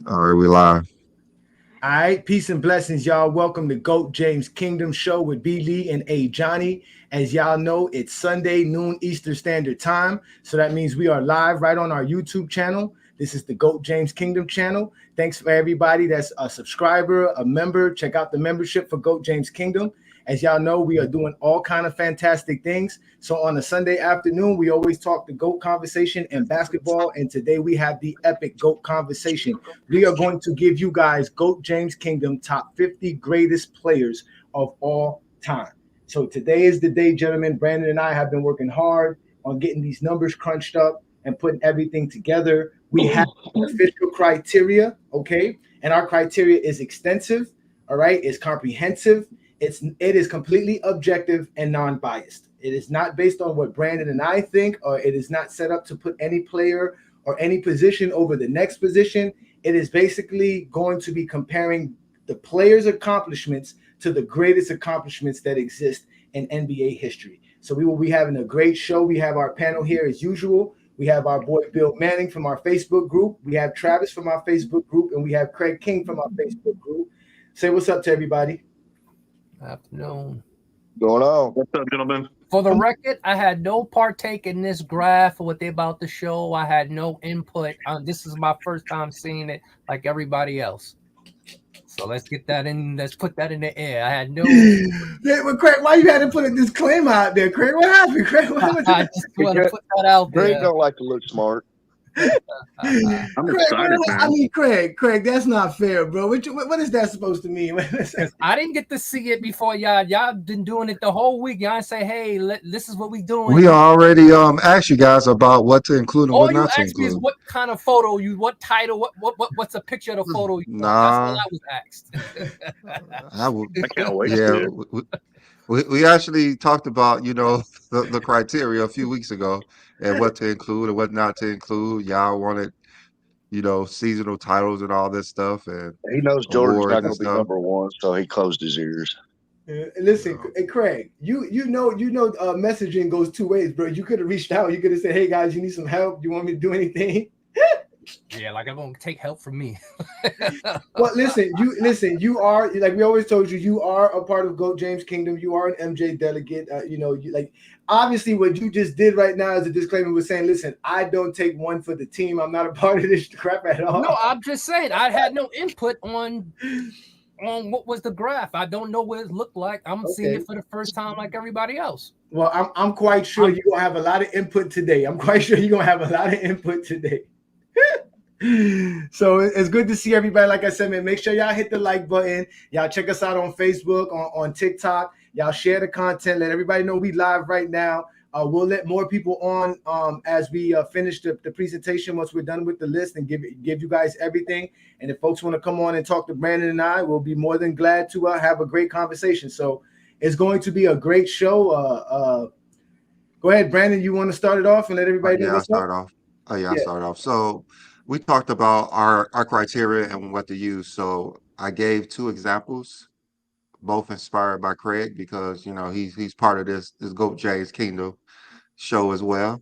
All right, we live. All right, peace and blessings, y'all. Welcome to GOAT James Kingdom Show with B. Lee and A. Johnny. As y'all know, it's Sunday, noon Eastern Standard Time. So that means we are live right on our YouTube channel. This is the GOAT James Kingdom channel. Thanks for everybody that's a subscriber, a member. Check out the membership for GOAT James Kingdom. As y'all know, we are doing all kind of fantastic things. So on a Sunday afternoon, we always talk the GOAT conversation and basketball. And today we have the epic GOAT conversation. We are going to give you guys GOAT James Kingdom top 50 greatest players of all time. So today is the day, gentlemen. Brandon and I have been working hard on getting these numbers crunched up and putting everything together. We have official criteria, okay? And our criteria is extensive, all right? It's comprehensive. It is completely objective and non-biased. It is not based on what Brandon and I think, or it is not set up to put any player or any position over the next position. It is basically going to be comparing the players' accomplishments to the greatest accomplishments that exist in NBA history. So we will be having a great show. We have our panel here as usual. We have our boy Bill Manning from our Facebook group. We have Travis from our Facebook group, and we have Craig King from our Facebook group. Say what's up to everybody. Afternoon. Going on? What's up, gentlemen? For the record, I had no partake in this graph or what they about to show. I had no input. This is my first time seeing it like everybody else. So let's get that in. Let's put that in the air. I had no. Well, Craig, why you had to put a disclaimer out there, Craig? What happened, Craig? I just want to put that out there. Craig don't like to look smart. I'm excited, man. I mean, Craig, that's not fair, bro. What is that supposed to mean? I didn't get to see it before y'all. Y'all been doing it the whole week. Y'all say, "Hey, this is what we doing." We already asked you guys about what to include and All what you not to asked me is include. what kind of photo what title, what's a picture of the photo you want. That's all I was asked. I can't wait. Yeah, we actually talked about the criteria a few weeks ago and what to include and what not to include. Y'all wanted seasonal titles and all this stuff, and he knows Jordan's not awards going and to be stuff. number one, so he closed his ears. Listen, hey, Craig, you know, messaging goes two ways, bro. You could have reached out. You could have said, "Hey guys, you need some help? You want me to do anything?" Yeah, like I'm gonna take help from me. Well, listen. You are, like we always told you. You are a part of GOAT James Kingdom. You are an MJ delegate. Obviously what you just did right now is a disclaimer with saying, "Listen, I don't take one for the team. I'm not a part of this crap at all." No, I'm just saying I had no input on what was the graph. I don't know what it looked like. I'm seeing it for the first time like everybody else. Well, I'm quite sure you're gonna have a lot of input today. So it's good to see everybody. Like I said, man, make sure y'all hit the like button. Y'all check us out on Facebook, on TikTok. Y'all share the content. Let everybody know we live right now. We'll let more people on as we finish the presentation once we're done with the list and give you guys everything. And if folks want to come on and talk to Brandon and I, we'll be more than glad to have a great conversation. So it's going to be a great show. Go ahead, Brandon. You want to start it off and let everybody know what's up? I'll start off. So we talked about our criteria and what to use. So I gave two examples, both inspired by Craig because he's part of this GOAT James Kingdom show as well.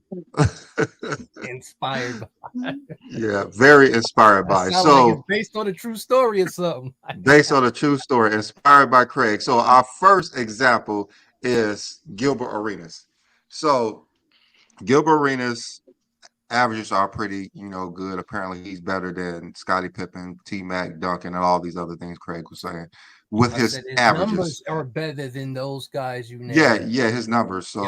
Inspired by. Yeah, very inspired by. So like it's based on a true story or something. Based on a true story, inspired by Craig. So our first example is Gilbert Arenas. So Gilbert Arenas averages are pretty, good. Apparently, he's better than Scottie Pippen, T-Mac, Duncan, and all these other things Craig was saying. With his averages, numbers are better than those guys you named. Yeah, his numbers. So,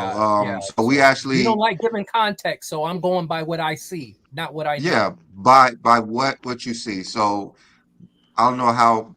so we actually you don't like giving context, so I'm going by what I see, not what I know. Yeah, by what you see. So I don't know how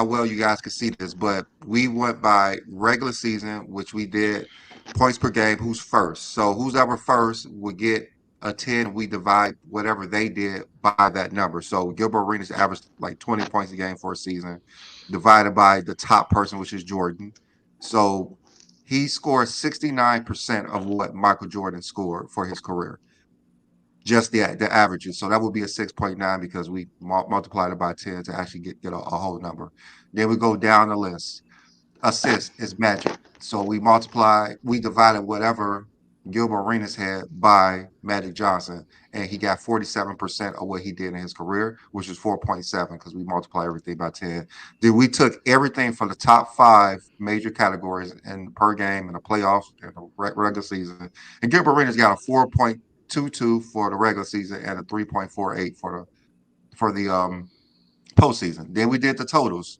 well you guys can see this, but we went by regular season, which we did points per game. Who's first? So who's ever first would get a 10. We divide whatever they did by that number. So Gilbert Arenas averaged like 20 points a game for a season, divided by the top person, which is Jordan. So he scored 69% of what Michael Jordan scored for his career. Just the averages. So that would be a 6.9 because we multiplied it by 10 to actually get a whole number. Then we go down the list. Assist is Magic. So we divided whatever Gilbert Arenas had by Magic Johnson. and he got 47% of what he did in his career, which is 4.7 because we multiply everything by 10. Then we took everything from the top 5 major categories in per game in the playoffs and the regular season. And Gilbert Arenas got a 4.22 for the regular season and a 3.48 for the postseason. Then we did the totals.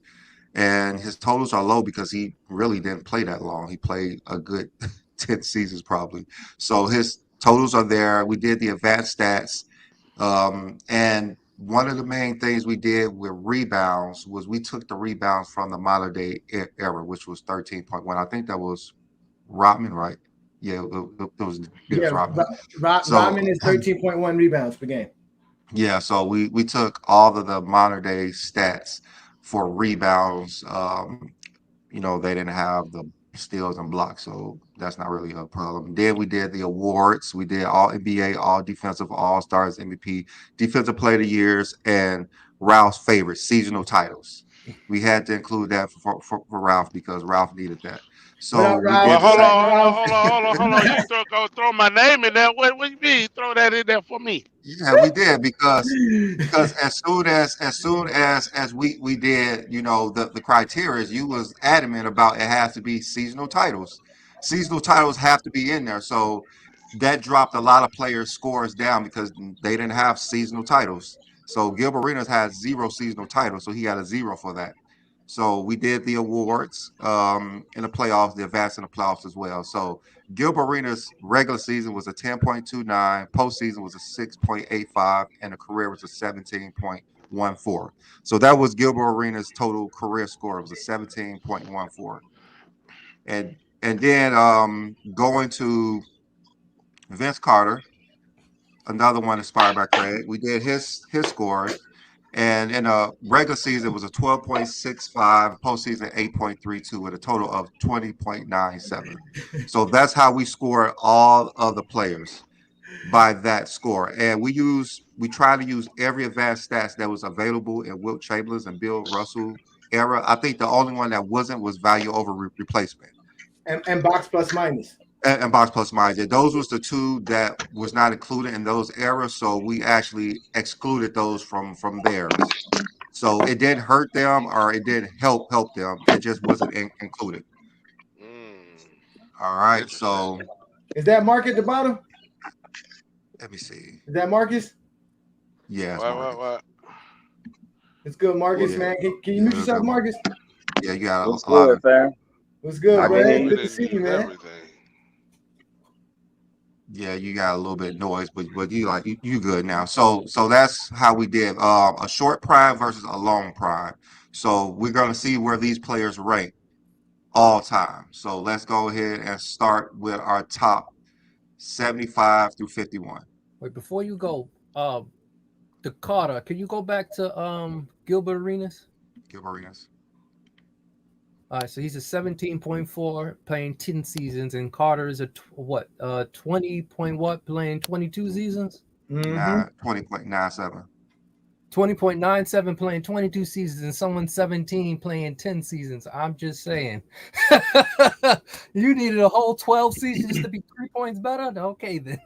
And his totals are low because he really didn't play that long. He played a good 10 seasons probably. So his totals are there. We did the advanced stats. And one of the main things we did with rebounds was we took the rebounds from the modern day era, which was 13.1. I think that was Rodman, right? Yeah, it was Rodman. Rodman is 13.1 rebounds per game. Yeah, so we took all of the modern day stats for rebounds. They didn't have the steals and blocks, so that's not really a problem. Then we did the awards. We did all NBA, all defensive, all stars, MVP, defensive player of the years, and Ralph's favorite seasonal titles. We had to include that for Ralph because Ralph needed that. So we did. Hold on. You throw my name in there. What you mean? Throw that in there for me? Yeah, we did because as soon as we did, the criteria, you was adamant about it has to be seasonal titles. Seasonal titles have to be in there. So that dropped a lot of players' scores down because they didn't have seasonal titles. So Gilbert Arenas has 0 seasonal titles, so he got a 0 for that. So we did the awards in the playoffs, the advance in the playoffs as well. So Gilbert Arenas' regular season was a 10.29, postseason was a 6.85, and the career was a 17.14. So that was Gilbert Arenas' total career score. It was a 17.14. And then going to Vince Carter, another one inspired by Craig. We did his scores. And in a regular season, it was a 12.65, postseason 8.32 with a total of 20.97. So that's how we score all of the players by that score. And we try to use every advanced stats that was available in Wilt Chamberlain's and Bill Russell era. I think the only one that wasn't was value over replacement. And box plus minus. And box plus minus. Those was the 2 that was not included in those eras, so we actually excluded those from theirs. So it didn't hurt them or it didn't help them. It just wasn't included. All right. So is that Mark at the bottom? Let me see. Is that Marcus? Yeah. What? It's good, Marcus, man. Can you mute yourself, Marcus? Yeah, you got What's a lot good, of. fam? What's good, man? Good to see you, man. Yeah, you got a little bit of noise, but you good now. So that's how we did a short prime versus a long prime. So we're gonna see where these players rank all time. So let's go ahead and start with our top 75 through 51. Wait, before you go, the Carter, can you go back to Gilbert Arenas? Gilbert Arenas. All right, so he's a 17.4 playing 10 seasons, and Carter is a 20 point what playing 22 seasons? 20.97. 20.97 playing 22 seasons, and someone 17 playing 10 seasons. I'm just saying. You needed a whole 12 seasons to be 3 points better? Okay, then.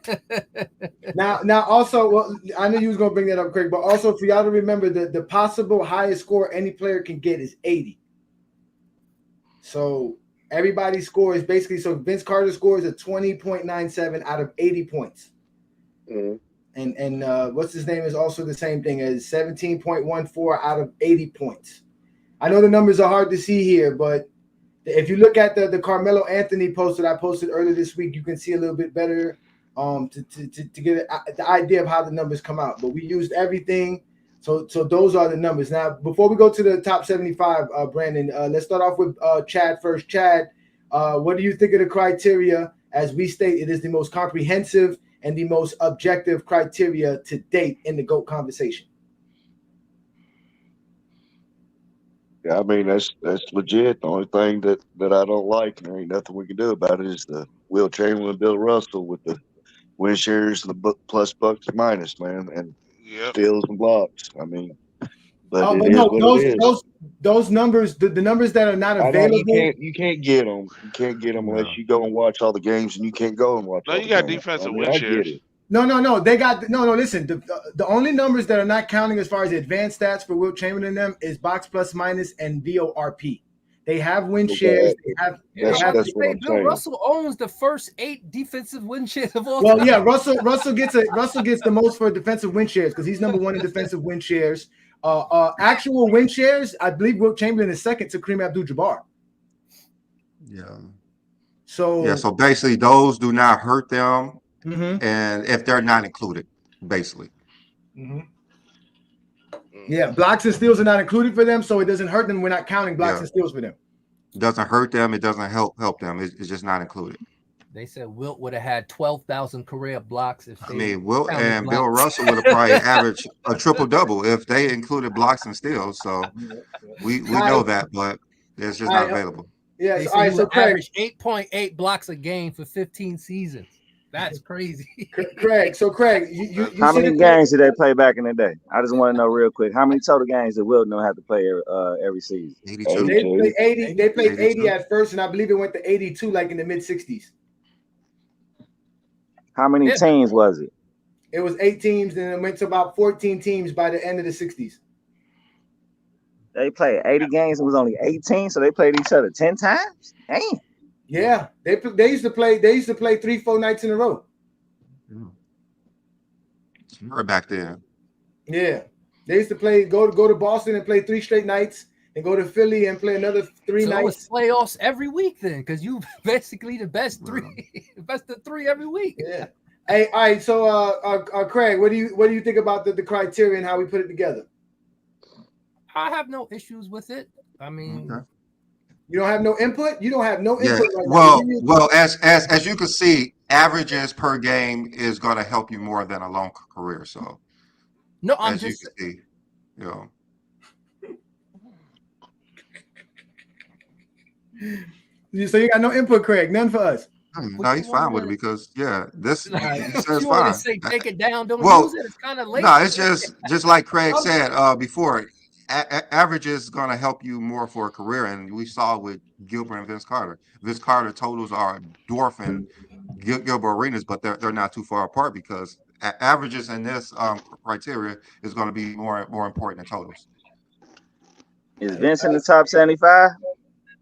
Now also, well, I knew you was going to bring that up, Craig, but also for y'all to remember that the possible highest score any player can get is 80. So everybody's score is basically, so Vince Carter's score is a 20.97 out of 80 points. Mm-hmm. And what's his name is also the same thing as 17.14 out of 80 points. I know the numbers are hard to see here, but if you look at the Carmelo Anthony post that I posted earlier this week, you can see a little bit better to get the idea of how the numbers come out. But we used everything. So those are the numbers. Now, before we go to the top 75, Brandon, let's start off with Chad first. Chad, what do you think of the criteria? As we state, it is the most comprehensive and the most objective criteria to date in the GOAT conversation. Yeah, I mean that's legit. The only thing that I don't like, and there ain't nothing we can do about it, is the Wilt Chamberlain, Bill Russell with the win shares and the plus bucks and minus, man, and steals and blocks. I mean, but it is what it is. Those numbers, the numbers that are not available, you can't get them. You can't get them unless you go and watch all the games, and you can't go and watch. No, you got defensive win shares. No. They got no. Listen, the only numbers that are not counting as far as advanced stats for Wilt Chamberlain and them is box plus minus and VORP. They have win shares. They have. That's what I'm Bill saying. Russell owns the first 8 defensive win shares of all Well, time. yeah, Russell gets the most for defensive win shares because he's number 1 in defensive win shares. Actual win shares, I believe Wilt Chamberlain is second to Kareem Abdul-Jabbar. Yeah. So So basically, those do not hurt them, mhm. and if they're not included, basically. Mm-hmm. Yeah, blocks and steals are not included for them, so it doesn't hurt them. We're not counting blocks and steals for them. It doesn't hurt them. It doesn't help them. It's just not included. They said Wilt would have had 12,000 career blocks if they. I mean, Wilt counted and blocks. Bill Russell would have probably averaged a triple-double if they included blocks and steals. So we know that, but it's just not available. Yeah, They so, said all right, he so would Craig, average 8.8 blocks a game for 15 seasons. That's crazy. Craig. So Craig, you How said many games did they play back in the day? I just want to know real quick. How many total games did Wilt know have to play every season? 82. They played 80. They played 80 82. at first, and I believe it went to 82, like in the mid 60s. How many teams was it? It was 8 teams, and it went to about 14 teams by the end of the 60s. They played 80 games. It was only 18, so they played each other 10 times. Damn. Yeah, they used to play 3-4 nights in a row. Right back then. Yeah, they used to play go to Boston and play 3 straight nights, and go to Philly and play another 3 So nights. it's playoffs every week then, because you basically the best 3, best of 3 every week. Yeah. Hey, all right. So, Craig, what do you think about the criteria and how we put it together? I have no issues with it. I mean, you don't have no input. You don't have no input. Right well, as you can see, averages per game is going to help you more than a long career. So, no, I'm as just. You can see, you know. So you got no input, Craig. None for us. No, he's fine with it because this you says want fine. to say take it down, don't Well, use it. It's kind of late. No, it's just like Craig said before. Average is going to help you more for a career, and we saw with Gilbert and Vince Carter. Vince Carter totals are dwarfing Gilbert Arenas, but they're not too far apart because averages in this criteria is going to be more important than totals. Is Vince in the top 75?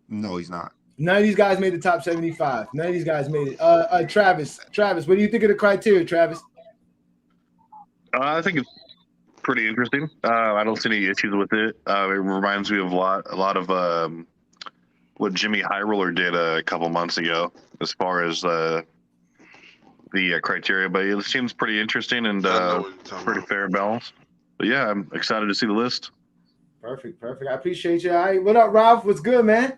No, he's not. None of these guys made the top 75. None of these guys made it. Travis, what do you think of the criteria, Travis? I think it's pretty interesting. I don't see any issues with it. It reminds me of a lot of what Jimmy Highroller did a couple months ago as far as the criteria, but it seems pretty interesting and pretty fair balance. But yeah, I'm excited to see the list. Perfect. I appreciate you. All right, what up, Ralph? What's good, man?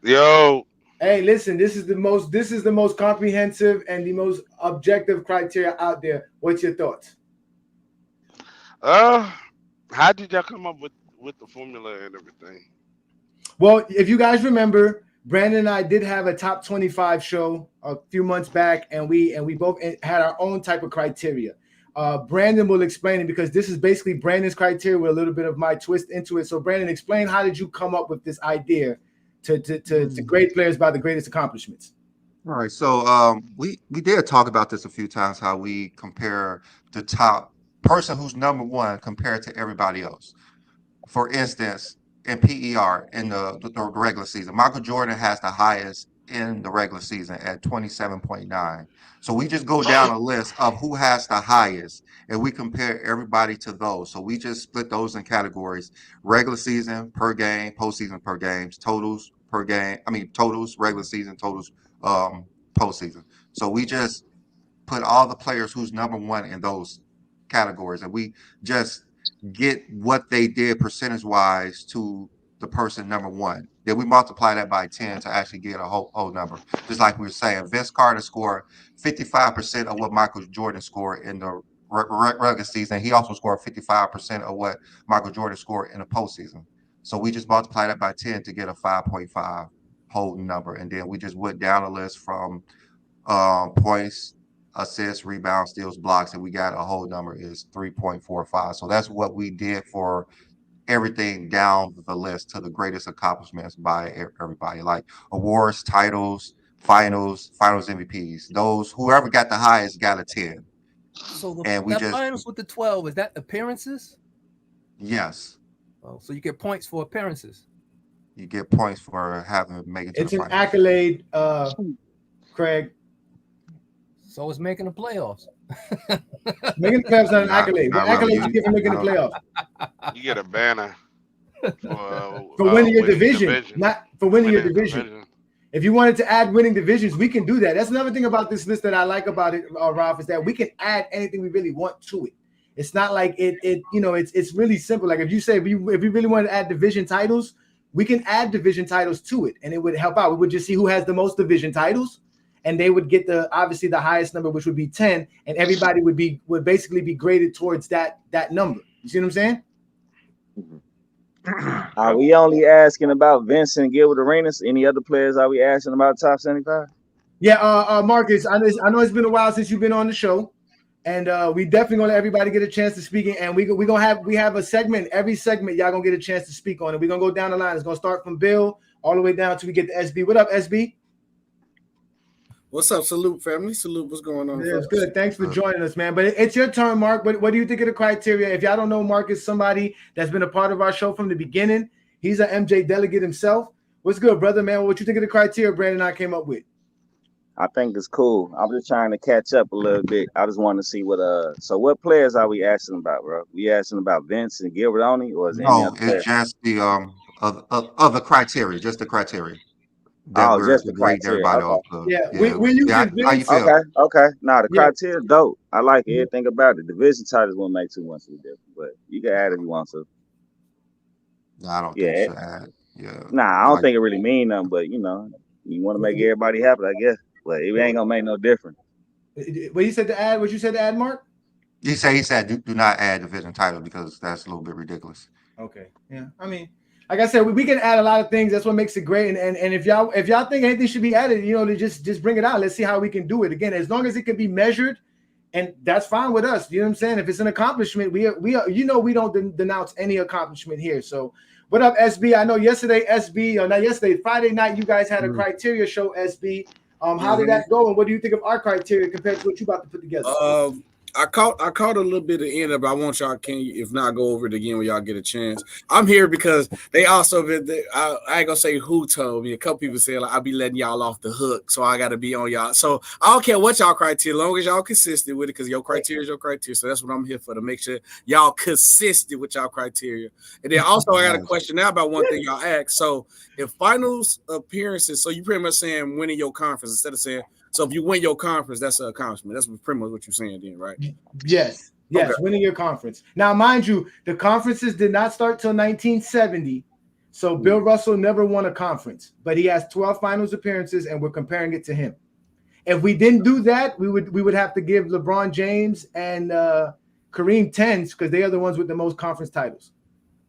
Yo. Hey, listen, this is the most comprehensive and the most objective criteria out there. What's your thoughts? How did y'all come up with the formula and everything? Well, if you guys remember, Brandon and I did have a top 25 show a few months back, and we both had our own type of criteria. Brandon will explain it because this is basically Brandon's criteria with a little bit of my twist into it. So, Brandon, explain, how did you come up with this idea to grade players by the greatest accomplishments? All right, so we did talk about this a few times, how we compare the top person who's number 1 compared to everybody else. For instance, in PER in the regular season, Michael Jordan has the highest in the regular season at 27.9. So we just go down a list of who has the highest, and we compare everybody to those. So we just split those in categories: regular season per game, postseason per games, totals per game. I mean, totals, regular season, totals, postseason. So we just put all the players who's number 1 in those categories, and we just get what they did percentage wise to the person number 1. Then we multiply that by 10 to actually get a whole number. Just like we were saying, Vince Carter scored 55% of what Michael Jordan scored in the regular season. He also scored 55% of what Michael Jordan scored in the postseason. So we just multiply that by 10 to get a 5.5 whole number, and then we just went down the list from points, assists, rebounds, steals, blocks, and we got a whole number is 3.45. So that's what we did for everything down the list to the greatest accomplishments by everybody, like awards, titles, finals MVPs. Those whoever got the highest got a 10. So And we that just finals with the 12, is that appearances? yes, Oh, so you get points for appearances. you get points for having make it to It's the an finals. accolade, Craig. So it's making the playoffs. Making the playoffs not an accolade. What Not really. accolade you get for making the playoffs? You get a banner For winning your winning division, not for winning your division. If you wanted to add winning divisions, we can do that. That's another thing about this list that I like about it, Ralph, is that we can add anything we really want to it. It's not like it's really simple. Like if you say if you really want to add division titles, we can add division titles to it, and it would help out. We would just see who has the most division titles, and they would get obviously the highest number, which would be 10, and everybody would basically be graded towards that number. You see what I'm saying? Are we only asking about Vincent Gilbert Arenas? Any other players are we asking about top 75? Yeah, Marcus, I know it's been a while since you've been on the show, and we definitely gonna let everybody get a chance to speak. And we have a segment. Every segment, y'all gonna get a chance to speak on it. We're gonna go down the line. It's gonna start from Bill all the way down till we get to SB. What up, SB? What's up? Salute, family. Salute. What's going on? Yeah, it's good. Thanks for joining us, man. But it's your turn, Mark. What do you think of the criteria? If y'all don't know, Mark is somebody that's been a part of our show from the beginning. He's an MJ delegate himself. What's good, brother, man? What you think of the criteria Brandon and I came up with? I think it's cool. I'm just trying to catch up a little bit. I just want to see so what players are we asking about, bro? We asking about Vince and Gilbert only, or is any No, other player? it's just the other criteria, just the criteria that Oh, we're just the grading criteria. everybody Okay. off of. Yeah, we're using How you Vince. feel? Okay. Now the Yeah. criteria dope. I like everything about it. Division titles won't make too much of a difference, but you can add if you want to. No, I don't think you should add. Yeah. Nah, I don't think it really mean nothing, but you want to make everybody happy, I guess. But it ain't gonna make no difference. What you said to add? What you said to add, Mark? He said do not add division title because that's a little bit ridiculous. Okay. Yeah. I mean, like I said, we can add a lot of things. That's what makes it great. And if y'all think anything should be added, to just bring it out. Let's see how we can do it. Again, as long as it can be measured, and that's fine with us. You know what I'm saying? If it's an accomplishment, we don't denounce any accomplishment here. So what up, SB? I know Friday night, you guys had a criteria show, SB. How did that go, and what do you think of our criteria compared to what you about to put together? I caught a little bit of the end of it. I want y'all, if not, go over it again when y'all get a chance. I'm here because they also I ain't gonna say who told me. A couple people said I'll be letting y'all off the hook, so I got to be on y'all. So I don't care what y'all criteria, as long as y'all consistent with it, because your criteria is your criteria. So that's what I'm here for, to make sure y'all consistent with y'all criteria. And then also I got a question now about one thing y'all asked. So if finals appearances, so you pretty much saying winning your conference instead of saying. So if you win your conference, that's an accomplishment. That's pretty much what you're saying then, right? Yes, Okay. Winning your conference. Now, mind you, the conferences did not start till 1970, so Bill Russell never won a conference, but he has 12 finals appearances, and we're comparing it to him. If we didn't do that, we would have to give LeBron James and Kareem 10s because they are the ones with the most conference titles.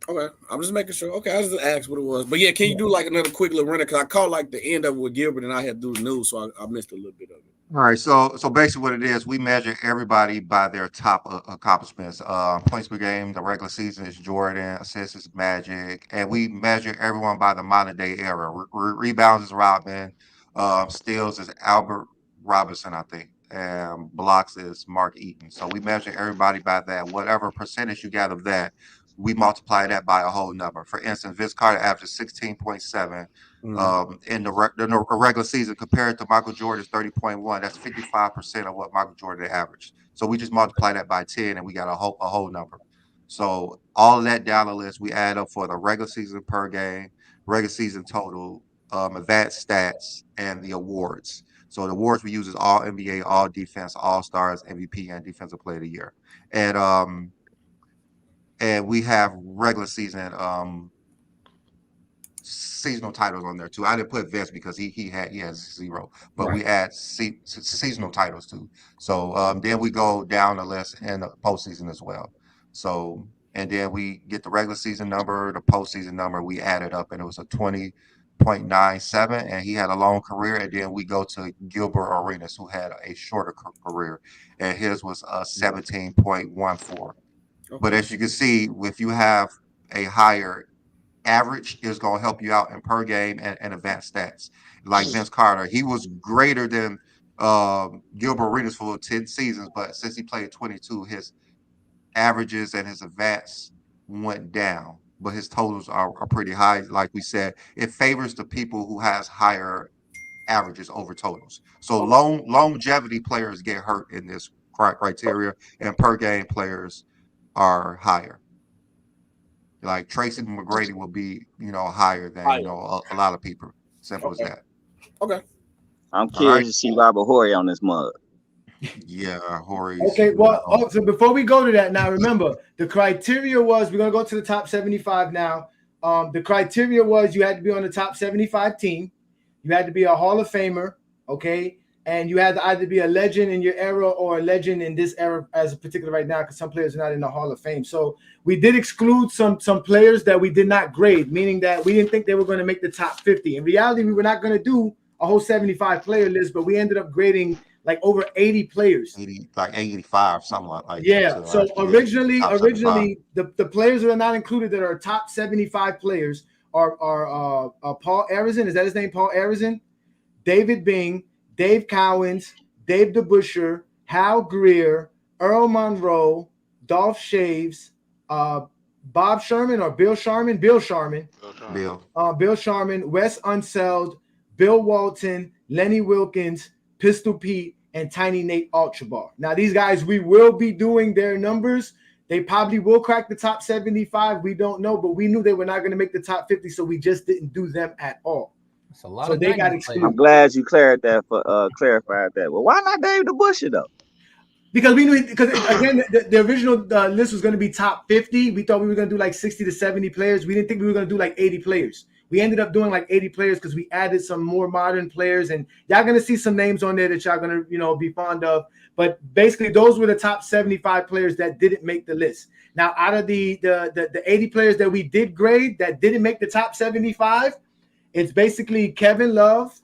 Okay, I'm just making sure. Okay, I just asked what it was. But yeah, can you do like another quick little runner? Because I caught like the end of it with Gilbert and I had to do the news, so I missed a little bit of it. All right, so basically what it is, we measure everybody by their top accomplishments. Points per game, the regular season is Jordan, assists is Magic, and we measure everyone by the modern day era. Rebounds is Rodman, steals is Albert Robinson, I think, and blocks is Mark Eaton. So we measure everybody by that. Whatever percentage you get of that, we multiply that by a whole number. For instance, Vince Carter averages 16.7 in the regular season compared to Michael Jordan's 30.1. That's 55% of what Michael Jordan averaged. So we just multiply that by 10 and we got a whole number. So all of that down the list, we add up for the regular season per game, regular season total, advanced stats, and the awards. So the awards we use is all NBA, all defense, all stars, MVP, and defensive player of the year. And we have regular season seasonal titles on there too. I didn't put Vince because he has 0, but Right. we add seasonal titles too. So then we go down the list in the postseason as well. So and then we get the regular season number, the postseason number. We add it up, and it was a 20.97, and he had a long career. And then we go to Gilbert Arenas, who had a shorter career, and his was 17.14. Okay. But as you can see, if you have a higher average, is going to help you out in per game and advanced stats. Like Vince Carter, he was greater than Gilbert Arenas for 10 seasons, but since he played 22, his averages and his advance went down, but his totals are pretty high. Like we said, it favors the people who has higher averages over totals. So longevity players get hurt in this criteria, and per game players are higher. Like Tracy McGrady will be, higher than a lot of people. Simple as that. Okay. I'm All curious right. to see Robert Horry on this mug. Yeah, Horry. Okay, well, so before we go to that, now remember the criteria was we're gonna go to the top 75 now. The criteria was you had to be on the top 75 team, you had to be a Hall of Famer, okay, and you had to either be a legend in your era or a legend in this era as a particular right now, because some players are not in the Hall of Fame. So we did exclude some players that we did not grade, meaning that we didn't think they were going to make the top 50. In reality, we were not going to do a whole 75 player list, but we ended up grading like over 80 players. 80, like 85, something like that. Yeah. So originally, the players that are not included that are top 75 players are Paul Arizin. Is that his name? Paul Arizin, David Bing, Dave Cowens, Dave DeBuscher, Hal Greer, Earl Monroe, Dolph Shaves, Bob Sherman or Bill Sharman, Bill Sharman, Wes Unseld, Bill Walton, Lenny Wilkins, Pistol Pete, and Tiny Nate Ultrabar. Now, these guys, we will be doing their numbers. They probably will crack the top 75. We don't know, but we knew they were not going to make the top 50, so we just didn't do them at all. That's a lot so of they got excluded. I'm glad you clarified that. Well, why not Dave DeBuscher though? Because we knew, because again, the original list was going to be top 50. We thought we were going to do like 60 to 70 players. We didn't think we were going to do like 80 players. We ended up doing like 80 players because we added some more modern players, and y'all going to see some names on there that y'all going to, be fond of. But basically, those were the top 75 players that didn't make the list. Now, out of the 80 players that we did grade that didn't make the top 75, it's basically Kevin Love,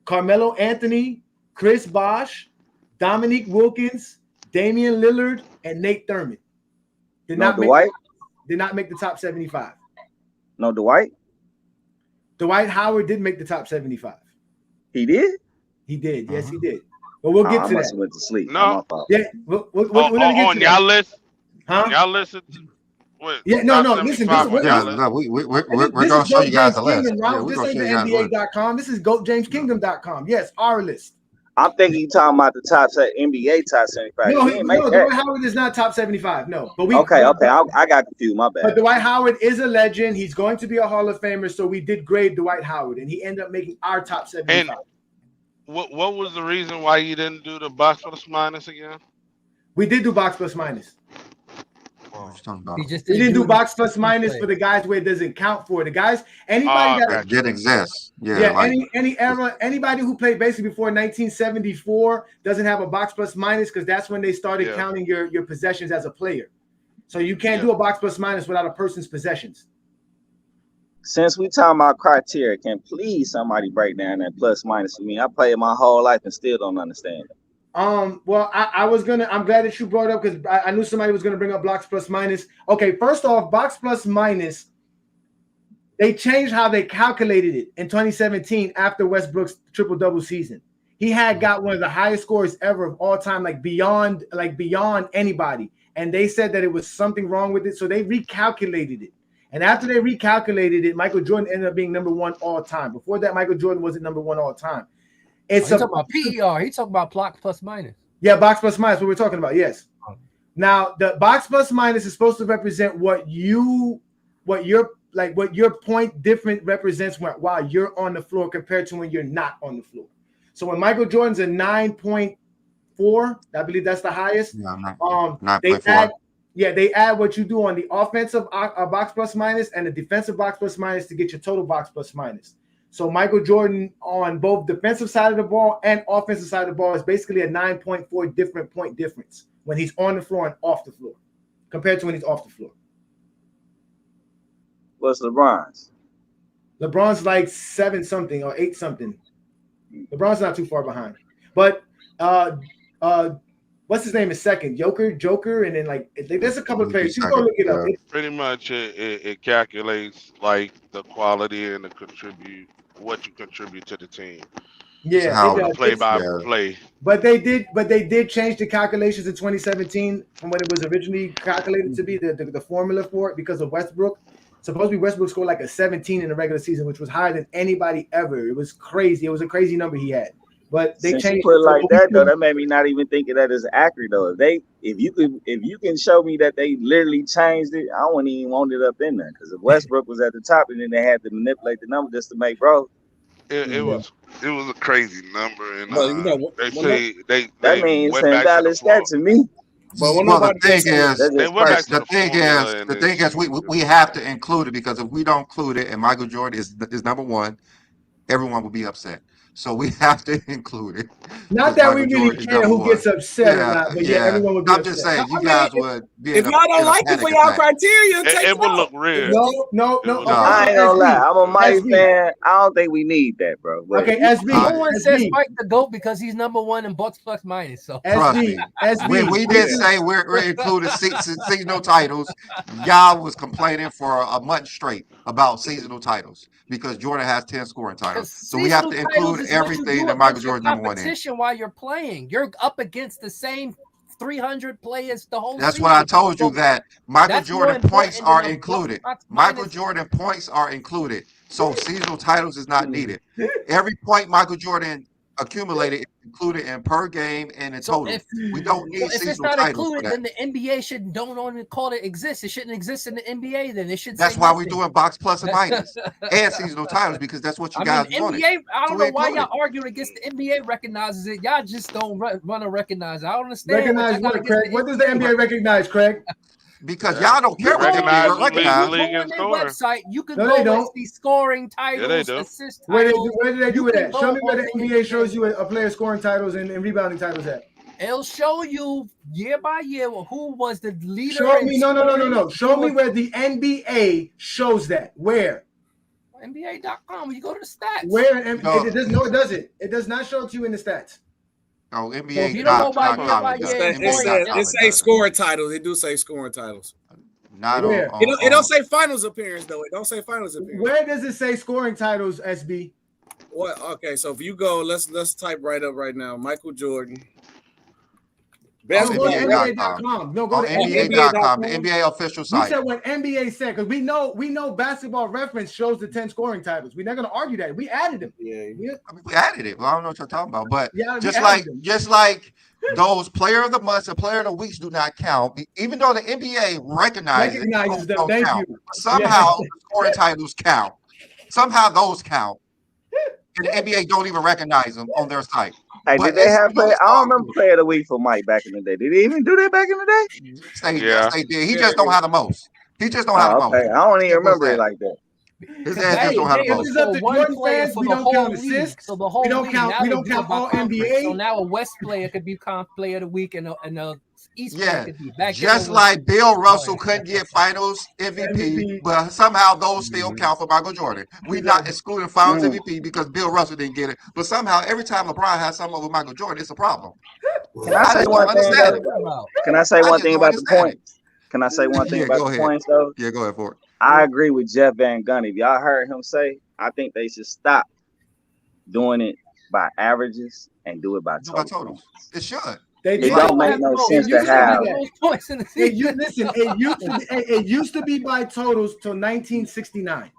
Carmelo Anthony, Chris Bosh, Dominique Wilkins, Damian Lillard, and Nate Thurman. Did not make the top 75. No, Dwight? Dwight Howard did make the top 75. He did? He did. Yes, he did. But we'll get to that. Went to sleep. No. Yeah. We'll on y'all list? Huh? Y'all listen to what? Yeah, no. Listen, we're going to show you guys the list. This ain't the NBA.com. This is GoatJamesKingdom.com. Yes, our list. I'm thinking you talking about the top NBA top 75. No, Dwight Howard is not top 75. No, but okay. I got confused. My bad. But Dwight Howard is a legend. He's going to be a Hall of Famer. So we did grade Dwight Howard, and he ended up making our top 75. And what was the reason why you didn't do the box plus minus again? We did do box plus minus. We didn't do box plus minus for the guys where it doesn't count for the guys. Anybody that did exist. Any era, anybody who played basically before 1974 doesn't have a box plus minus because that's when they started counting your possessions as a player. So you can't do a box plus minus without a person's possessions. Since we talking about criteria, can please somebody break down that plus minus for me? I played my whole life and still don't understand it. Well, I'm glad that you brought it up because I knew somebody was gonna bring up box plus minus. Okay, first off, box plus minus, they changed how they calculated it in 2017 after Westbrook's triple-double season. He had got one of the highest scores ever of all time, beyond anybody. And they said that it was something wrong with it, so they recalculated it. And after they recalculated it, Michael Jordan ended up being number one all time. Before that, Michael Jordan wasn't number one all time. He's talking about PER. He's talking about box plus minus. Yeah, box plus minus. What we're talking about. Yes. Now the box plus minus is supposed to represent what your point difference represents while you're on the floor compared to when you're not on the floor. So when Michael Jordan's a 9.4, I believe that's the highest. Yeah, 9.4. They add what you do on the offensive box plus minus and the defensive box plus minus to get your total box plus minus. So Michael Jordan on both defensive side of the ball and offensive side of the ball is basically a 9.4 different point difference when he's on the floor and off the floor compared to when he's off the floor. What's LeBron's? LeBron's like 7 something or 8 something. LeBron's not too far behind. But what's his name is second? Joker, and then there's a couple of players. You go look it up. Pretty much it calculates the quality and what you contribute to the team. Yeah, how it does. play It's- by yeah. play. But they did change the calculations in 2017 from what it was originally calculated to be, the formula for it, because of Westbrook. Supposedly Westbrook scored like a 17 in the regular season, which was higher than anybody ever. It was crazy. It was a crazy number he had. But they Since you changed put it so like that, though, that made me not even think of that as accurate, though. If you can show me that they literally changed it, I wouldn't even want it up in there. Because if Westbrook was at the top and then they had to manipulate the number just to make bro, It was a crazy number, and But you know, they when say they that means went back to the invalid stat to me. But when Well, the nobody thing else on is, That's They just went back to personal. the thing is, we have to include it, because if we don't include it and Michael Jordan is number one, everyone will be upset. So we have to include it. Not because that we Michael really Jordan is care number who one. gets upset or Yeah, not, but yeah. everyone would be I'm upset. just saying, you I mean, guys would be if in y'all don't a like it panic for y'all attack. criteria, take It would look weird. No. It would look I ain't gonna lie. I'm a Mike SB. fan. I don't think we need that, bro. But Okay, you- SB. No one says SB. Mike the GOAT because he's number one in Bucks plus minus. So Trust me. SB. We did say we're including seasonal titles. Y'all was complaining for a month straight about seasonal titles because Jordan has 10 scoring titles. So we have to include everything that Michael Jordan number one in. Competition while you're playing, you're up against the same 300 players the whole That's season. what I told you, So that Michael that's more Jordan points important are than a included. Bucks Michael minus. Jordan points are included. So seasonal titles is not needed. Every point Michael Jordan accumulated is included in per game and in So total. We don't need if it's seasonal not titles for included, that. then the NBA should don't only call it exists. It shouldn't exist in the NBA. Then it should. That's say why nothing. we're doing box plus and minus and seasonal titles, because that's what you guys wanted. NBA. I don't So know we why included. y'all arguing against the NBA recognizes it. Y'all just don't want to recognize it. I don't understand. Recognize what, Craig? What does the NBA recognize, Craig? Because y'all don't care You what recognize NBA who leads the recognize. league in on their scoring. website, you can No, go they and don't. see scoring Yeah, they titles, do. assist Where titles. do they do You it can at? go Show me where on the NBA shows you a player scoring titles and rebounding titles at. It'll show you year by year who was the leader. Show me, no. scoring, Show me where the NBA shows that. Where? NBA.com. You go to the stats. Where? No. It does. No, it doesn't. It does not show it to you in the stats. Oh, So if you don't go by year by year, it say scoring titles. It do say scoring titles. Not Where? on, It don't say finals appearance though. It don't say finals appearance. Where does it say scoring titles, SB? What? Okay, so if you go, let's type right up right now. Michael Jordan. Go to NBA.com. NBA.com. No, go to NBA.com, the NBA official You site. said what NBA said, because we know Basketball Reference shows the 10 scoring titles. We're not gonna argue that. We added them. Yeah. I mean, we added it. Well, I don't know what you're talking about, but Yeah, just like those player of the months and player of the weeks do not count, even though the NBA recognizes them. Thank count. you. Somehow the scoring titles count. Somehow those count. And the NBA don't even recognize them on their site. Hey, But did they have it's- I don't remember player of the week for Mike back in the day. Did they even do that back in the day? Yes, they did. He just don't have the most. He just don't have the most. Okay, I don't even remember it like that. His ass just don't have the most. It's up to Jordan fans. We don't count assists. So the whole We don't league, count. now We they don't do it count by all conference. NBA. So now a West player could be player of the week, and a East player Yeah, could be back. just like Bill Russell couldn't get Finals MVP, but somehow those still count for Michael Jordan. We're not excluding Finals MVP because Bill Russell didn't get it, but somehow every time LeBron has something over Michael Jordan, it's a problem. Can I say one thing? Can I say one thing about the points? Can I say one thing about the points though? Yeah, go ahead for it. I agree with Jeff Van Gundy. If y'all heard him say, I think they should stop doing it by averages and do it by totals. It should. It don't make no sense to have. It used to be by totals till 1969.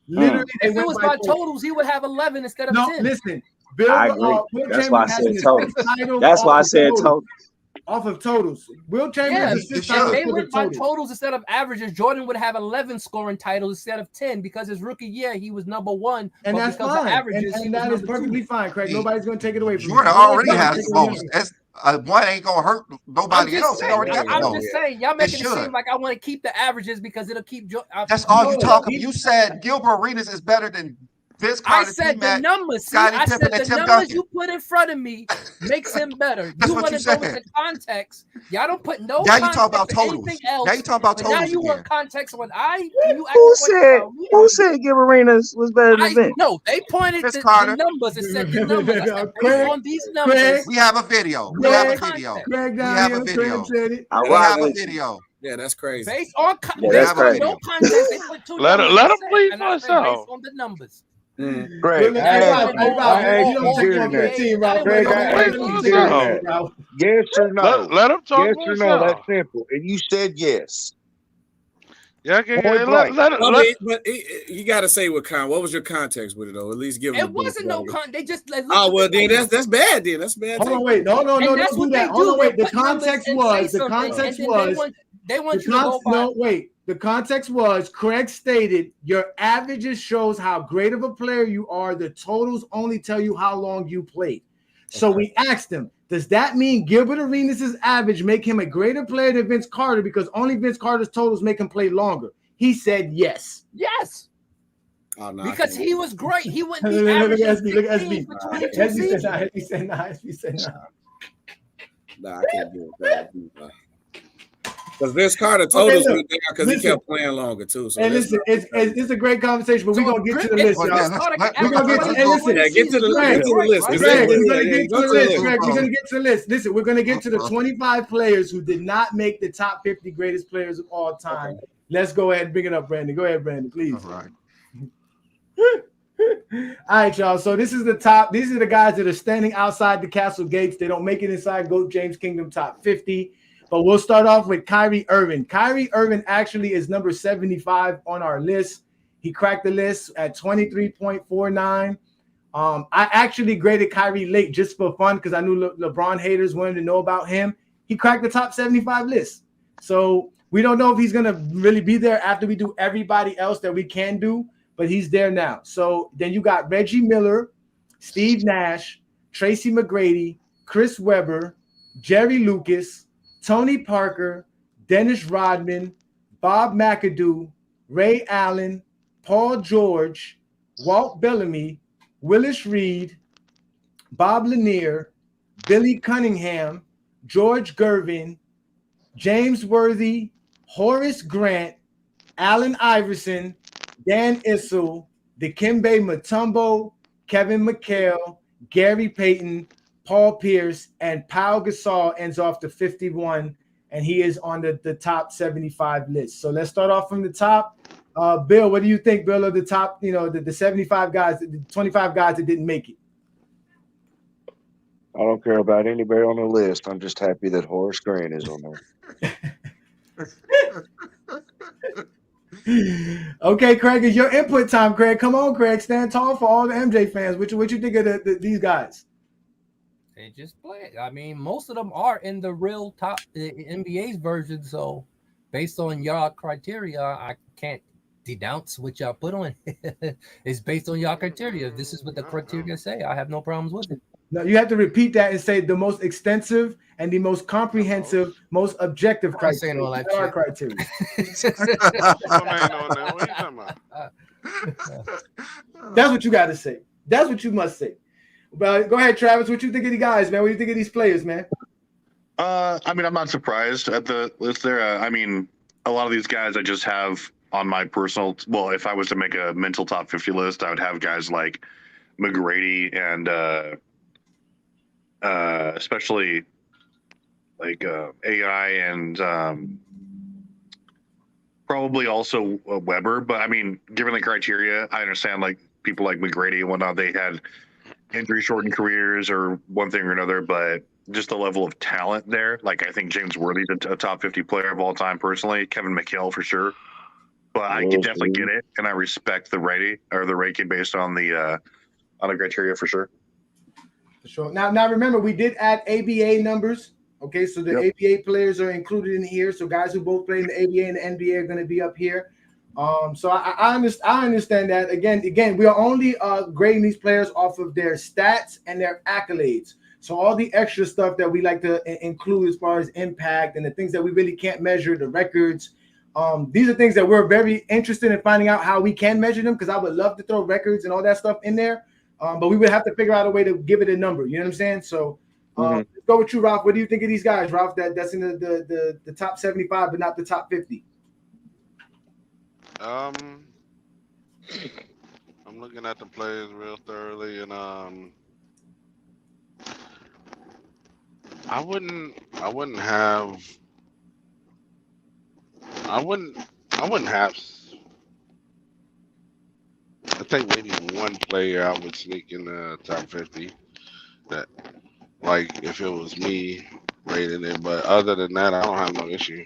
Literally, if it was by totals, he would have 11 instead of 10. Listen, I agree. That's why I said totals. That's why I said totals. Off of totals. Will Chambers if they went by totals instead of averages, Jordan would have 11 scoring titles instead of 10 because his rookie year he was number one. And that's because fine. Of averages, and that is perfectly fine, Craig. Nobody's going to take it away from Jordan already has the most. One ain't going to hurt nobody else. He already got the most. I'm just saying, y'all making it seem like I want to keep the averages because it'll keep. That's all you talk about. You said Gilbert Arenas is better than Vince Carter. I said the numbers. See, Scottie I said Pippen, and the Tim numbers Duncan. you put in front of me makes him better. That's you what want you to go said. into context. Y'all don't put no. Now you talk about context to totals. anything else, Now you talk about but totals Now you again. want context when Who said Gilbert Arenas was better than Vince? No, they pointed to the numbers and said the numbers. I said, based on these numbers, we have a video. We have a video. Craig We have a video. We have a video. Yeah, that's crazy. based on that's crazy. no context, they put two Let numbers him and please I said based myself. on the numbers. Craig, Look, I hey, asked Ralph, you, you don't check during on that. 15, Ralph. Craig, I Wait asked for you us during now. that. Ralph. Yes or no? Let him talk Yes for or no? That's himself. simple. And you said yes. Yeah, Point blank. But you got to say what was your context with it though? At least give them. It wasn't no con. They just like, Oh well, then that's bad. Then that's bad. Hold on, wait, no, and don't that's do what that. they Hold do. on, wait. They The put numbers context and say was, the something, context and then was, they want you to go by. no, wait. The context was Craig stated your averages shows how great of a player you are. The totals only tell you how long you played. So we asked him, does that mean Gilbert Arenas' average make him a greater player than Vince Carter because only Vince Carter's totals make him play longer? He said yes. Yes. Oh, no, because he was great. He wouldn't be Look averaging at SB. Look at 15 SB. for 22 SB seasons. said nah. SB said nah. SB said nah. Nah, I can't do it. Because Vince Carter totals went down because he kept playing longer too. So hey, listen, it's a great conversation, but we're gonna get to the list, y'all. We're gonna get to get to the list. Greg, we're gonna get to the list. Greg, we're gonna get to the list. Listen, we're gonna get to the 25 players who did not make the top 50 greatest players of all time. Okay. Let's go ahead and bring it up, Brandon. Go ahead, Brandon, please. All right. All right, y'all. So this is the top. These are the guys that are standing outside the castle gates. They don't make it inside GOAT James Kingdom top 50. But we'll start off with Kyrie Irving. Kyrie Irving actually is number 75 on our list. He cracked the list at 23.49. I actually graded Kyrie late just for fun because I knew LeBron haters wanted to know about him. He cracked the top 75 list. So we don't know if he's going to really be there after we do everybody else that we can do, but he's there now. So then you got Reggie Miller, Steve Nash, Tracy McGrady, Chris Webber, Jerry Lucas, Tony Parker, Dennis Rodman, Bob McAdoo, Ray Allen, Paul George, Walt Bellamy, Willis Reed, Bob Lanier, Billy Cunningham, George Gervin, James Worthy, Horace Grant, Allen Iverson, Dan Issel, Dikembe Mutombo, Kevin McHale, Gary Payton, Paul Pierce, and Pau Gasol ends off to 51, and he is on the top 75 list. So let's start off from the top. Bill, what do you think, Bill, of the top, the 75 guys, the 25 guys that didn't make it? I don't care about anybody on the list. I'm just happy that Horace Grant is on there. Okay, Craig, it's your input time, Craig. Come on, Craig. Stand tall for all the MJ fans. What you think of these guys? They just play. I mean, most of them are in the real top NBA's version. So, based on y'all criteria, I can't denounce what y'all put on. It's based on y'all criteria. If this is what the criteria say, I have no problems with it. No, you have to repeat that and say the most extensive and the most comprehensive, most objective criteria. All that our criteria. That's what you got to say. That's what you must say. But go ahead, Travis. What you think of the guys, man? What do you think of these players, man? I mean, I'm not surprised at the list there. I mean, a lot of these guys I just have on my personal. Well, if I was to make a mental top 50 list, I would have guys like McGrady and especially like AI and probably also Weber. But I mean, given the criteria, I understand like people like McGrady and whatnot. They had injury-shortened careers or one thing or another, but just the level of talent there. Like I think James Worthy's a top 50 player of all time personally. Kevin McHale for sure. But I can definitely get it, and I respect the ranking based on the criteria for sure. For sure. Now remember, we did add ABA numbers. Okay, so the ABA players are included in here. So guys who both play in the ABA and the NBA are going to be up here. So I understand that. Again, we are only grading these players off of their stats and their accolades. So all the extra stuff that we like to include as far as impact and the things that we really can't measure, the records, these are things that we're very interested in finding out how we can measure them, because I would love to throw records and all that stuff in there. But we would have to figure out a way to give it a number. You know what I'm saying? So let's go with you, Ralph. What do you think of these guys, Ralph, that's in the top 75 but not the top 50? I'm looking at the players real thoroughly, and I wouldn't have think maybe one player I would sneak in the top 50. That, like, if it was me rating it, but other than that, I don't have no issue.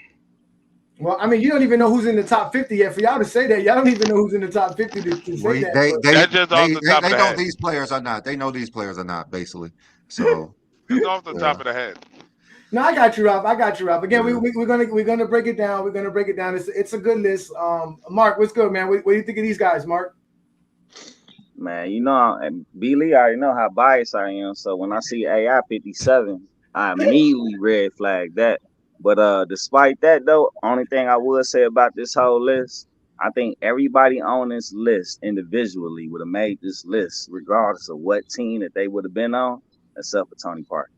Well, I mean, you don't even know who's in the top 50 yet. For y'all to say that, y'all don't even know who's in the top 50 to say that. That's just off the top of the know head. these players are not. They know these players are not, basically. So It's off the top of the head. No, I got you, Rob. Again, we're gonna break it down. We're gonna break it down. It's a good list. Mark, what's good, man? What do you think of these guys, Mark? Man, you know, B. Lee, I already know how biased I am. So when I see AI 57, I immediately red flag that. But despite that, though, only thing I would say about this whole list, I think everybody on this list individually would have made this list, regardless of what team that they would have been on, except for Tony Parker.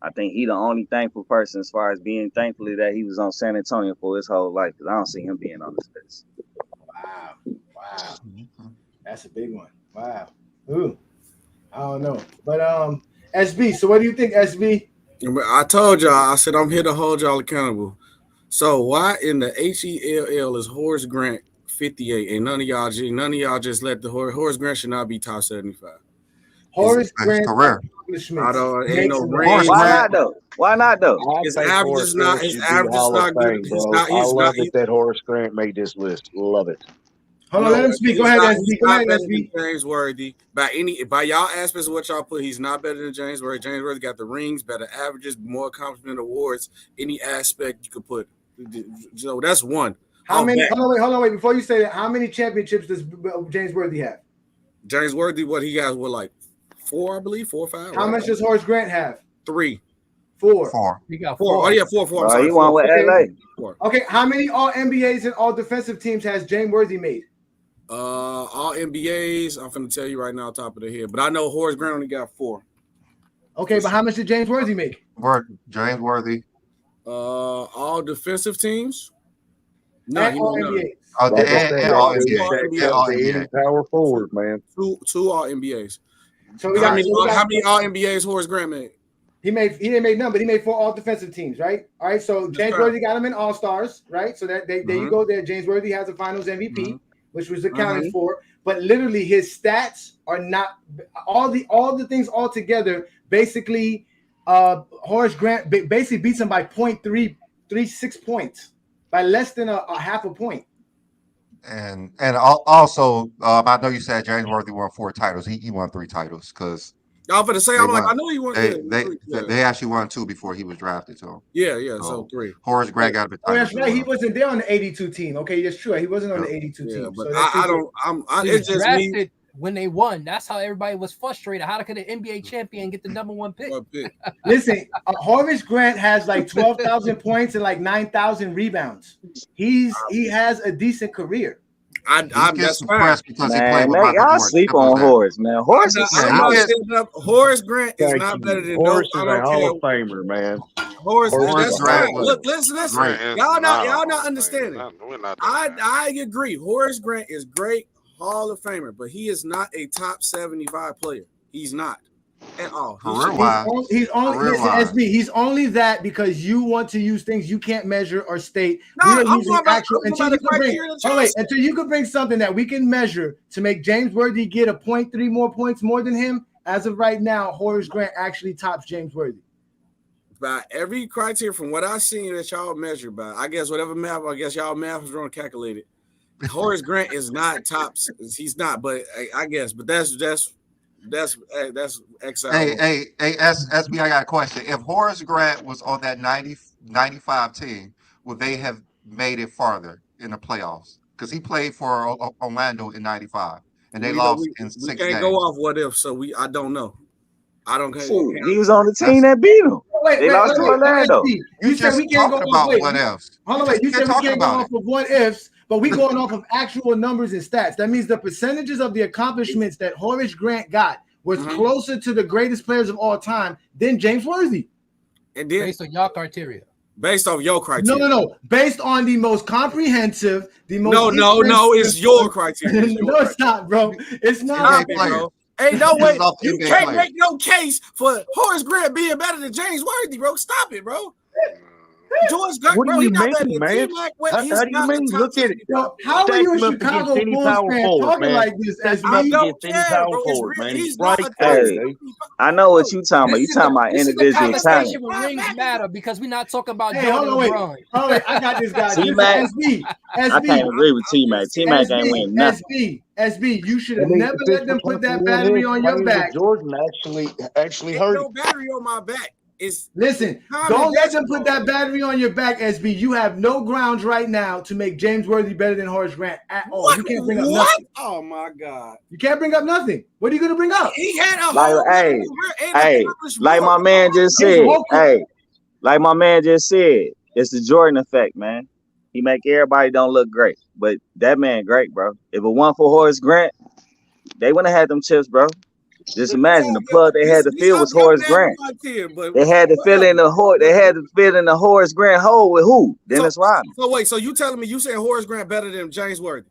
I think he the only thankful person as far as being thankfully that he was on San Antonio for his whole life, because I don't see him being on this list. Wow. That's a big one. Wow. Ooh. I don't know. But SB, so what do you think, SB? I told y'all, I said I'm here to hold y'all accountable. So why in the HELL is Horace Grant 58 and none of y'all just let the Horace Grant should not be top 75? Horace Grant career. I don't ain't no Why not though? Why not though? His average is not good. I love it that Horace Grant made this list. Love it. Hold on, let him speak. Go ahead, SB. Go ahead, SB. James Worthy. By y'all aspects of what y'all put, he's not better than James Worthy. James Worthy got the rings, better averages, more accomplishment awards. Any aspect you could put. So that's one. How many? Hold on, wait. Before you say that, how many championships does James Worthy have? James Worthy, what he got? What, like 4, I believe, 4 or 5. How much does Horace Grant have? 3. 4. He got 4. Oh yeah, 4. He won with LA. 4. Okay, how many All NBAs and All Defensive teams has James Worthy made? All NBAs. I'm gonna tell you right now, top of the head, but I know Horace Grant only got 4. Okay, but how much did James Worthy make? James Worthy. All defensive teams. No, All NBAs. All NBA. Power forward, man. 2 All NBAs. So we got how many All NBAs Horace Grant made? He didn't make none, but he made 4 All Defensive teams, right? All right. So James Worthy got him in All Stars, right? So that there you go. There, James Worthy has a Finals MVP, which was accounted for. But literally, his stats are not all the things all together. Basically, Horace Grant basically beats him by 0.336 points, by less than a half a point. And also, I know you said James Worthy won 4 titles. He won 3 titles because I'm gonna say, I know he won. They actually won 2 before he was drafted. So so 3. Horace Grant got a title. Oh, that's right. He wasn't there on the 82 team. Okay, that's true. He wasn't on the 82 team. But so it's just drafted when they won. That's how everybody was frustrated. How could an NBA champion get the #1 pick? Listen, Horace Grant has like 12,000 points and like 9,000 rebounds. He has a decent career. I'm just impressed because he played with Michael Jordan. Y'all sleep on Horace, man. Horace Grant is not better than Horace is a Hall of Famer, man. Horace Grant. Look, listen. Y'all not understanding. I agree. Horace Grant is great, Hall of Famer, but he is not a top 75 player. He's not at all. He's only that because you want to use things you can't measure or state. Until you could bring something that we can measure to make James Worthy get a 0.3 more points more than him. As of right now, Horace Grant actually tops James Worthy. By every criteria from what I've seen that y'all measure by, I guess whatever math, y'all math is wrong calculated. Horace Grant is not tops. He's not, but I guess, but that's XL. Hey, SB, I got a question. If Horace Grant was on that 95 team, would they have made it farther in the playoffs? Because he played for Orlando in 95, and they lost in 6 games. We can't go off what if, so I don't know. I don't care. He was on the team that beat him. They lost to Orlando. You said we can't go about off what ifs. Hold on, wait. You said we can't go off of what ifs, but we going off of actual numbers and stats. That means the percentages of the accomplishments that Horace Grant got was closer to the greatest players of all time than James Worthy. And then based on your criteria. Based off your criteria. No. Based on the most comprehensive, No, it's your criteria. No, it's not, bro. It's not, bro. Hey, no way. You can't make no case for Horace Grant being better than James Worthy, bro. Stop it, bro. George Grant, What bro, do he you not better mean, than man? T-Mac. How He's do you not a mean? top Look at it. 75. How are Stack you a him up against Chicago any Bulls power fan forward, talking man. like this, Stack him I up SB? don't against any care, power bro. forward, man. He's Right not a there, Hey, Dave. I know what you talking about. You talking about This is a individual conversation talent. with rings matter because we're not talking about Hey, hold Jordan on, wait. LeBron. Oh, wait, I got this guy. Listen, T-Mac, SB, I SB, can't agree with T-Mac. T-Mac ain't SB, win nothing. SB. You should I have mean, never the let them physical put that toughness battery is on your playing back. with Jordan actually Ain't hurt no him. battery on my back. It's Listen, common don't let them basketball. put that battery on your back, SB. You have no grounds right now to make James Worthy better than Horace Grant at all. What? You can't bring up What? nothing. Oh my God. You can't bring up nothing. What are you gonna bring up? He had a Like, whole hey, and hey, accomplished like more. my man just His said. whole Hey, like my man just said, it's the Jordan effect, man. He make everybody don't look great, but that man great, bro. If it weren't for Horace Grant, they wouldn't have had them chips, bro. Just imagine the plug they had to fill was Horace Grant. They had to fill in the They had to fill in the Horace Grant hole with who? Dennis Rodman. So wait, so you telling me you saying Horace Grant better than James Worthy?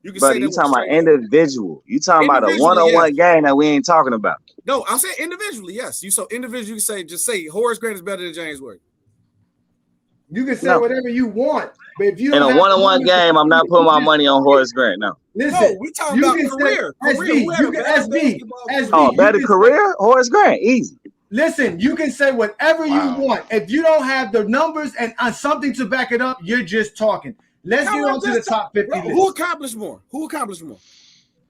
You can But say you that talking about with straight individual. You talking about a Individually, one-on-one game that we ain't talking about. No, I'm saying individually, yes. You so individually you say just say Horace Grant is better than James Worthy. You can say No. whatever you want, but if you In don't a have one-on-one game, I'm not putting my money on Horace Grant. No. Listen, No, we talking you about can career. say Career. SB, Who had you a can better SB, basketball SB. Oh, you better can career? Horace Grant, easy. Listen, you can say whatever you Wow. want. If you don't have the numbers and something to back it up, you're just talking. Let's get on to the top 50 bro, list. who accomplished more? Who accomplished more?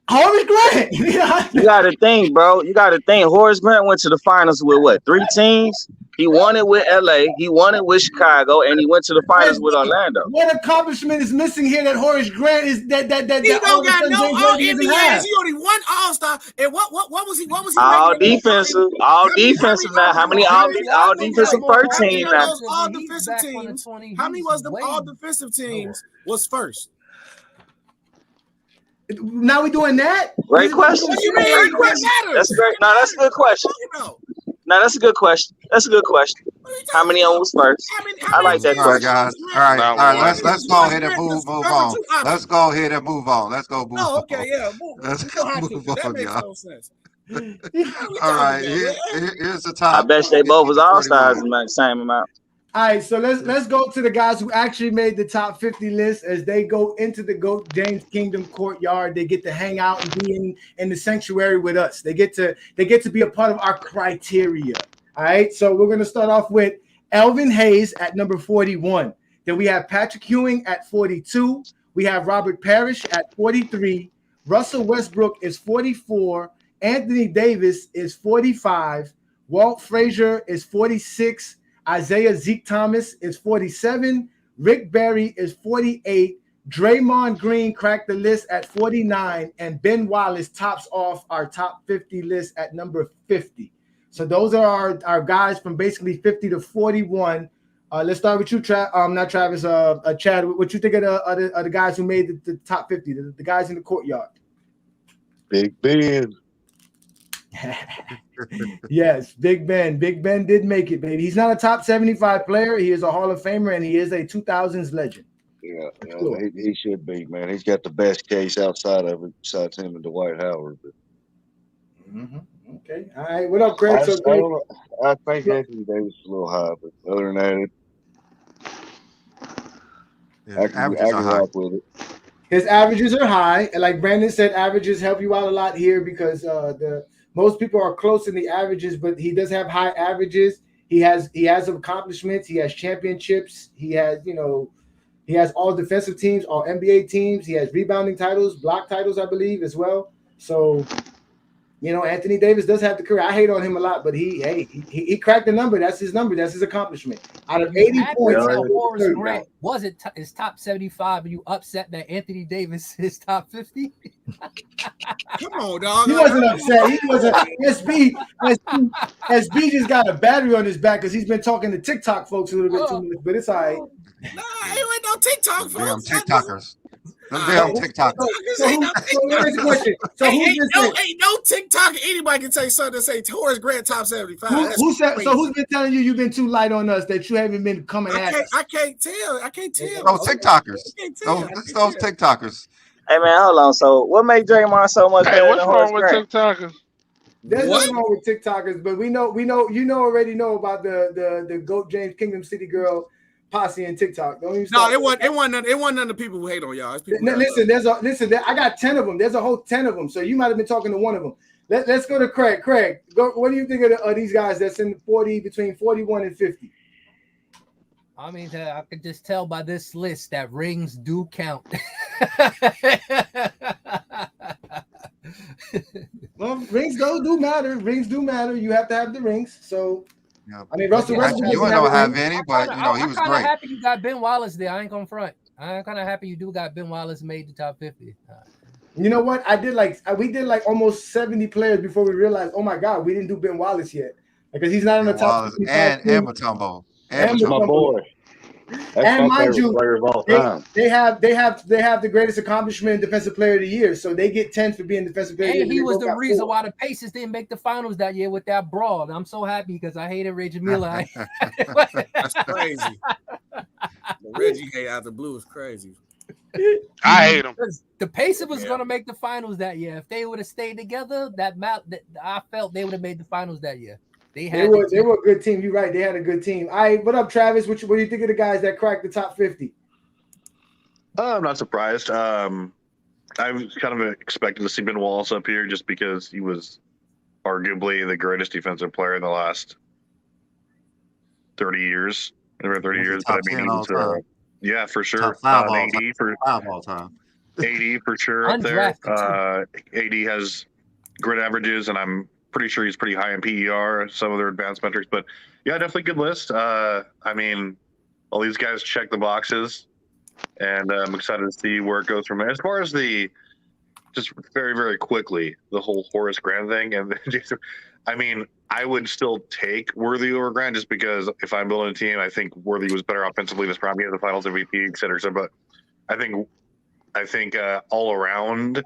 Horace Grant. You got to think, bro. You got to think. Horace Grant went to the finals with what? 3 teams? He won it with LA, he won it with Chicago, and he went to the finals with Orlando. What accomplishment is missing here that Horace Grant is that He don't got no all James NBAs. He only won All-Star. And what was he All making? defensive, all defensive now. How many all defensive first team now? All defensive teams. How many was them all defensive teams was first? Now we doing that? Great question. What do you mean? That's great. No, that's a good question. No, that's a good question. That's a good question. How many on was first? I like that All right, question. guys. All right, Not all right. one. Let's go ahead and move on. Let's go ahead and move on. Let's go move on. Okay, yeah. Let's go move on, That makes y'all. no sense. All right, here's the top. I bet they both was all 41. stars in the same amount. All right, so let's go to the guys who actually made the top 50 list. As they go into the GOAT James Kingdom courtyard, they get to hang out and be in the sanctuary with us. They get to be a part of our criteria. All right, so we're gonna start off with Elvin Hayes at number 41. Then we have Patrick Ewing at 42. We have Robert Parrish at 43. Russell Westbrook is 44. Anthony Davis is 45. Walt Frazier is 46. Isaiah Zeke Thomas is 47. Rick Barry is 48. Draymond Green cracked the list at 49. And Ben Wallace tops off our top 50 list at number 50. So those are our guys from basically 50 to 41. Let's start with you, not Travis, Chad. What you think of the guys who made the top 50, the guys in the courtyard? Big Ben. Yes, Big Ben. Big Ben did make it, baby. He's not a top 75 player. He is a Hall of Famer, and he is a 2000s legend. Yeah, Cool. he should be, man. He's got the best case outside of it, besides him and Dwight Howard. But Okay. All right. What up, Craig? I think Anthony Davis is a little high, but other than that, I can rock with it. His averages are high, and like Brandon said, averages help you out a lot here because most people are close in the averages, but he does have high averages. He has accomplishments. He has championships. He has all defensive teams, all NBA teams. He has rebounding titles, block titles, I believe, as well. So, Anthony Davis does have the career. I hate on him a lot, but he cracked the number. That's his number. That's his accomplishment. Out of 80 points, Horace Grant wasn't his top 75, and you upset that Anthony Davis is top 50. Come on, dog. He wasn't upset. He was SB just got a battery on his back because he's been talking to TikTok folks a little bit too much, but it's all right. No, it ain't no TikTok, Damn folks. TikTokers. Damn TikTokers. So ain't no TikTok. Anybody can say something and say Horace Grant top 75. Who's been telling you you've been too light on us, that you haven't been coming at us? I can't tell. Those TikTokers. Those TikTokers. Hey man, hold on. So what made Draymond so much better what's than wrong Horace with Grant? TikTokers? There's nothing wrong with TikTokers, but we already know about the GOAT James Kingdom City girl posse and TikTok. Don't even No, start. it wasn't none of the people who hate on y'all. It's people Listen, I got 10 of them. There's a whole 10 of them. So you might have been talking to one of them. Let's go to Craig. Craig, what do you think of these guys that's in between 41 and 50? I mean, I could just tell by this list that rings do count. Well, rings do matter. Rings do matter. You have to have the rings. So, Yeah. I mean, Russell Westbrook You don't have any, but you know he was I'm great. happy you got Ben Wallace there. I ain't gonna front. I'm kind of happy you do got Ben Wallace made the top 50. You know what? We did like almost 70 players before we realized, oh my God, we didn't do Ben Wallace yet because he's not on the top 55 and Mutombo. And my boy. And mind you, player of all time. They have the greatest accomplishment in Defensive Player of the Year, so they get 10 for being Defensive Player of the Year. And he was the reason why the Pacers didn't make the finals that year with that brawl. I'm so happy because I hated Reggie Miller. That's crazy. The Reggie hate out the blue is crazy. I hate him. The Pacers was going to make the finals that year. If they would have stayed together, I felt they would have made the finals that year. They were a good team. You're right. They had a good team. All right, what up, Travis? What do you think of the guys that cracked the top 50? I'm not surprised. I was kind of expecting to see Ben Wallace up here just because he was arguably the greatest defensive player in the last 30 years. Over 30 years, but I mean, yeah, for sure. Top 5 all time. AD for sure up there. AD has great averages, and I'm pretty sure he's pretty high in PER, some of their advanced metrics. But yeah, definitely good list. I mean, all these guys check the boxes, and I'm excited to see where it goes from there. As far as just very, very quickly, the whole Horace Grant thing, and I mean, I would still take Worthy over Grant just because if I'm building a team, I think Worthy was better offensively this prime. He had the Finals MVP, et cetera. But I think all around,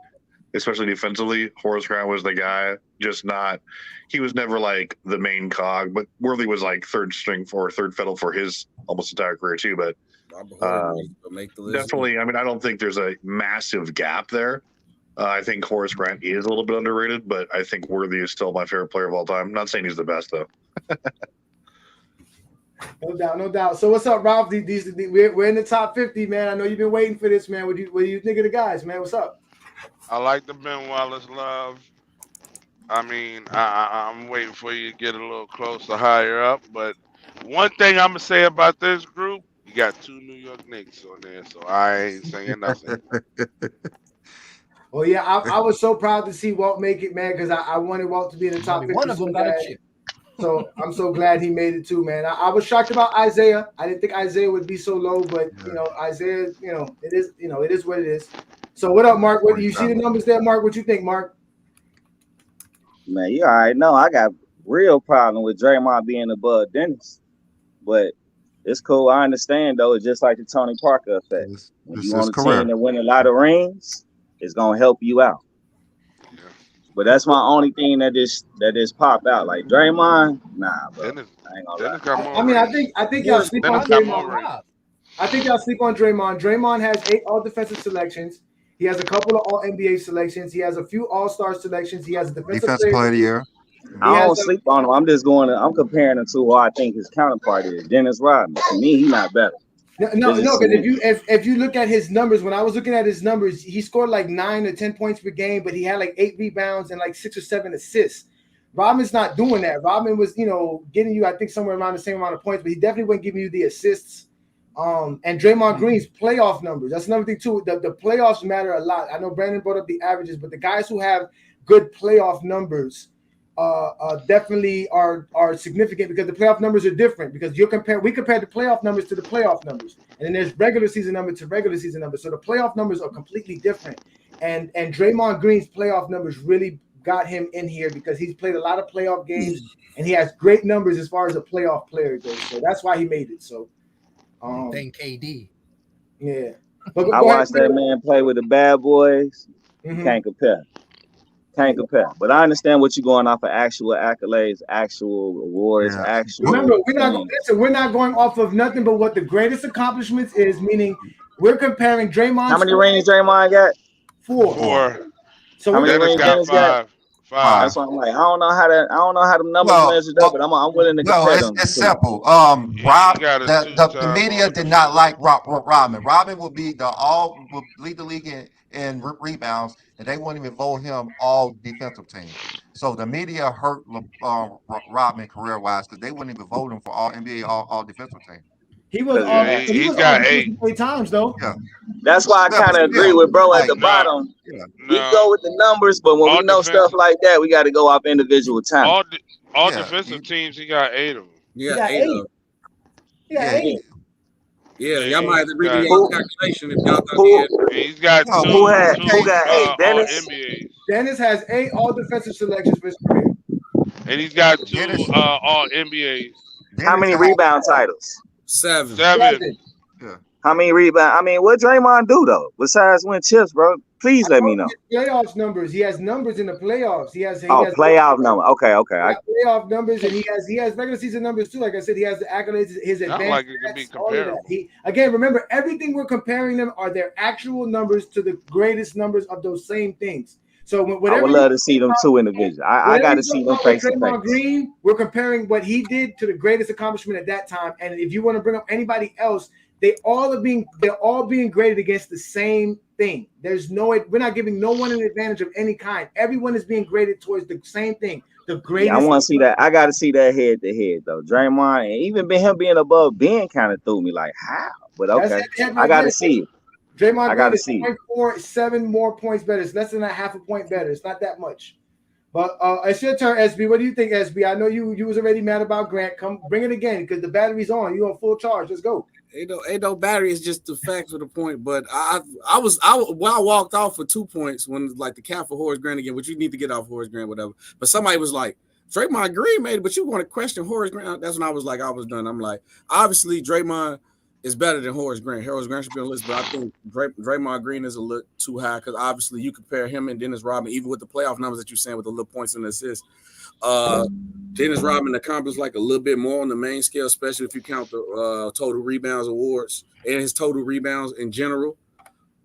especially defensively, Horace Grant was the guy. He was never like the main cog, but Worthy was like third fiddle for his almost entire career too. But definitely, I mean, I don't think there's a massive gap there. I think Horace Grant is a little bit underrated, but I think Worthy is still my favorite player of all time. I'm not saying he's the best though. No doubt. So what's up, Ralph? We're in the top 50, man. I know you've been waiting for this, man. What do you think of the guys, man? What's up? I like the Ben Wallace love. I mean, I'm waiting for you to get a little closer, higher up. But one thing I'm gonna say about this group, you got 2 New York Knicks on there, so I ain't saying nothing. Well, yeah, I was so proud to see Walt make it, man, because I wanted Walt to be in the top 50. One of them got a chip. So I'm so glad he made it too, man. I was shocked about Isaiah. I didn't think Isaiah would be so low, but Isaiah, it is what it is. So what up, Mark? What do you see the numbers there, Mark? What you think, Mark? Man, you already know I got real problem with Draymond being above Dennis, but it's cool. I understand though. It's just like the Tony Parker effect. If you want a team that win a lot of rings, it's gonna help you out. But that's my only thing that just pop out. Like Draymond, nah, bro. I ain't gonna lie. I mean, I think y'all sleep on Draymond. I think y'all sleep on Draymond. Draymond has 8 all-defensive selections. He has a couple of all-NBA selections. He has a few all-star selections. He has a defensive player of the year. I don't sleep on him. I'm comparing him to who I think his counterpart is, Dennis Rodman. To me, he's not better. No, because if you look at his numbers, when I was looking at his numbers, he scored like 9 or 10 points per game, but he had like 8 rebounds and like 6 or 7 assists. Rodman's not doing that. Rodman was, getting you, I think, somewhere around the same amount of points, but he definitely wasn't giving you the assists. And Draymond Green's playoff numbers. That's another thing too. The playoffs matter a lot. I know Brandon brought up the averages, but the guys who have good playoff numbers definitely are significant because the playoff numbers are different because we compare the playoff numbers to the playoff numbers, and then there's regular season number to regular season numbers. So the playoff numbers are completely different. And Draymond Green's playoff numbers really got him in here because he's played a lot of playoff games and he has great numbers as far as a playoff player goes. So that's why he made it. So thank KD. Yeah. I watched that man play with the bad boys. Mm-hmm. Can't compare. But I understand what you're going off of actual accolades, actual awards, actual. Remember, we're not going off of nothing but what the greatest accomplishments is, meaning we're comparing Draymond. How many rings Draymond got? 4. So how many rings Dennis got? 5. That's why I'm like, I don't know how the numbers measured up, but I'm willing to compare them. It's simple. You Rob, got a the two-time media all did not like defensive. Robin. Robin will lead the league in rebounds, and they won't even vote him all defensive team. So the media hurt Robin career wise because they wouldn't even vote him for all NBA all defensive team. He was Yeah, all he's all got defensive 8. 8 times though. Yeah. That's why I Yeah, kind but of agree still, with bro at like, the bottom. yeah. We go with the numbers, but when all we know stuff like that, we got to go off individual talent. all defensive teams, he got 8 of them. Yeah, He got 8 of them. He got 8. Yeah, Yeah, y'all might have to redo got- your calculation if y'all thought he had. And he's got No, two who got 8? all Dennis? NBAs. Dennis has 8 all defensive selections for his career. And he's got 2 Dennis- all NBAs. How many rebound titles? 7. 7. How many rebound? I mean, what Draymond do though? Besides win chips, bro? Please let me know. Playoffs numbers. He has numbers in the playoffs. He has Playoff number. Okay. Playoff numbers, and he has regular season numbers too. Like I said, he has the accolades, his Not advanced like it could be stats, all of that. comparable. Again, remember, everything we're comparing them are their actual numbers to the greatest numbers of those same things. So I would love to see them two individuals. I got to see them face to Draymond face. Green, we're comparing what he did to the greatest accomplishment at that time. And if you want to bring up anybody else, they're all being graded against the same thing. We're not giving no one an advantage of any kind. Everyone is being graded towards the same thing. The greatest. Yeah, I want to see that. I got to see that head to head though. Draymond, and even him being above Ben kind of threw me like how. But okay, I got to see it. Draymond I got to Green see is 0.47 more points better. It's less than a half a point better. It's not that much. But it's your turn, SB. What do you think, SB? I know you was already mad about Grant. Come bring it again because the battery's on. You on full charge. Let's go. Ain't no battery. It's just the facts of the point. But I walked off for 2 points when like the count for Horace Grant again, which you need to get off Horace Grant, whatever. But somebody was like, Draymond Green made it, but you want to question Horace Grant. That's when I was like, I was done. I'm like, obviously Draymond is better than Horace Grant. Horace Grant should be on the list, but I think Draymond Green is a little too high because obviously you compare him and Dennis Rodman, even with the playoff numbers that you're saying with the little points and assists. Dennis Rodman accomplished like a little bit more on the main scale, especially if you count the total rebounds awards and his total rebounds in general.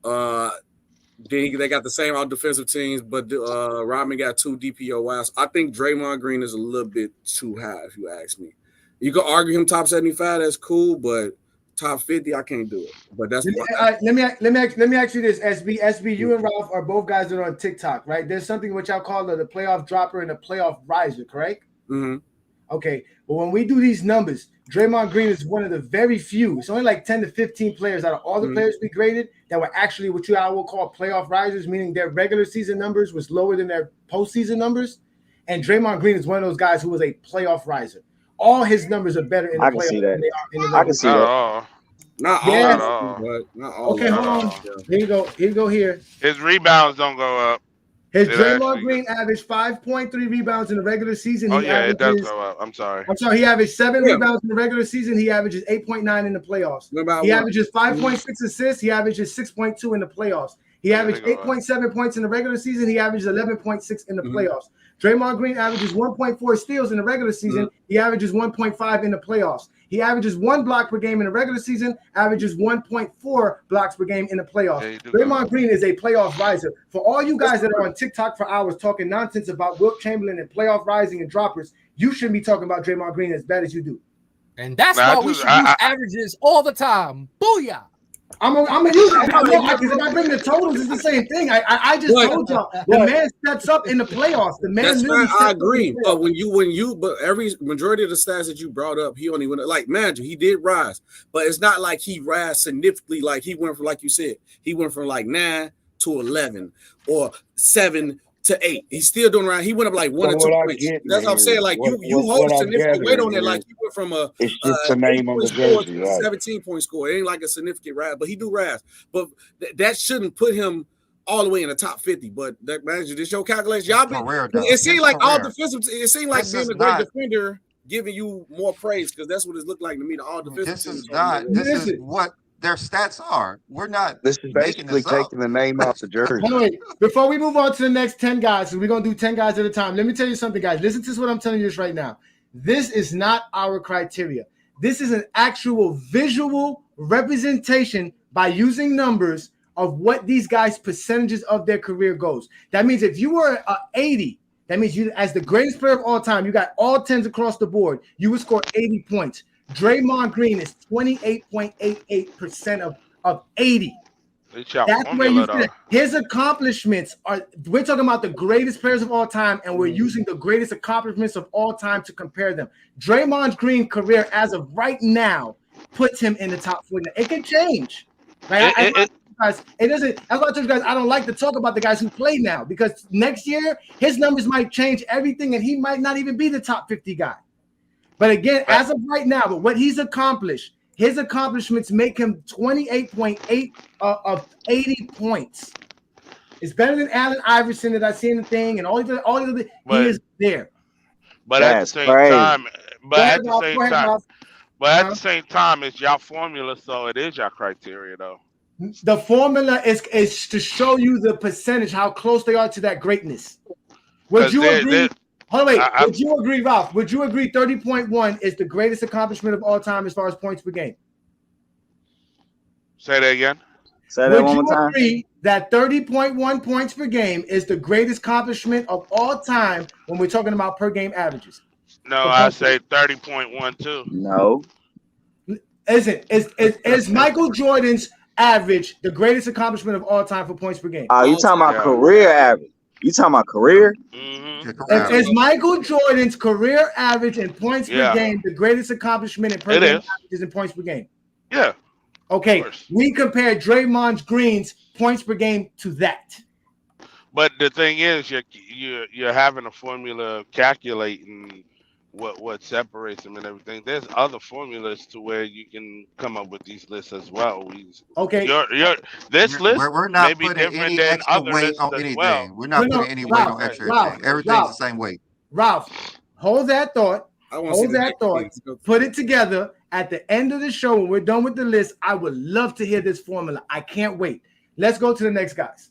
They got the same all defensive teams, but Rodman got 2 DPOYs. I think Draymond Green is a little bit too high, if you ask me. You can argue him top 75, that's cool, but top 50, I can't do it. But that's let me ask you this, SB. You and Ralph are both guys that are on TikTok, right? There's something which I'll call the playoff dropper and the playoff riser, correct? Mm-hmm. Okay, but when we do these numbers, Draymond Green is one of the very few. It's only like 10 to 15 players out of all the players we graded that were actually what I will call playoff risers, meaning their regular season numbers was lower than their postseason numbers. And Draymond Green is one of those guys who was a playoff riser. All his numbers are better in the playoffs than they are in the regular. I can see that. Not all, but not all. Okay, hold on. Here you go. Here you go. Here. His rebounds don't go up. His Draymond Green averaged 5.3 rebounds in the regular season. It does go up. I'm sorry. He averaged 7 rebounds in the regular season. He averages 8.9 in the playoffs. He averages 5.6 assists. He averages 6.2 in the playoffs. He averaged 8.7 points in the regular season. He averages 11.6 in the playoffs. Draymond Green averages 1.4 steals in the regular season. He averages 1.5 in the playoffs. He averages 1 block per game in the regular season, averages 1.4 blocks per game in the playoffs. Draymond Green is a playoff riser. For all you guys that are on TikTok for hours talking nonsense about Wilt Chamberlain and playoff rising and droppers, you shouldn't be talking about Draymond Green as bad as you do. And that's why we should use averages all the time. Booyah! I'm gonna use it because if I bring the totals, it's the same thing. I just told y'all the man steps up in the playoffs. The man. That's fine. I agree. But but every majority of the stats that you brought up, he only went like imagine he did rise, but it's not like he rise significantly. Like he went from like you said, he went from like 9 to 11 or 7 to 8. He's still doing around. He went up like 1 or 2 points. That's what I'm saying. Like you hold significant weight on it. Like you went from it's just the name on the jersey, right? 17-point score. It ain't like a significant rise, but he do rise. But that shouldn't put him all the way in the top 50. But that manager, this your calculation. Y'all been it seemed like all defensive. It seemed like being a great defender giving you more praise because that's what it looked like to me. The all defensive. This is what their stats are. We're not. This is basically taking the name off the jersey. Wait, before we move on to the next 10 guys, so we're gonna do 10 guys at a time. Let me tell you something, guys. Listen to what I'm telling you right now. This is not our criteria. This is an actual visual representation by using numbers of what these guys' percentages of their career goes. That means if you were 80 That means you, as the greatest player of all time, you got all 10s across the board. You would score 80 points. Draymond Green is 28.88% of 80. It's your That's where you formula, fit. His accomplishments are, we're talking about the greatest players of all time, and we're using the greatest accomplishments of all time to compare them. Draymond Green's career, as of right now, puts him in the top 40. It can change. Right? It doesn't. That's why I told you guys I don't like to talk about the guys who play now, because next year his numbers might change everything, and he might not even be the top 50 guy. But again, as of right now, but what he's accomplished, his accomplishments make him 28.8 of 80 points. It's better than Allen Iverson that I see in the thing, and all the other. He is there. But at the same time, at the same time, it's your formula, so it is your criteria, though. The formula is to show you the percentage, how close they are to that greatness. Would you agree? Hold on, wait. Would you agree, Ralph? Would you agree 30.1 is the greatest accomplishment of all time as far as points per game? Say that again. Say that one more time. Would you agree that 30.1 points per game is the greatest accomplishment of all time when we're talking about per game averages? No, I say 30.1 too. No. Is Michael Jordan's average the greatest accomplishment of all time for points per game? Oh, you talking about career average? You talking about career? Is Michael Jordan's career average in points per game the greatest accomplishment in per game averages in points per game? Yeah. Okay. We compare Draymond Green's points per game to that. But the thing is, you're having a formula calculating what separates them and everything. There's other formulas to where you can come up with these lists as well. Okay. This list we're not may be putting different any than extra other weight lists on as anything. well. We're not putting any weight on extra anything. Everything's the same weight. Ralph, hold that thought. Put it together. At the end of the show, when we're done with the list, I would love to hear this formula. I can't wait. Let's go to the next guys.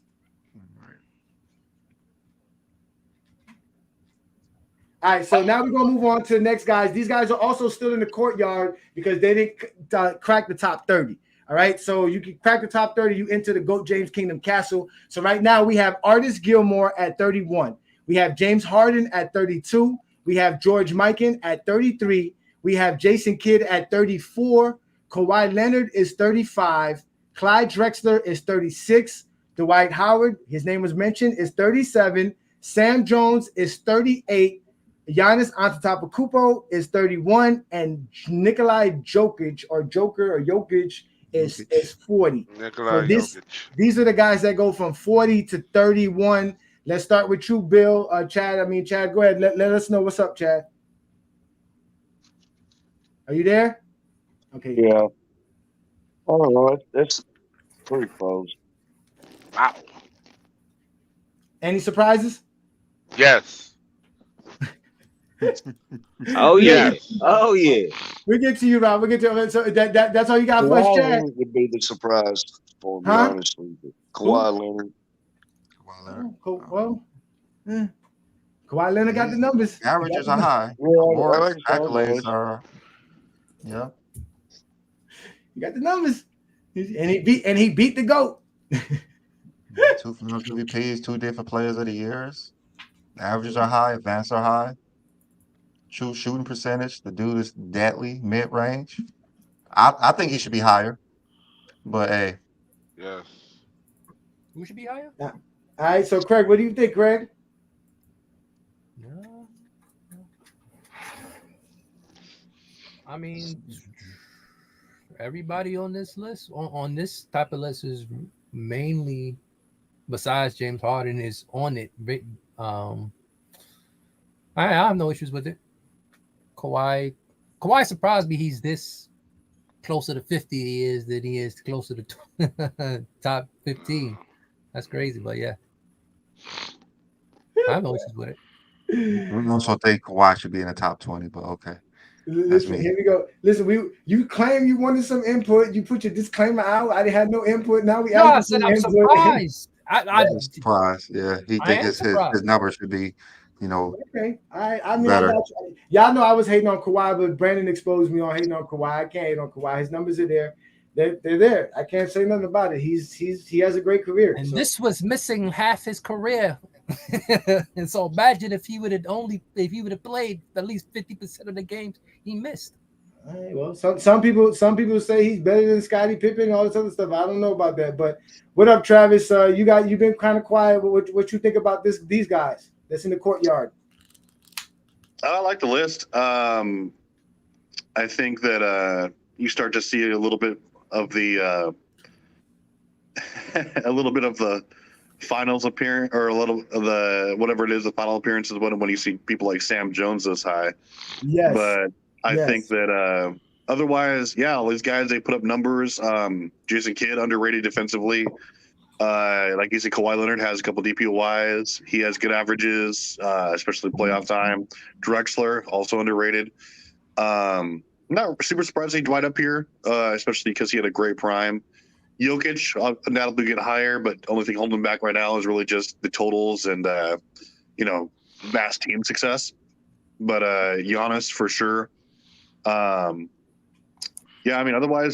All right, so now we're going to move on to the next guys. These guys are also still in the courtyard because they didn't crack the top 30. All right, so you can crack the top 30. You enter the GOAT James Kingdom Castle. So right now we have Artis Gilmore at 31. We have James Harden at 32. We have George Mikan at 33. We have Jason Kidd at 34. Kawhi Leonard is 35. Clyde Drexler is 36. Dwight Howard, his name was mentioned, is 37. Sam Jones is 38. Giannis Antetokounmpo is 31, and Nikolai Jokic is 40. These are the guys that go from 40 to 31. Let's start with you, Bill. Chad, go ahead. Let us know what's up, Chad. Are you there? Okay. Yeah. I don't know. It's pretty close. Wow. Any surprises? Yes. Oh yeah. Oh yeah. We get to you, Rob. We get to so that's all you got for us, Chad. Would be the surprise for me, honestly. Kawhi Leonard. Kawhi Leonard got the numbers. Averages are high. More accolades are. Yeah. You got the numbers, and he beat the GOAT. 2 MVPs, 2 different players of the years. The averages are high. Advances are high. True shooting percentage. The dude is deadly mid-range. I think he should be higher. But hey. Yes. Who should be higher? All right. So Craig, what do you think, Craig? No. I mean, everybody on this list, on this type of list, is mainly, besides James Harden, is on it. I have no issues with it. Kawhi surprised me. He's this closer to 50 than he is closer to top 15. That's crazy, but yeah. I have no issues with it. We also think Kawhi should be in the top 20, but okay. Listen, here we go. Listen, you claim you wanted some input. You put your disclaimer out. I didn't have no input. Now we I said I'm surprised. I'm surprised. Yeah, he thinks his number should be, Okay. I mean, better. Y'all know I was hating on Kawhi, but Brandon exposed me on hating on Kawhi. I can't hate on Kawhi. His numbers are there. they're there. I can't say nothing about it. He has a great career. And so. this was missing half his career. And so imagine if he would have played at least 50% of the games he missed. All right, well, some people say he's better than Scottie Pippen and all this other stuff. I don't know about that. But what up, Travis? You've been kind of quiet. What you think about these guys that's in the courtyard? I like the list. I think that you start to see a little bit of the finals appearance, or a little of the whatever it is, the final appearances when you see people like Sam Jones this high. Yes. But I think that otherwise, yeah, all these guys, they put up numbers. Jason Kidd, underrated defensively. Like you said, Kawhi Leonard has a couple DPOYs. He has good averages, especially playoff time. Drexler, also underrated. Not super surprised to see Dwight up here, especially because he had a great prime. Jokic, undoubtedly get higher, but the only thing holding him back right now is really just the totals and, vast team success. But Giannis, for sure. Otherwise,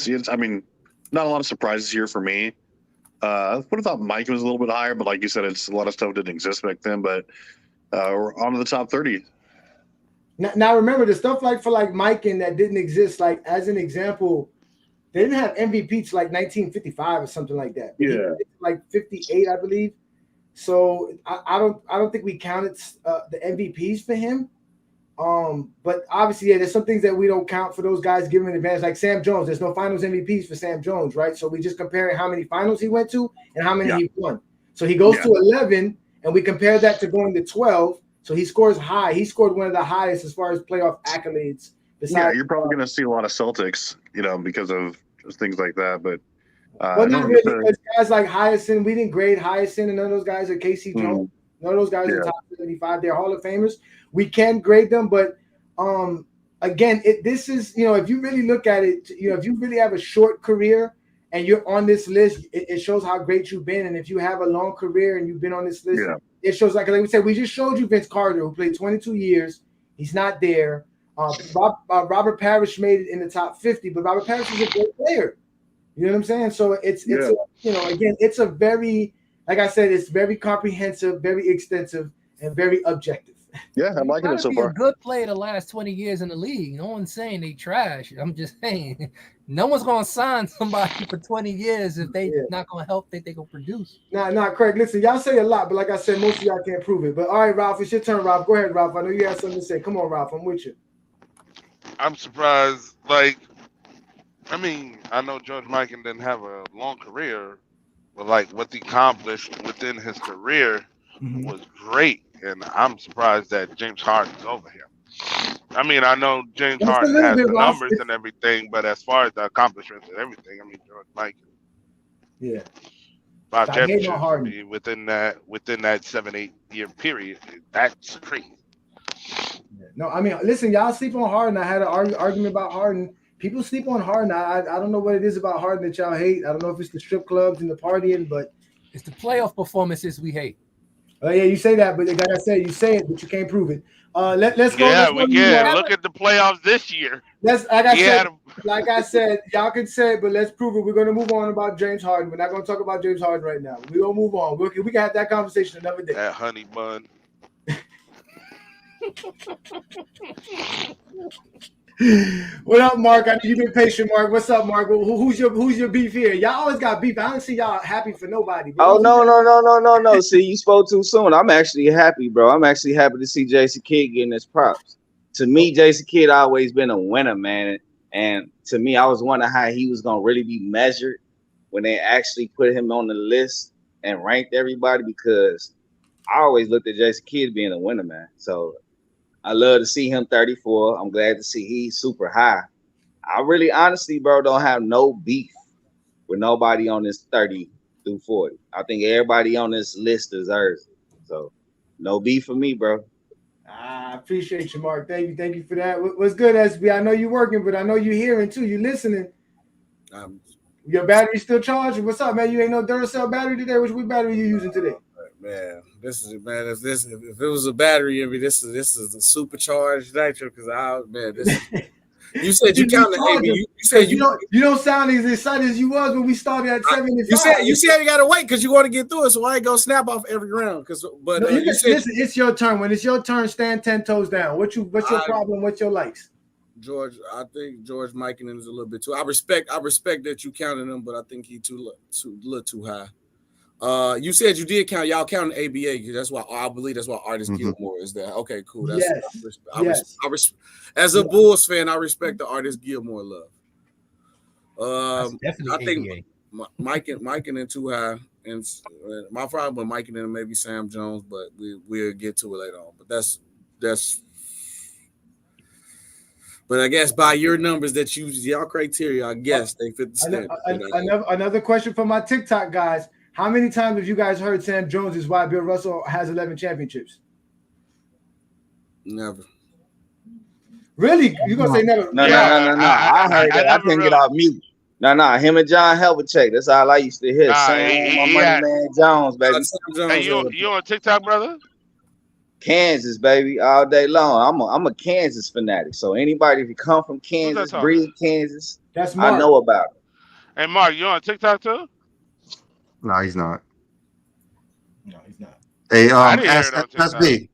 not a lot of surprises here for me. I would have thought Mike was a little bit higher, but like you said, it's a lot of stuff didn't exist back then. But we're on to the top 30. Now remember the stuff for Mike and that didn't exist. Like as an example, they didn't have MVP to 1955 or something like that. Yeah, like 58, I believe. So I don't think we counted the MVPs for him. But obviously, there's some things that we don't count for those guys giving an advantage. Like Sam Jones, there's no finals MVPs for Sam Jones, right? So we just comparing how many finals he went to and how many he won. So he goes to 11, and we compare that to going to 12. So he scores high. He scored one of the highest as far as playoff accolades. Yeah, you're probably going to see a lot of Celtics, because of things like that. But not really, because guys like Hyacinth, we didn't grade Hyacinth, and none of those guys are Casey Jones. None of those guys are top 75. They're Hall of Famers. We can grade them, but again, this is, if you really look at it, if you really have a short career and you're on this list, it shows how great you've been. And if you have a long career and you've been on this list, it shows like we said, we just showed you Vince Carter, who played 22 years. He's not there. Robert Parrish made it in the top 50, but Robert Parrish is a great player. You know what I'm saying? So again, it's a very, like I said, it's very comprehensive, very extensive, and very objective. Yeah, I'm liking it so far. A good player the last 20 years in the league. No one's saying they trash. I'm just saying, no one's gonna sign somebody for 20 years if they not gonna help. They gonna produce. Nah, Craig. Listen, y'all say a lot, but like I said, most of y'all can't prove it. But all right, Ralph, it's your turn, Ralph. Go ahead, Ralph. I know you have something to say. Come on, Ralph. I'm with you. I'm surprised. I know George Mikan didn't have a long career, but what he accomplished within his career was great. And I'm surprised that James Harden's over here. I know James Harden has the numbers and everything, but as far as the accomplishments and everything, George Mikan. Yeah. 5 championships within that 7-8 year period. That's crazy. No, listen, y'all sleep on Harden. I had an argument about Harden. People sleep on Harden. I don't know what it is about Harden that y'all hate. I don't know if it's the strip clubs and the partying, but it's the playoff performances we hate. Oh yeah, you say that, but like I said, you say it, but you can't prove it. Let's go. Yeah, we can look at the playoffs this year. Like I said, y'all can say it, but let's prove it. We're gonna move on about James Harden. We're not gonna talk about James Harden right now. We're gonna move on. We can have that conversation another day. That honey bun. What up, Mark? I know you've been patient, Mark. What's up, Mark? Who's your beef here? Y'all always got beef. I don't see y'all happy for nobody. Bro. Oh no. See, you spoke too soon. I'm actually happy, bro. I'm actually happy to see Jason Kidd getting his props. To me, Jason Kidd always been a winner, man. And to me, I was wondering how he was gonna really be measured when they actually put him on the list and ranked everybody, because I always looked at Jason Kidd being a winner, man. So I love to see him 34. I'm glad to see he's super high. I really, honestly, bro, don't have no beef with nobody on this 30 through 40. I think everybody on this list deserves it. So no beef for me, bro. I appreciate you, Mark. Thank you for that. What's good, SB? I know you're working, but I know you're hearing too. You're listening. Your battery still charged? What's up, man? You ain't no Duracell battery today? Which battery you using today? Man, if it was a battery, this is a supercharged nitro, because You said you counted AB. You said you don't sound as excited as you was when we started at 75. You said you gotta wait because you want to get through it, so I ain't gonna snap off every round. Listen, it's your turn. When it's your turn, stand 10 toes down. What's your problem? What's your likes? George, I think George Michael is a little bit too. I respect that you counted him, but I think he little too high. You said you did count. Y'all counted ABA. That's why I believe that's why Artist Gilmore is there. Okay, cool. As a Bulls fan, I respect the Artist Gilmore love. I think Mike and too high, and my problem with Mike and maybe Sam Jones, but we'll get to it later on. But that's. But I guess by your numbers that y'all criteria, I guess they fit the standard. Another question for my TikTok guys. How many times have you guys heard Sam Jones is why Bill Russell has 11 championships? Never. Really? You gonna say never? No. I heard that. I couldn't get off mute. No. Him and John Havlicek. That's all I used to hear. Sam, my money man Jones, baby. Hey, you on TikTok, brother? Kansas, baby, all day long. I'm a Kansas fanatic. So anybody who come from Kansas, breed Kansas, that's Mark. I know about it. Hey, Mark, you on TikTok too? No, he's not. Hey, SB.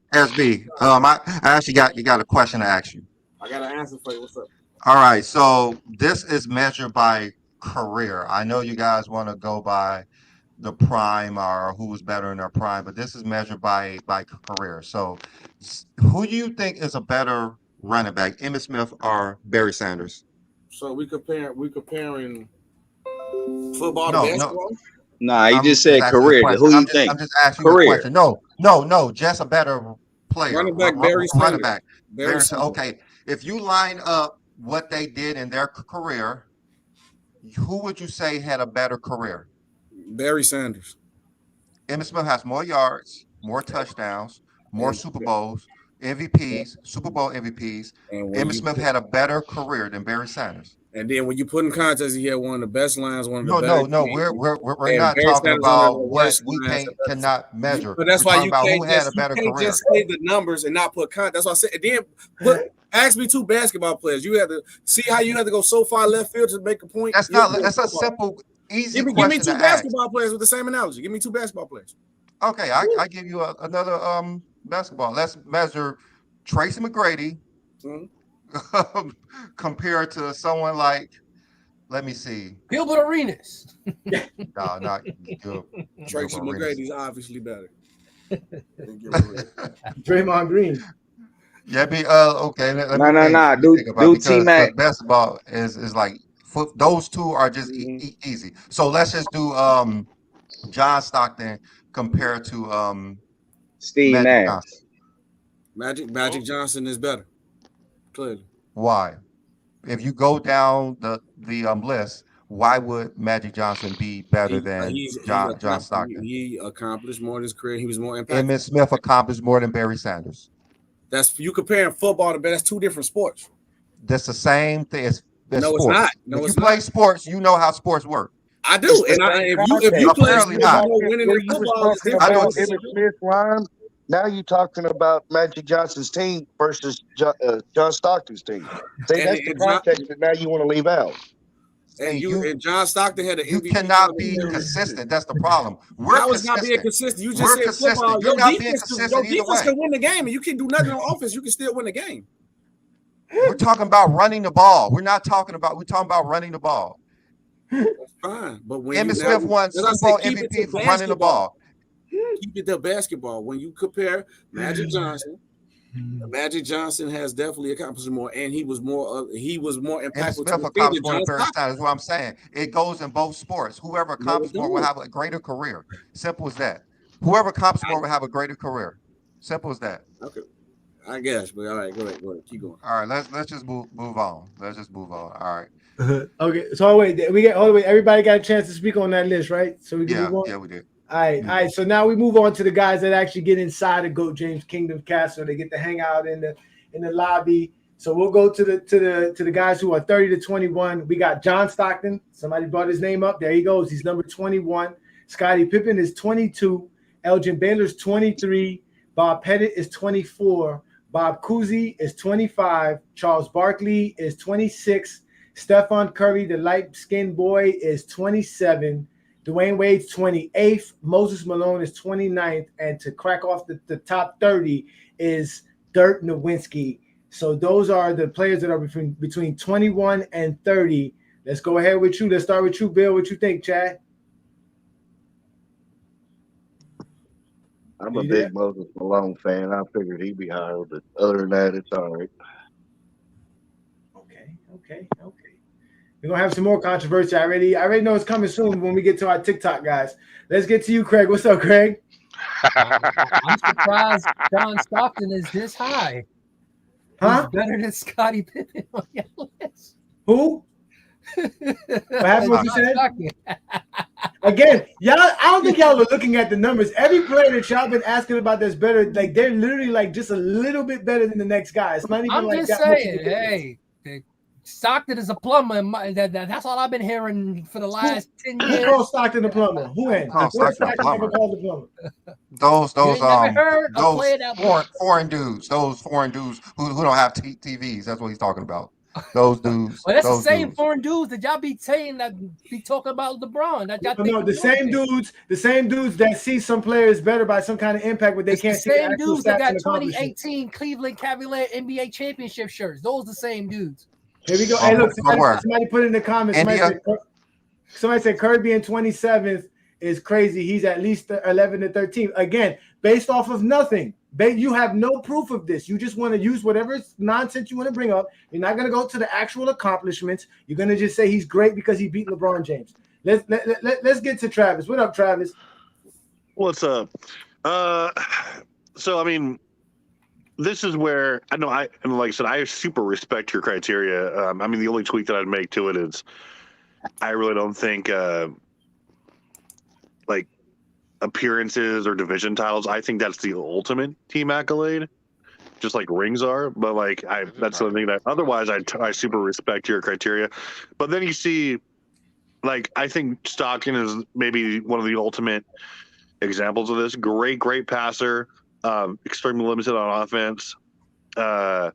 I actually got a question to ask you. I got an answer for you. What's up? All right, so this is measured by career. I know you guys want to go by the prime or who was better in their prime, but this is measured by career. So who do you think is a better running back, Emmitt Smith or Barry Sanders? So we comparing football to basketball? Nah, he just said career. Who you think? I'm just asking you a question. No, just a better player. Running back, Barry Sanders. Running back. Barry Sanders. Okay, if you line up what they did in their career, who would you say had a better career? Barry Sanders. Emmitt Smith has more yards, more touchdowns, more Super Bowls, MVPs, Super Bowl MVPs. Emmitt Smith had a better career than Barry Sanders. And then when you put in context, he had one of the best lines, one of the best. No. We're not talking about what we cannot measure. But that's why you can't had a better career. Just say the numbers and not put context. That's why I said. And then ask me two basketball players. You have to see how you have to go so far left field to make a point. That's a simple, easy question. Give me two basketball players with the same analogy. Give me two basketball players. Okay, I give you another basketball. Let's measure Tracy McGrady. Compared to someone like, let me see, Gilbert Arenas. No, not Gilbert. Tracy McGrady's obviously better. Draymond Green. Yeah, okay. No. Do T-Mac. Basketball is like those two are just easy. So let's just do John Stockton compared to Steve Nash. Magic Johnson is better. Clearly. Why? If you go down the list, why would Magic Johnson be better than John Stockton? He accomplished more in his career. He was more impactful. Emmitt Smith accomplished more than Barry Sanders. That's you comparing football to that's two different sports. That's the same thing as no, sports. It's not. No, if it's you play sports, you know how sports work. I do. If you play football, winning in football is different. Emmitt Smith rhyme. Now you're talking about Magic Johnson's team versus John Stockton's team. See, that's the context that now you want to leave out. And John Stockton had an MVP. You cannot be consistent. That's the problem. That was not being consistent. You just said football. Your defense can win the game, and you can do nothing on offense. You can still win the game. We're talking about running the ball. We're talking about running the ball. That's fine. But when Emmitt Smith won Super Bowl MVP for running the ball. Keep it to basketball. When you compare Magic Johnson, Magic Johnson has definitely accomplished more, and he was more impactful. Smith accomplished more than Barry Sanders. Is what I'm saying. It goes in both sports. Whoever accomplishes more will have a greater career. Simple as that. Whoever accomplishes more will have a greater career. Simple as that. Okay, I guess. But all right, go ahead. Keep going. All right, let's just move on. Let's just move on. All right. Okay. So wait, everybody got a chance to speak on that list, right? So we can move on. Yeah, we did. All right. So now we move on to the guys that actually get inside the GOAT James Kingdom Castle. They get to hang out in the lobby. So we'll go to the guys who are 30 to 21. We got John Stockton. Somebody brought his name up. There he goes. He's number 21. Scottie Pippen is 22. Elgin Baylor's 23. Bob Pettit is 24. Bob Cousy is 25. Charles Barkley is 26. Stephon Curry, the light-skinned boy, is 27. Dwayne Wade's 28th. Moses Malone is 29th. And to crack off the top 30 is Dirk Nowitzki. So those are the players that are between 21 and 30. Let's go ahead with you. Let's start with you, Bill. What you think, Chad? I'm a big Moses Malone fan. I figured he'd be higher, but other than that, it's all right. Okay. We're gonna have some more controversy. I already know it's coming soon when we get to our TikTok guys. Let's get to you, Craig. What's up, Craig? I'm surprised John Stockton is this high. Huh? He's better than Scottie Pippen on your list. Who? What happened? What you said? Again, y'all. I don't think y'all are looking at the numbers. Every player that y'all been asking about that's better, like they're literally like just a little bit better than the next guy. It's not even I'm like just that saying, much of a difference. hey, Stockton is a plumber. That's all I've been hearing for the last 10 Who years. called Stockton the plumber? Who ain't? Called What Stockton the Stockton ever plumber. called the plumber? Those You ain't never heard a those player that foreign dudes, those foreign dudes who don't have TVs. That's what he's talking about. Those dudes. Well, that's the those same dudes. foreign dudes that y'all be saying that be talking about LeBron. That y'all think No, the same dudes that see some players better by some kind of impact, but they it's can't the see the same actual dudes that stats got and accomplishments. 2018 Cleveland Cavalier NBA championship shirts. Those the same dudes. Here we go. Hey, look, From somebody put in the comments. India? Somebody said Kirby in 27th is crazy. He's at least 11 to 13. Again, based off of nothing. You have no proof of this. You just want to use whatever nonsense you want to bring up. You're not going to go to the actual accomplishments. You're going to just say he's great because he beat LeBron James. Let's get to Travis. What up, Travis? What's up? So I mean, this is where I know like I said, I super respect your criteria. I mean, the only tweak that I'd make to it is I really don't think like appearances or division titles. I think that's the ultimate team accolade, just like rings are. But like that's the thing that otherwise I super respect your criteria. But then you see, like I think Stockton is maybe one of the ultimate examples of this. Great passer, extremely limited on offense. But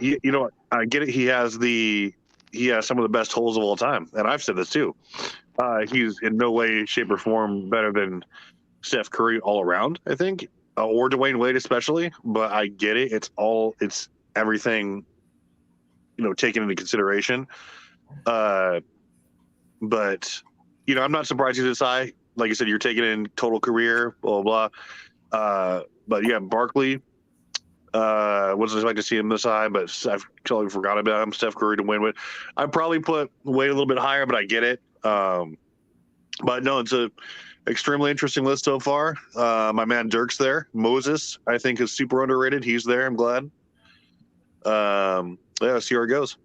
you know, I get it. He has some of the best holes of all time, and I've said this too. He's in no way, shape, or form better than Steph Curry all around, I think, or Dwayne Wade especially. But I get it. It's everything, you know, taken into consideration. But you know, I'm not surprised he's this high. Like you said, you're taking in total career, blah blah. But yeah, Barkley. Wasn't expecting to see him this high, but I've totally forgot about him. Steph Curry to win with. I'd probably put Wade a little bit higher, but I get it. But no, it's a extremely interesting list so far. My man Dirk's there. Moses, I think, is super underrated. He's there. I'm glad. Yeah, see how it goes.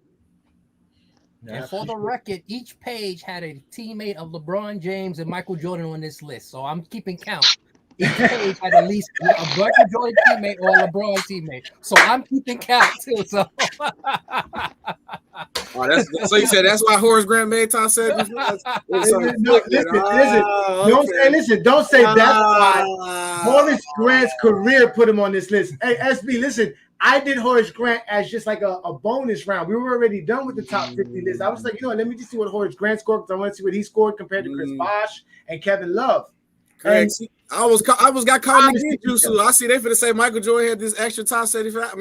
And for the record, each page had a teammate of LeBron James and Michael Jordan on this list, so I'm keeping count. Each page had at least a Michael Jordan teammate or a LeBron teammate, so I'm keeping count too. So, so you said that's why Horace Grant made top 70. Listen, don't say that's why. Horace Grant's career put him on this list. Hey, SB, listen, I did Horace Grant as just like a bonus round. We were already done with the top 50 list. I was like, you know what, let me just see what Horace Grant scored because I want to see what he scored compared to Chris Bosh and Kevin Love. Correct. I was got caught in the juice. I see they finna say Michael Jordan had this extra top 75.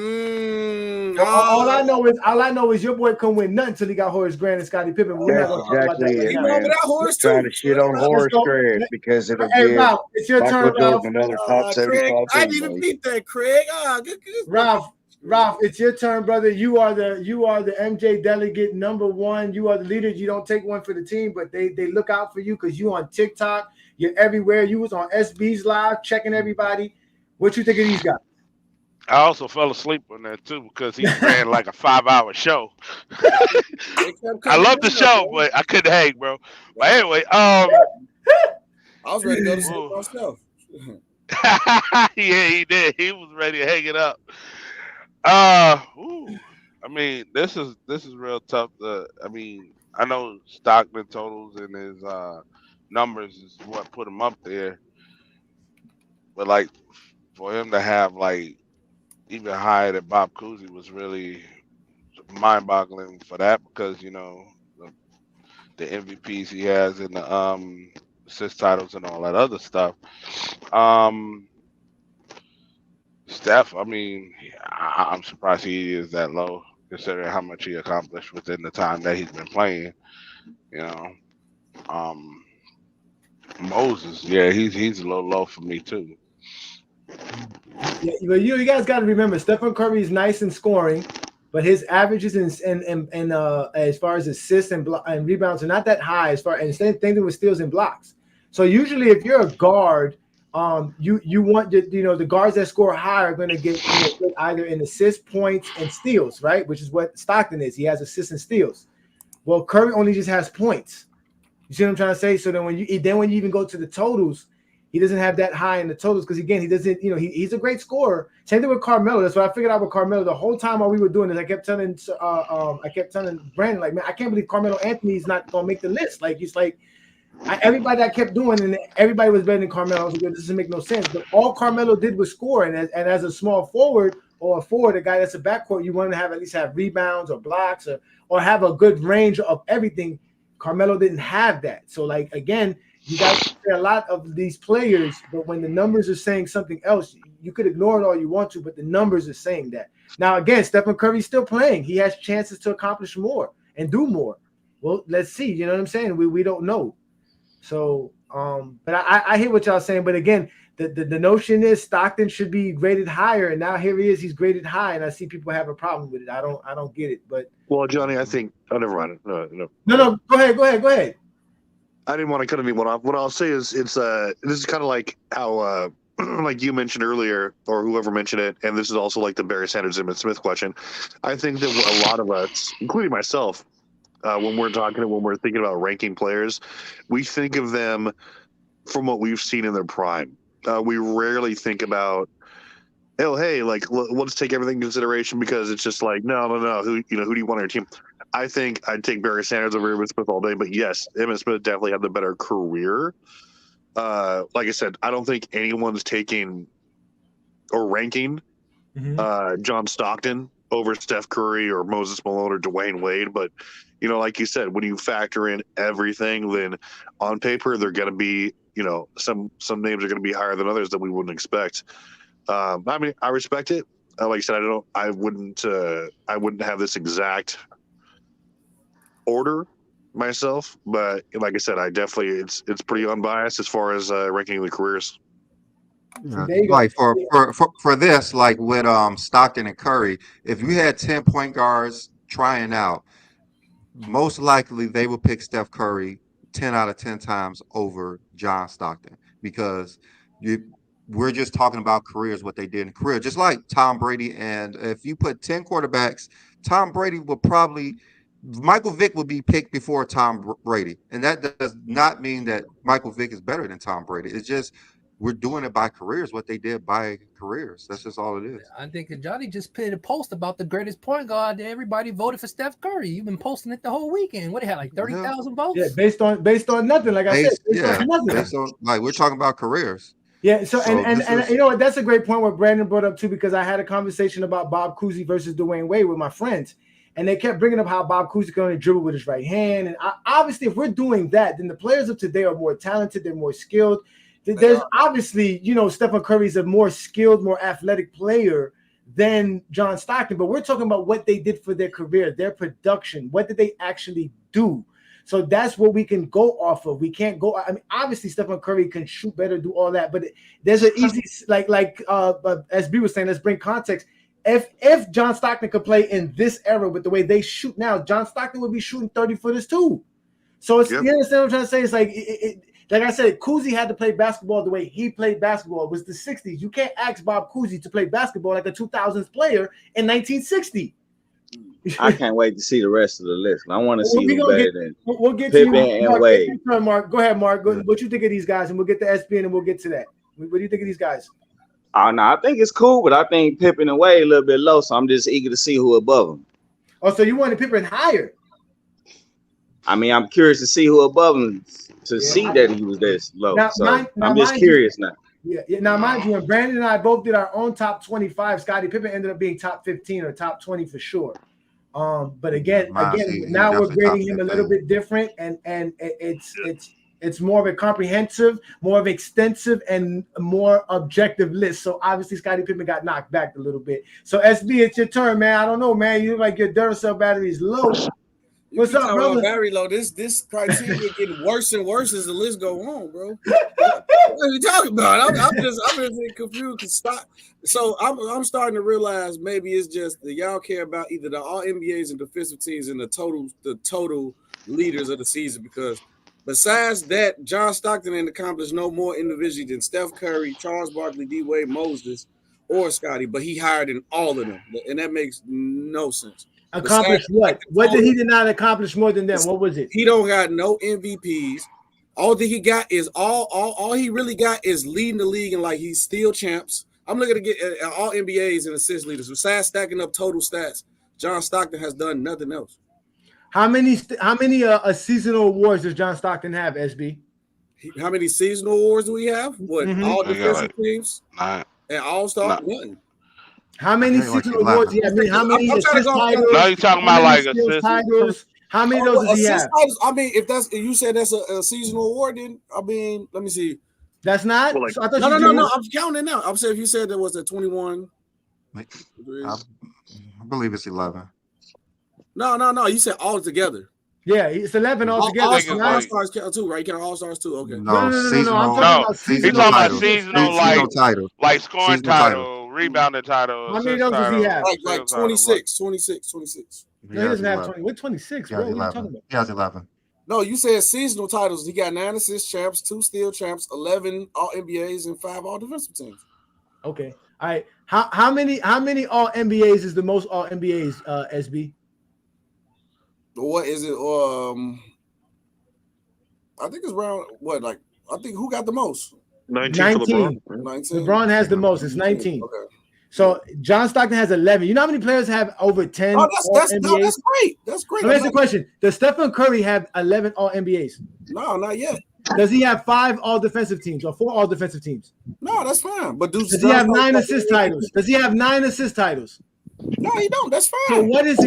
All I know is your boy couldn't win nothing until he got Horace Grant and Scottie Pippen. We're not gonna talk about that right now. Without Horace trying to shit on Horace Grant because it'll give Ralph, it's your turn, Ralph. Another top 75. I didn't even beat that, Craig. Good. Ralph, it's your turn, brother. You are the MJ delegate number one. You are the leader. You don't take one for the team, but they look out for you because you on TikTok. You're everywhere. You was on SB's live checking everybody. What you think of these guys? I also fell asleep on that too because he ran like a 5-hour show. I love the show, but I couldn't hang, bro. But anyway, I was ready to go to sleep myself. Yeah, he did. He was ready to hang it up. I mean, this is real tough. I mean, I know Stockton totals and his numbers is what put him up there, but like for him to have like even higher than Bob Cousy was really mind-boggling for that because the MVPs he has and the assist titles and all that other stuff. Steph, I mean, I'm surprised he is that low considering how much he accomplished within the time that he's been playing. You know, Moses, yeah, he's a little low for me too. Yeah, but you guys got to remember, Stephen Curry is nice in scoring, but his averages and as far as assists and rebounds are not that high. As far and same thing with steals and blocks. So usually, if you're a guard, you want the guards that score high are going to get either in assists, points, and steals, right? Which is what Stockton is. He has assists and steals. Well, Curry only just has points. You see what I'm trying to say? So then when you even go to the totals, he doesn't have that high in the totals because again, he doesn't. He's a great scorer. Same thing with Carmelo. That's what I figured out with Carmelo the whole time while we were doing this. I kept telling Brandon, like, man, I can't believe Carmelo Anthony's not gonna make the list. Like he's like. Everybody I kept doing, and everybody was better than Carmelo. I was like, this doesn't make no sense. But all Carmelo did was score. And as a small forward or a forward, a guy that's a backcourt, you want to at least have rebounds or blocks or have a good range of everything. Carmelo didn't have that. So, like, again, you guys say a lot of these players, but when the numbers are saying something else, you could ignore it all you want to, but the numbers are saying that. Now, again, Stephen Curry's still playing. He has chances to accomplish more and do more. Well, let's see. You know what I'm saying? We don't know. So, but I hear what y'all saying. But again, the notion is Stockton should be graded higher, and now here he is, he's graded high, and I see people have a problem with it. I don't get it. But well, Johnny, I think never mind. No. Go ahead. I didn't want to cut anyone off. What I'll say is this is kind of like how like you mentioned earlier, or whoever mentioned it, and this is also like the Barry Sanders and Smith question. I think that a lot of us, including myself, when we're thinking about ranking players, we think of them from what we've seen in their prime. We rarely think about, oh, hey, like let's take everything into consideration because it's just like, no. Who do you want on your team? I think I'd take Barry Sanders over Emmitt Smith all day, but yes, Emmitt Smith definitely had the better career. Like I said, I don't think anyone's taking or ranking John Stockton over Steph Curry or Moses Malone or Dwayne Wade, but like you said, when you factor in everything, then on paper they're going to be, some names are going to be higher than others that we wouldn't expect. I mean, I respect it. Like I said, I wouldn't have this exact order myself, but like I said, I definitely it's pretty unbiased as far as ranking the careers. Like for this, like with Stockton and Curry, if you had 10 point guards trying out, most likely they will pick Steph Curry 10 out of 10 times over John Stockton because we're just talking about careers, what they did in career, just like Tom Brady. And if you put 10 quarterbacks, Tom Brady will probably Michael Vick will be picked before Tom Brady. And that does not mean that Michael Vick is better than Tom Brady. It's just we're doing it by careers, what they did by careers. That's just all it is. I think Johnny just put a post about the greatest point guard. Everybody voted for Steph Curry. You've been posting it the whole weekend. What, it had like 30,000 votes? Yeah, based on nothing. Like I said, on nothing. Based on, like, we're talking about careers. Yeah, so and you know what? That's a great point what Brandon brought up too, because I had a conversation about Bob Cousy versus Dwayne Wade with my friends, and they kept bringing up how Bob Cousy can only dribble with his right hand. And obviously, if we're doing that, then the players of today are more talented, they're more skilled. There's obviously, Stephen Curry's a more skilled, more athletic player than John Stockton, but we're talking about what they did for their career, their production. What did they actually do? So that's what we can go off of. We can't go. I mean, obviously, Stephen Curry can shoot better, do all that, but there's an easy, as B was saying, let's bring context. If John Stockton could play in this era with the way they shoot now, John Stockton would be shooting 30-footers too. So it's, you understand what I'm trying to say? It's like, like I said, Cousy had to play basketball the way he played basketball. It was the 60s. You can't ask Bob Cousy to play basketball like a 2000s player in 1960. I can't wait to see the rest of the list. I want to see who better than we'll get Pippen to you, and Wade. Mark, go ahead, Mark. What you think of these guys? And we'll get to SPN and we'll get to that. What do you think of these guys? No, I think it's cool, but I think Pippen and Wade a little bit low, so I'm just eager to see who above them. Oh, so you wanted Pippen higher? I mean, I'm curious to see who above him to see that he was this low. I'm just curious now. Yeah. Now, mind you, when Brandon and I both did our own top 25, Scottie Pippen ended up being top 15 or top 20 for sure. But again, now we're grading him a little bit different, and it's more of a comprehensive, more of extensive, and more objective list. So obviously, Scottie Pippen got knocked back a little bit. So SB, it's your turn, man. I don't know, man. You look like your Duracell battery is low. What's up, brother? Battery low. This criteria getting worse and worse as the list go on, bro. What are you talking about? I'm just confused. Stop. So I'm starting to realize maybe it's just that y'all care about either the all NBAs and defensive teams and the total leaders of the season, because besides that, John Stockton had accomplished no more individually than Steph Curry, Charles Barkley, D. Wade, Moses, or Scotty, but he hired in all of them, and that makes no sense. Accomplished what? What did he not accomplish more than them? What was it? He don't got no MVPs. All that he got is all he really got is leading the league, and like he's still champs. I'm looking to get all NBAs and assist leaders. Besides stacking up total stats, John Stockton has done nothing else. How many seasonal awards does John Stockton have, SB? How many seasonal awards do we have? What, all defensive teams? 9. And all-star? Nothing. How many seasonal awards do you have? How many assist titles? No, you're talking about like assist titles. How many of those does he have? Titles, I mean, if you said that's a seasonal award, then I mean, let me see. That's not. Well, like, no. I'm counting now. I'm saying if you said there was a 21. I believe it's 11. No. You said all together. Yeah, it's 11 altogether. All-stars count too, right? You count all-stars too. Okay. No. I'm talking about seasonal. He's talking about seasonal titles, like scoring title, rebounding title. How many of those does he have? Like 26. No, he doesn't have 20. What 26, bro? What are you talking about? He has 11. No, you said seasonal titles. He got 9 assist champs, 2 steal champs, 11 all NBAs, and 5 all defensive teams. Okay. All right. How many all NBAs is the most all NBAs, SB? What is it? I think it's around I think who got the most? 19. For LeBron. 19. LeBron has the most. It's 19. Okay. So John Stockton has 11. You know how many players have over 10? That's great. That's great. So here's the question: does Stephen Curry have 11 all NBAs? No, not yet. Does he have 5 all defensive teams or 4 all defensive teams? No, that's fine. But does he have 9 assist titles? Does he have 9 assist titles? No, he don't. That's fine. So what is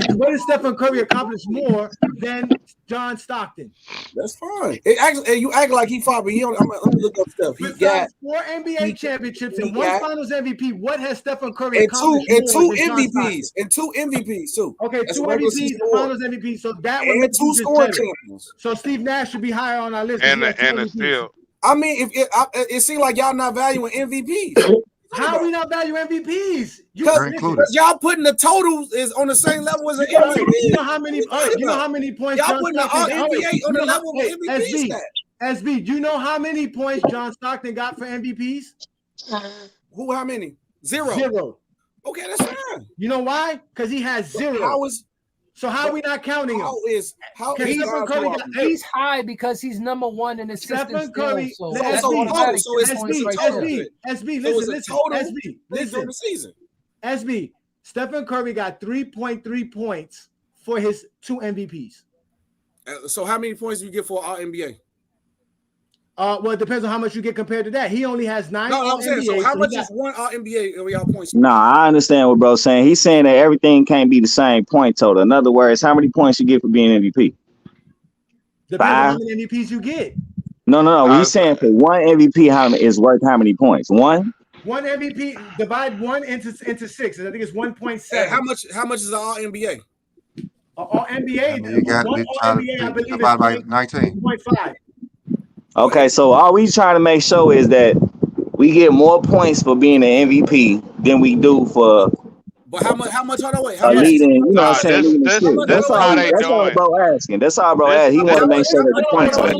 Stephen Curry accomplished more than John Stockton? That's fine. You act like he fought, but he don't. Let me look up stuff. He got 4 NBA championships and 1 Finals MVP. What has Stephen Curry and accomplished? Two MVPs and 2 MVPs too. Okay, that's 2 MVPs, Finals MVP. So that and would 2 scoring champions. So Steve Nash should be higher on our list. And the steal. I mean, it seems like y'all not valuing MVPs. How are we not value MVPs? Because y'all putting the totals is on the same level as an MVP. You know how many? You know how many points? Y'all putting the NBA on the level of MVP. SB, you know how many points John Stockton got for MVPs? Who? How many? 0. Okay, that's fine. You know why? Because he has 0. How are we not counting him? He's high because he's number 1 in assist. Stephen Curry. SB. Stephen Curry got 3.3 points for his 2 MVPs. So how many points do you get for all NBA? Well, it depends on how much you get compared to that. He only has 9. No, I'm saying, so how much is one all NBA of y'all points? No, I understand what bro's saying. He's saying that everything can't be the same point total. In other words, how many points you get for being MVP? Depends on how many MVPs you get. No. We're saying for 1 MVP, how is worth how many points? 1? 1 MVP, divide 1 into 6. I think it's 1.7. How much is all NBA? All NBA. You got all NBA, I believe, divided by 19.5. Okay, so all we trying to make sure is that we get more points for being an MVP than we do for. But how much? How much? Leading, you know what I'm saying? That's all bro asking. That's all bro asking. He want to make sure that the points are.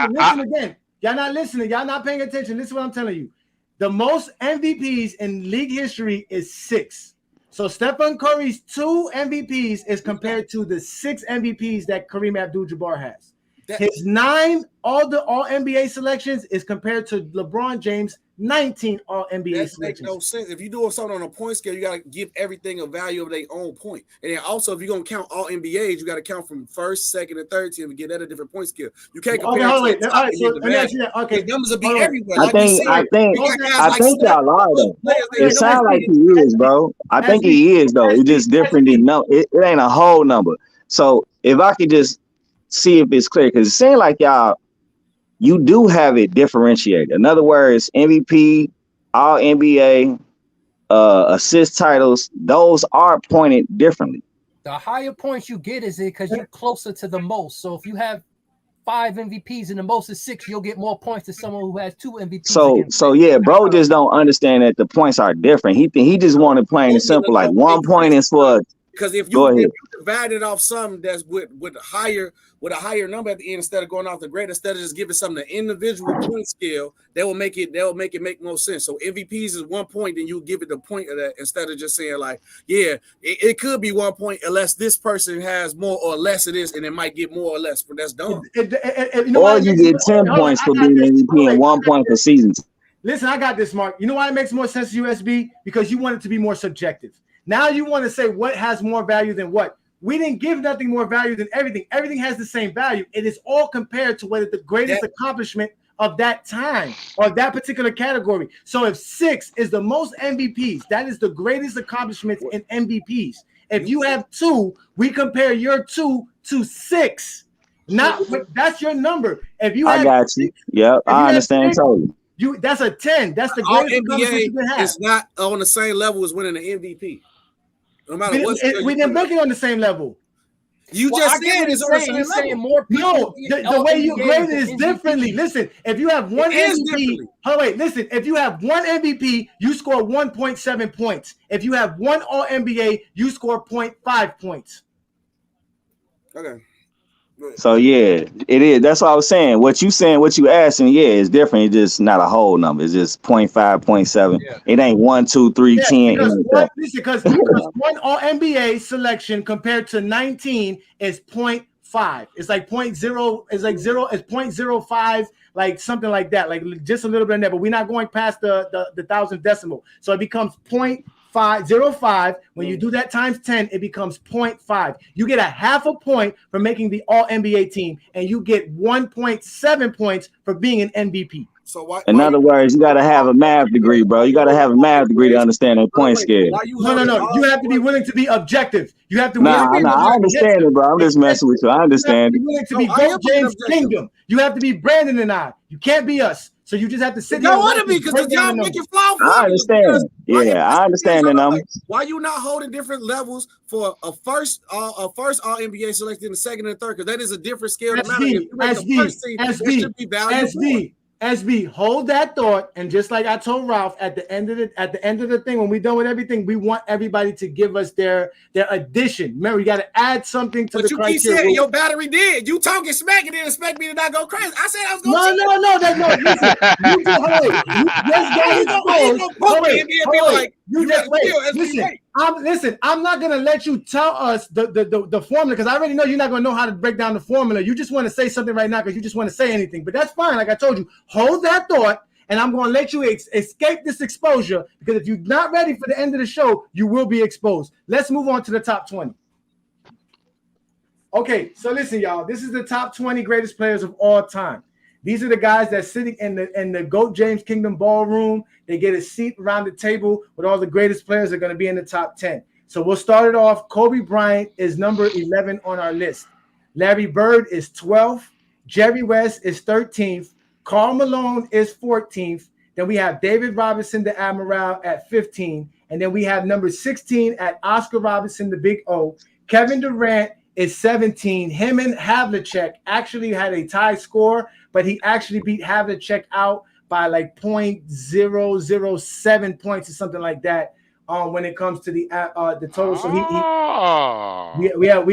Listen again. Y'all not listening. Y'all not paying attention. This is what I'm telling you. The most MVPs in league history is 6. So Stephen Curry's 2 MVPs is compared to the 6 MVPs that Kareem Abdul-Jabbar has. His 9 all NBA selections is compared to LeBron James' 19 All NBA That makes selections. no sense. If you're doing something on a point scale, you got to give everything a value of their own point. And then also, if you're going to count all NBAs, you got to count from first, second, and third team and get that a different point scale. You can't compare. Okay, hold on, wait. All right, so let me ask you that. Okay, the numbers will be hold on. everywhere. I Like we think said, y'all are though. It sounds like he is, bro. I think he is though. It's just different than no. It ain't a whole number. So if I could just see if it's clear, because it seems like y'all, you do have it differentiated. In other words, MVP, All NBA, assist titles, those are pointed differently. The higher points you get is it because you're closer to the most. So if you have 5 MVPs and the most is 6, you'll get more points than someone who has 2 MVPs. So yeah, bro just don't understand that the points are different. He just wanted plain and simple, like 1 point is for. Because if you divide it off something that's with a higher number at the end, instead of going off the grade, instead of just giving something an individual point scale, that will make it make more sense. So MVPs is 1 point, then you give it the point of that instead of just saying like, yeah, it could be 1 point unless this person has more or less of this, and it might get more or less. But that's dumb. Or you get 10 points for being MVP and 1 point for seasons. Listen, I got this, Mark. You know why it makes more sense to USB? Because you want it to be more subjective. Now you want to say what has more value than what. We didn't give nothing more value than everything. Everything has the same value. It is all compared to whether the greatest accomplishment of that time or that particular category. So if 6 is the most MVPs, that is the greatest accomplishments in MVPs. If you have 2, we compare your 2 to 6. Not that's your number. If you I got you. Yep, I understand totally. That's a 10. That's the greatest accomplishment you can have. It's not on the same level as winning an MVP. No matter what, we didn't book it on the same level. You just said it's on the same level. More people. No, the way you grade it is differently. Listen, if you have one MVP, if you have one MVP, you score 1.7 points. If you have one All NBA, you score 0.5 points. Okay. So yeah, it is. That's what I was saying. What you asking, yeah, it's different. It's just not a whole number. It's just 0.5, 0.7. Yeah. It ain't 1, 2, 3, 10. Because one All NBA selection compared to 19 is 0.5. It's like 0.0. It's like 0.05, like something like that, like just a little bit in there. But we're not going past the thousandth decimal, so it becomes 0.505. When you do that times 10, it becomes 0.5. You get a half a point for making the All NBA team, and you get 1.7 points for being an MVP. So in other words, you got to have a math degree, bro. You got to have a math degree to understand that point scale. No. You have to be willing to be objective. You have to. I understand it, bro. I'm just messing with you. I understand it. You have to be willing to be James Kingdom. You have to be Brandon and I. You can't be us. So you just have to sit there. Don't want to be because y'all make it fly. I understand. Yeah, I understand the numbers. Why you not holding different levels for a first All NBA selected in the second and third? Because that is a different scale. SB, hold that thought, and just like I told Ralph at the end of the thing, when we're done with everything, we want everybody to give us their addition. Remember, you got to add something to the criteria. But you keep saying your battery did. You talking smack and didn't expect me to not go crazy. I said I was going Listen, I'm not gonna let you tell us the formula because I already know you're not gonna know how to break down the formula. You just want to say something right now because you just want to say anything, but that's fine. Like I told you, hold that thought, and I'm gonna let you escape this exposure because if you're not ready for the end of the show, you will be exposed. Let's move on to the top 20. Okay, so listen, y'all. This is the top 20 greatest players of all time. These are the guys that's sitting in the GOAT James Kingdom ballroom. They get a seat around the table with all the greatest players that are going to be in the top 10. So we'll start it off. Kobe Bryant is number 11 on our list. Larry Bird is 12th. Jerry West is 13th. Karl Malone is 14th. Then we have David Robinson, the Admiral, at 15. And then we have number 16 at Oscar Robertson, the Big O. Kevin Durant is 17. Him and Havlicek actually had a tie score, but he actually beat Havlicek out by like 0.007 points or something like that. When it comes to the total, so we have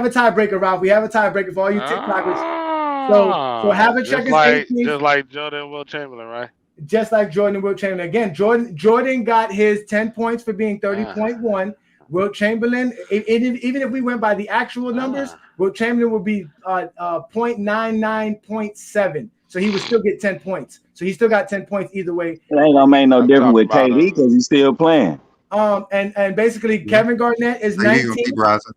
a tiebreaker, Ralph. We have a tiebreaker for all you TikTokers. So Havlicek is 18. Just like Jordan Will Chamberlain, right? Just like Jordan Will Chamberlain. Again, Jordan got his 10 points for being 30.1. Will Chamberlain, even if we went by the actual numbers, Will Chamberlain would be 0.99.7. So he would still get 10 points. So he still got 10 points either way. It ain't gonna make no I'm difference talking with about KD because he's still playing. And basically Kevin Garnett is So he gonna 19. keep rising.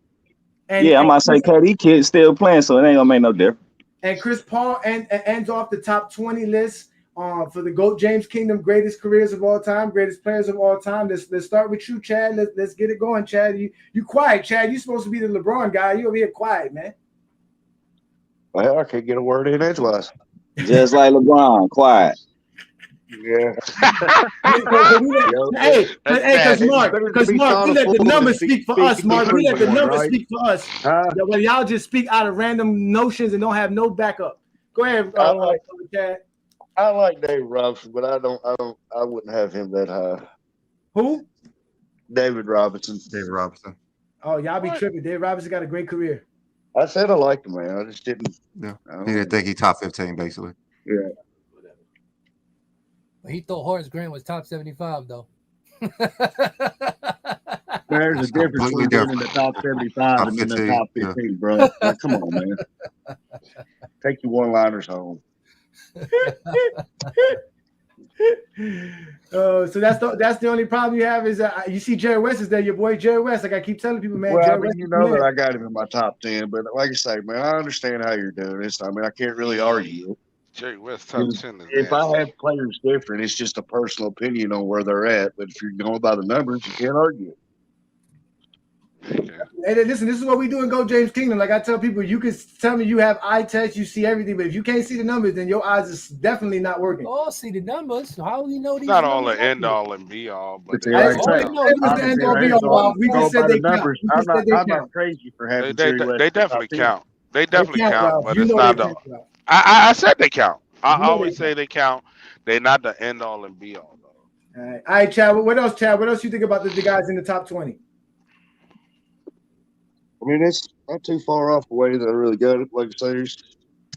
And, I'm about to say KD kid still playing, so it ain't gonna make no difference. And Chris Paul ends off the top 20 list for the GOAT James Kingdom greatest careers of all time, greatest players of all time. Let's start with you, Chad. Let's get it going, Chad. You quiet, Chad. You supposed to be the LeBron guy. You over here quiet, man. Well, I can't get a word in edgewise. Just like LeBron, quiet. Yeah. Because Mark, we let the numbers speak for us, Mark. We let the numbers speak for us. When y'all just speak out of random notions and don't have no backup. Go ahead, Chad. I like Dave Robinson, but I wouldn't have him that high. Who? David Robinson. David Robinson. Oh, y'all be tripping. Dave Robinson got a great career. I said I liked him, man. I just didn't. Yeah. He didn't think he top 15, basically. Yeah. He thought Horace Grant was top 75, though. There's a difference between being in the top 75 and in the top 15, bro. Like, come on, man. Take your one-liners home. So that's the only problem you have is you see Jerry West is there, your boy Jerry West. Like I keep telling people, man. Well, Jerry I mean, West you know that I got him in my top 10, but like I say, man, I understand how you're doing this. I mean, I can't really argue. Jerry West top 10. If I have players different, it's just a personal opinion on where they're at. But if you're going by the numbers, you can't argue. Hey, listen, this is what we do in Go James Kingdom. Like I tell people, you can tell me you have eye test, you see everything, but if you can't see the numbers, then your eyes is definitely not working. Oh, see the numbers. How do you know these? Not all the end all and be all, but we just said they count. I'm not crazy for having they definitely count. They definitely count, but it's not the. I said they count. I always say they count. They're not the end all and be all though. All right, Chad. What else, Chad? What else you think about the guys in the top 20? I mean, it's not too far off the way that I really got it. Like I say,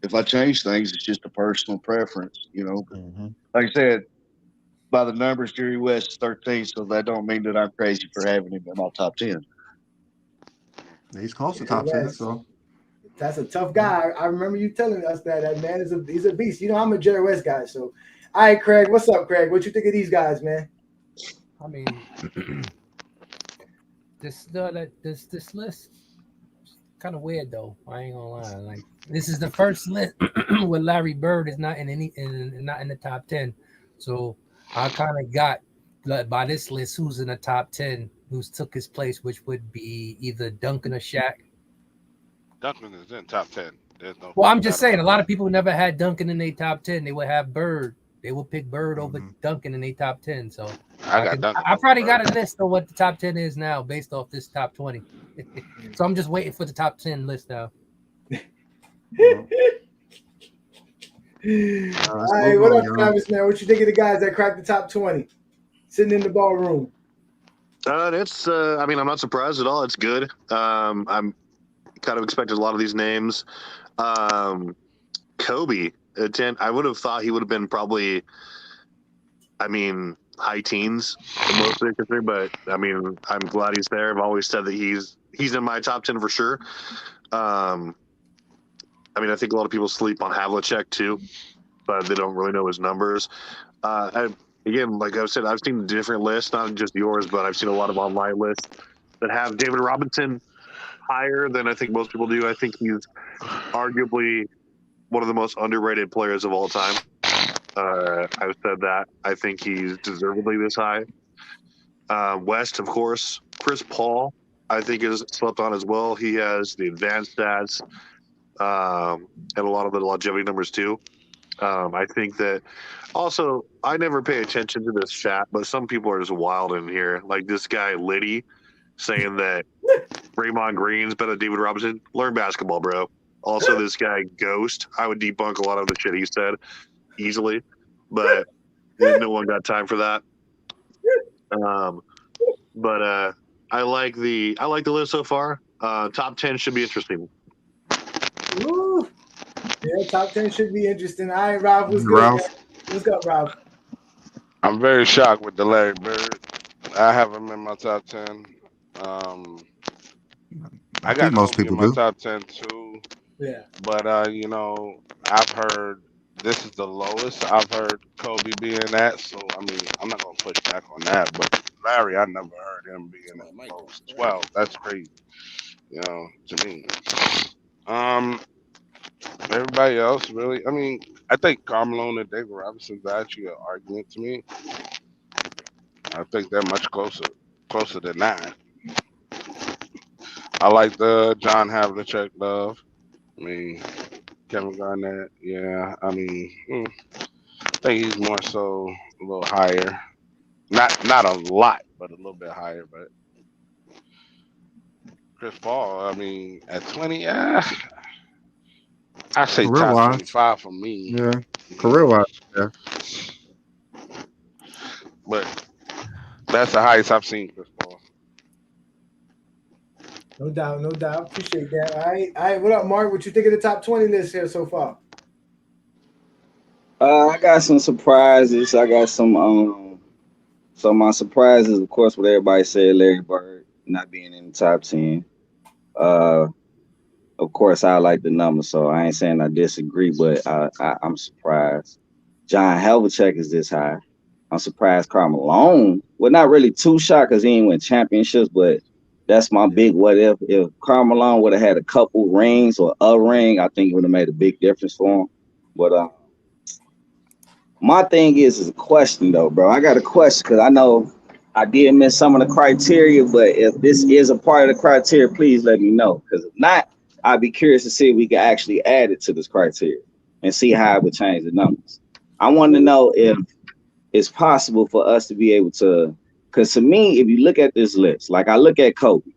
if I change things, it's just a personal preference, you know. Mm-hmm. Like I said, by the numbers, Jerry West is 13, so that don't mean that I'm crazy for having him in my top 10. He's close to top 10, so. That's a tough guy. I remember you telling us that man he's a beast. You know, I'm a Jerry West guy, so. All right, Craig. What's up, Craig? What you think of these guys, man? I mean, this list kind of weird though. I ain't gonna lie. Like this is the first list where Larry Bird is not not in the top 10. So I kind of got by this list who's in the top 10, who's took his place, which would be either Duncan or Shaq. Duncan is in top 10. There's no. Well, I'm just saying a lot of people never had Duncan in their top 10. They would have Bird. They will pick Bird over Duncan in their top 10. So I probably got a list of what the top 10 is now based off this top 20. So I'm just waiting for the top 10 list now. All right, what up, Travis, man? What you think of the guys that cracked the top 20? Sitting in the ballroom. It's I mean, I'm not surprised at all. It's good. I'm kind of expected a lot of these names. Kobe at 10, I would have thought he would have been probably, I mean, high teens most of the country, but I mean, I'm glad he's there. I've always said that he's in my top 10 for sure. I mean, I think a lot of people sleep on Havlicek too, but they don't really know his numbers. Again, like I said, I've seen different lists, not just yours, but I've seen a lot of online lists that have David Robinson higher than I think most people do. I think he's arguably one of the most underrated players of all time. I've said that. I think he's deservedly this high. West, of course. Chris Paul, I think, is slept on as well. He has the advanced stats and a lot of the longevity numbers too. I think that also, I never pay attention to this chat, but some people are just wild in here. Like this guy, Liddy, saying that Raymond Green's better than David Robinson. Learn basketball, bro. Also, this guy, Ghost, I would debunk a lot of the shit he said easily, but no one got time for that. But I like the list so far. Top 10 should be interesting. Woo. Yeah, top 10 should be interesting. All right, Rob, what's good? What's up, Rob? I'm very shocked with the Larry Bird. I have him in my top 10. I got most people in my top 10 too. Yeah. But you know, I've heard this is the lowest I've heard Kobe being at. So I mean, I'm not gonna push back on that. But Larry, I never heard him being at the lowest. 12. That's crazy. You know, to me. Um, everybody else really. I mean, I think Carmelo and David Robinson's actually an argument to me. I think they're much closer than that. I like the John Havlicek love. I mean, Kevin Garnett. Yeah, I mean, I think he's more so a little higher. Not a lot, but a little bit higher. But Chris Paul, I mean, at 20, I say Career top wise, 25 for me. yeah. Career wise, yeah. But that's the highest I've seen Chris Paul. No doubt, no doubt. Appreciate that. All right. What up, Mark? What you think of the top 20 list here so far? I got some surprises. I got some. So my surprises, of course, what everybody said, Larry Bird not being in the top 10. Uh, of course, I like the number, so I ain't saying I disagree, but I'm surprised. John Havlicek is this high. I'm surprised Carmelo. Well, not really too shocked because he ain't win championships, but that's my big what if. If Carmelo would have had a couple rings or a ring, I think it would have made a big difference for him. But my thing is a question though, bro. I got a question because I know I did miss some of the criteria, but if this is a part of the criteria, please let me know. Because if not, I'd be curious to see if we can actually add it to this criteria and see how it would change the numbers. I want to know if it's possible for us to be able to, because to me, if you look at this list, like I look at Kobe,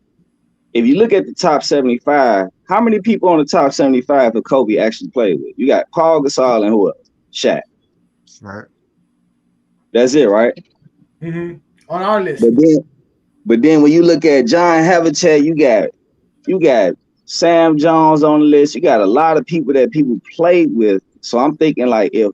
if you look at the top 75, how many people on the top 75 for Kobe actually played with? You got Paul Gasol and who else? Shaq. Right. That's it, right? Mm-hmm. On our list. But then when you look at John Havlicek, you got Sam Jones on the list. You got a lot of people that people played with. So I'm thinking like if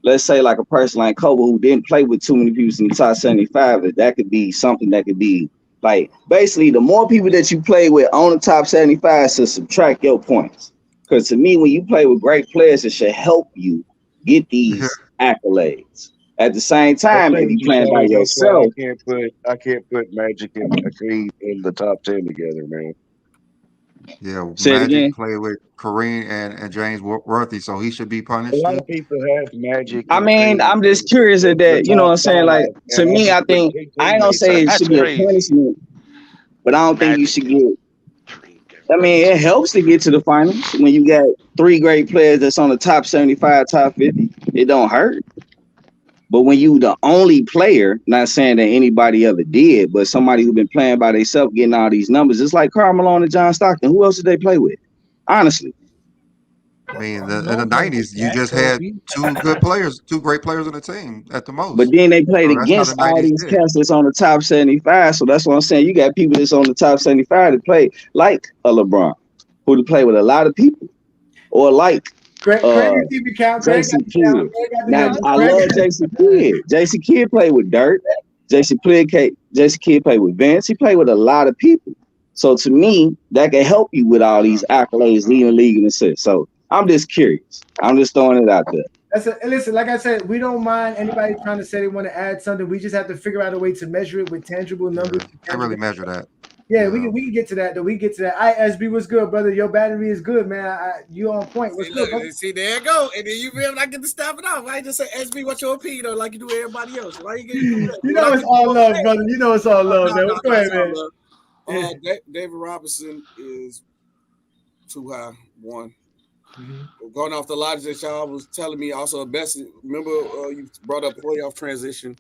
let's say like a person like Kobe who didn't play with too many people in the top 75, that could be something that could be like basically the more people that you play with on the top 75 to subtract your points. Because to me, when you play with great players, it should help you get these accolades. At the same time, if you playing by yourself, I can't put Magic and Hakeem in the top 10 together, man. Yeah, say it Magic again. played with Kareem and James Worthy, so he should be A punished lot too. of people have Magic I and mean, Kareem I'm just curious at in the that. You know what top I'm saying? Like five, to and I me, just I put think two I ain't gonna teammates say in it That's should there. be a crazy. punishment, but I don't think you Magic should and get. Dream. I mean, it helps to get to the finals when you got three great players that's on the top 75, top 50. It don't hurt. But when you the only player, not saying that anybody ever did, but somebody who been playing by themselves, getting all these numbers, it's like Carmelo and John Stockton. Who else did they play with? Honestly, I mean, in the Carmelo played with '90s, you Shaq, just had Kobe. two good players, two great players on the team at the but most. then they played So that's how the against all '90s these did. cats that's on the top 75. So that's what I'm saying. You got people that's on the top 75 that play like a LeBron, who to play with a lot of people, or like Craig uh can keep it count. Craig got Jason the count. Kidd. Craig got the Now Yeah, I numbers. I know. Craig love Jason Kidd. Jason Kidd played with Dirk. Jason Kidd played with Vince. He played with a lot of people. So to me, that can help you with all these accolades, leading the league in assists. So I'm just curious. I'm just throwing it out there. Listen, like I said, we don't mind anybody trying to say they want to add something. We just have to figure out a way to measure it with tangible numbers. Yeah, can't really measure that. Yeah, Yeah. we can get to that though. We can get to that. SB, what's good, brother? Your battery is good, man. You on point. What's See, good, look, brother? see, there you go. And then you be able to get to stop it off. I just say, SB, what's your opinion though, like you do everybody else? Why you get do that? You When know I it's get all love, brother. You know it's all love, man. Go ahead, it's all man. love. David Robinson is too high. One. Going off the logic that y'all was telling me, also best. Remember, you brought up playoff transition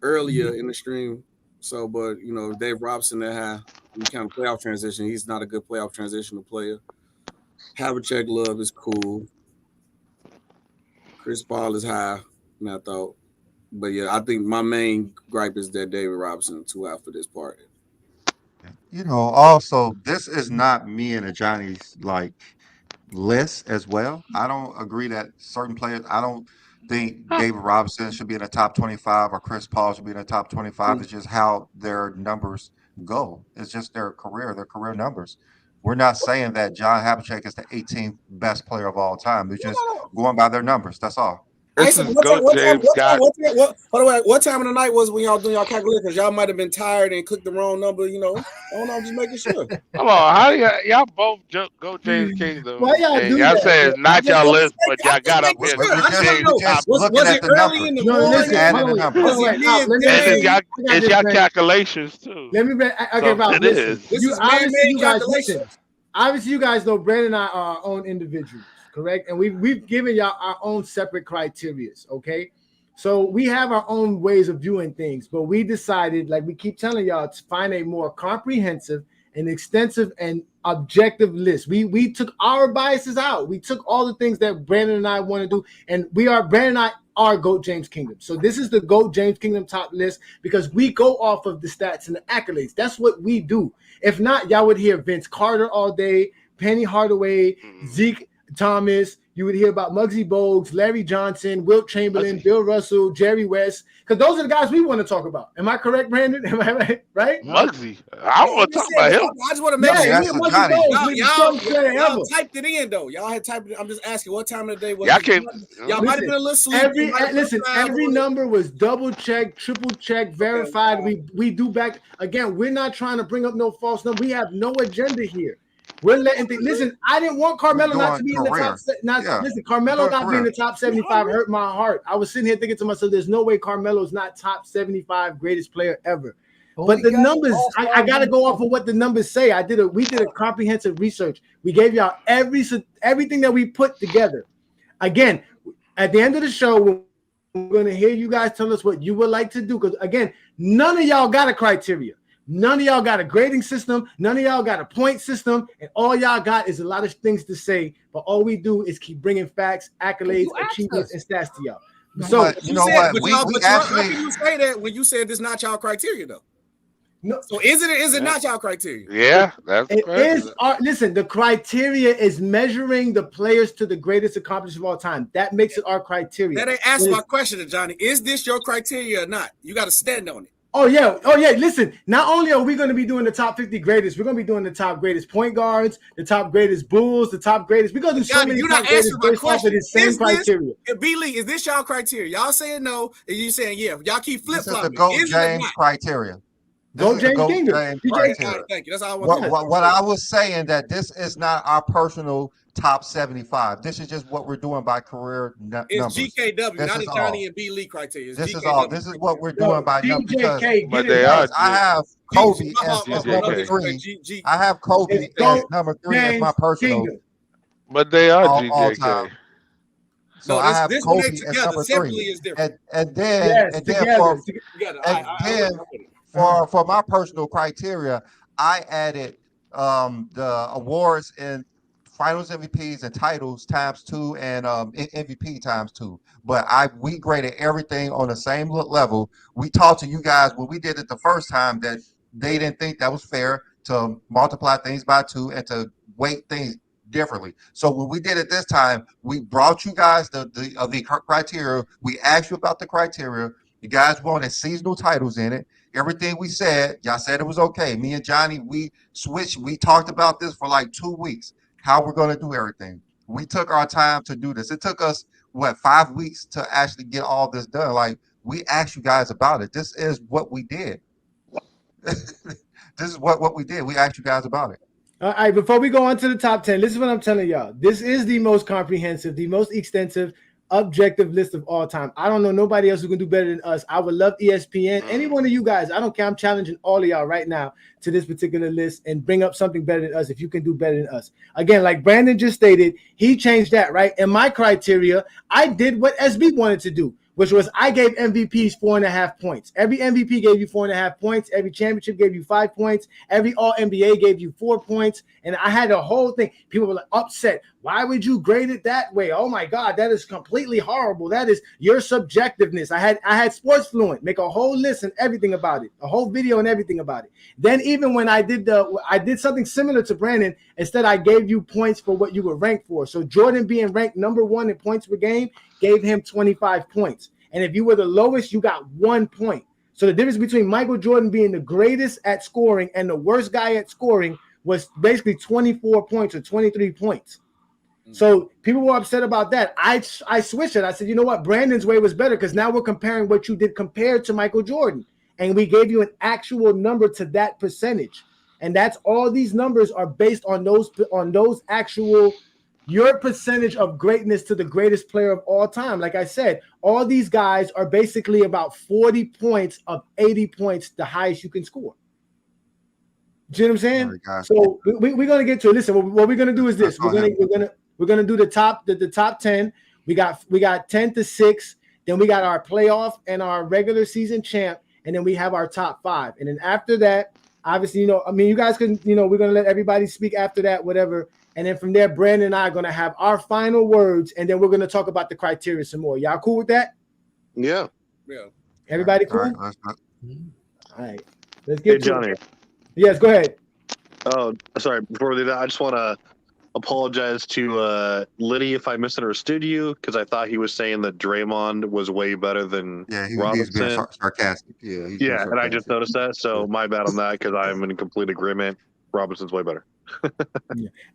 earlier in the stream. So, but you know, Dave Robinson that high. We kind of playoff transition. He's not a good playoff transitional player. Havlicek love is cool. Chris Paul is high, and I thought. But yeah, I think my main gripe is that David Robinson too high for this part. You know, also, this is not me and Johnny's like list as well. I don't agree that certain players, I don't think David Robinson should be in the top 25 or Chris Paul should be in the top 25. It's just how their numbers go. It's just their career numbers. We're not saying that John Havlicek is the 18th best player of all time. We're just going by their numbers. That's all. I This said, is Go James got. what time of the night was when y'all doing y'all calculation? Because y'all might have been tired and clicked the wrong number. You know, I don't know. I'm just making sure. Come on, how y'all both Go James Kingdom? Why y'all and do y'all that? say it's not y'all list, but y'all got up here. We're just top. looking at the numbers. No, listen, adding the numbers. Was it mid And day? it's y'all calculations too. Let me okay, So Rob. it Listen, is. This you is obviously man-made you guys calculation. listen. Obviously, you guys know Brandon and I are our own individuals, correct? And we've given y'all our own separate criterias, okay? So we have our own ways of viewing things, but we decided, like we keep telling y'all, to find a more comprehensive and extensive and objective list. We took our biases out. We took all the things that Brandon and I want to do, and Brandon and I are GOAT James Kingdom. So this is the GOAT James Kingdom top list because we go off of the stats and the accolades. That's what we do. If not, y'all would hear Vince Carter all day, Penny Hardaway, Zeke Thomas. You would hear about Muggsy Bogues, Larry Johnson, Wilt Chamberlain, Bill Russell, Jerry West, because those are the guys we want to talk about. Am I correct, Brandon? Am I right? Muggsy. I don't want to talk about him. I just want to make Yeah, sure. Y'all Typed it in though. Y'all had typed it. I'm just asking what time of the day was Y'all it? can't. Y'all might have been a little sleepy. Every number was double checked, triple checked, verified. We do back again. We're not trying to bring up no false number. We have no agenda here. We're letting things. Listen, I didn't want Carmelo not to be in the top. Listen, Carmelo not being in the top 75 hurt my heart. I was sitting here thinking to myself, "There's no way Carmelo's not top 75 greatest player ever." But the numbers, I got to go off of what the numbers say. We did a comprehensive research. We gave y'all everything that we put together. Again, at the end of the show, we're going to hear you guys tell us what you would like to do. Because again, none of y'all got a criteria. None of y'all got a grading system. None of y'all got a point system. And all y'all got is a lot of things to say. But all we do is keep bringing facts, accolades, achievements, and stats to y'all. So but you know what? We actually. How can you say that when you said this not y'all criteria though? No. So is it not y'all criteria? Yeah, that's it is. Listen, the criteria is measuring the players to the greatest accomplishment of all time. That makes it our criteria. That ain't asked my question, Johnny. Is this your criteria or not? You got to stand on it. Oh yeah. Listen, not only are we going to be doing the top 50 greatest, we're going to be doing the top greatest point guards, the top greatest Bulls, the top greatest. We're going to do so many. You're not answering my question. The same criteria. B-Lee, is this y'all criteria? Y'all saying no, and you saying yeah? Y'all keep flip flopping. This is the GOAT James criteria. GOAT James Kingdom. Thank you. That's all I want. What I was saying that this is not our personal top 75. This is just what we're doing by career numbers. It's GKW, not the Johnny and B Lee criteria. This is all. This is what we're doing by numbers. Because I have Kobe as number 3. I have Kobe as number 3 as my personal. But they are GJK. So I have Kobe as number 3. And then for my personal criteria, I added the awards and finals MVPs and titles times 2 and MVP times 2. But we graded everything on the same level. We talked to you guys when we did it the first time that they didn't think that was fair to multiply things by 2 and to weight things differently. So when we did it this time, we brought you guys the criteria. We asked you about the criteria. You guys wanted seasonal titles in it. Everything we said, y'all said it was okay. Me and Johnny, we switched. We talked about this for like 2 weeks, how we're going to do everything. We took our time to do this. It took us, 5 weeks to actually get all this done. Like, we asked you guys about it. This is what we did. This is what we did. We asked you guys about it. All right, before we go on to the top 10, this is what I'm telling y'all. This is the most comprehensive, the most extensive, objective list of all time. I don't know nobody else who can do better than us. I would love ESPN. Any one of you guys, I don't care. I'm challenging all of y'all right now to this particular list and bring up something better than us if you can do better than us. Again, like Brandon just stated, he changed that, right? In my criteria, I did what SB wanted to do, which was I gave MVPs 4.5 points. Every MVP gave you 4.5 points. Every championship gave you 5 points. Every All-NBA gave you 4 points. And I had a whole thing. People were like upset. Why would you grade it that way? Oh my God, that is completely horrible. That is your subjectiveness. I had Sports Fluent make a whole list and everything about it, a whole video and everything about it. Then even when I did something similar to Brandon, instead I gave you points for what you were ranked for. So Jordan being ranked number 1 in points per game gave him 25 points. And if you were the lowest, you got 1 point. So the difference between Michael Jordan being the greatest at scoring and the worst guy at scoring was basically 24 points or 23 points. So people were upset about that. I switched it. I said, you know what? Brandon's way was better because now we're comparing what you did compared to Michael Jordan. And we gave you an actual number to that percentage. And that's all these numbers are based on those actual your percentage of greatness to the greatest player of all time. Like I said, all these guys are basically about 40 points of 80 points, the highest you can score. Do you know what I'm saying? Right, so we're gonna get to it. Listen, what we're gonna do is this. We're gonna do the top 10. We got 10 to 6. Then we got our playoff and our regular season champ, and then we have our top 5. And then after that, obviously, you guys can, we're gonna let everybody speak after that, whatever. And then from there, Brandon and I are gonna have our final words, and then we're gonna talk about the criteria some more. Y'all cool with that? Yeah. Everybody cool? All right. Let's get to Johnny. it. Yes, go ahead. Oh, sorry. Before we do that, I just want to apologize to Liddy if I misunderstood you, because I thought he was saying that Draymond was way better than Robinson. He's being sarcastic. Yeah, and I just noticed that, so my bad on that, because I'm in complete agreement. Robinson's way better.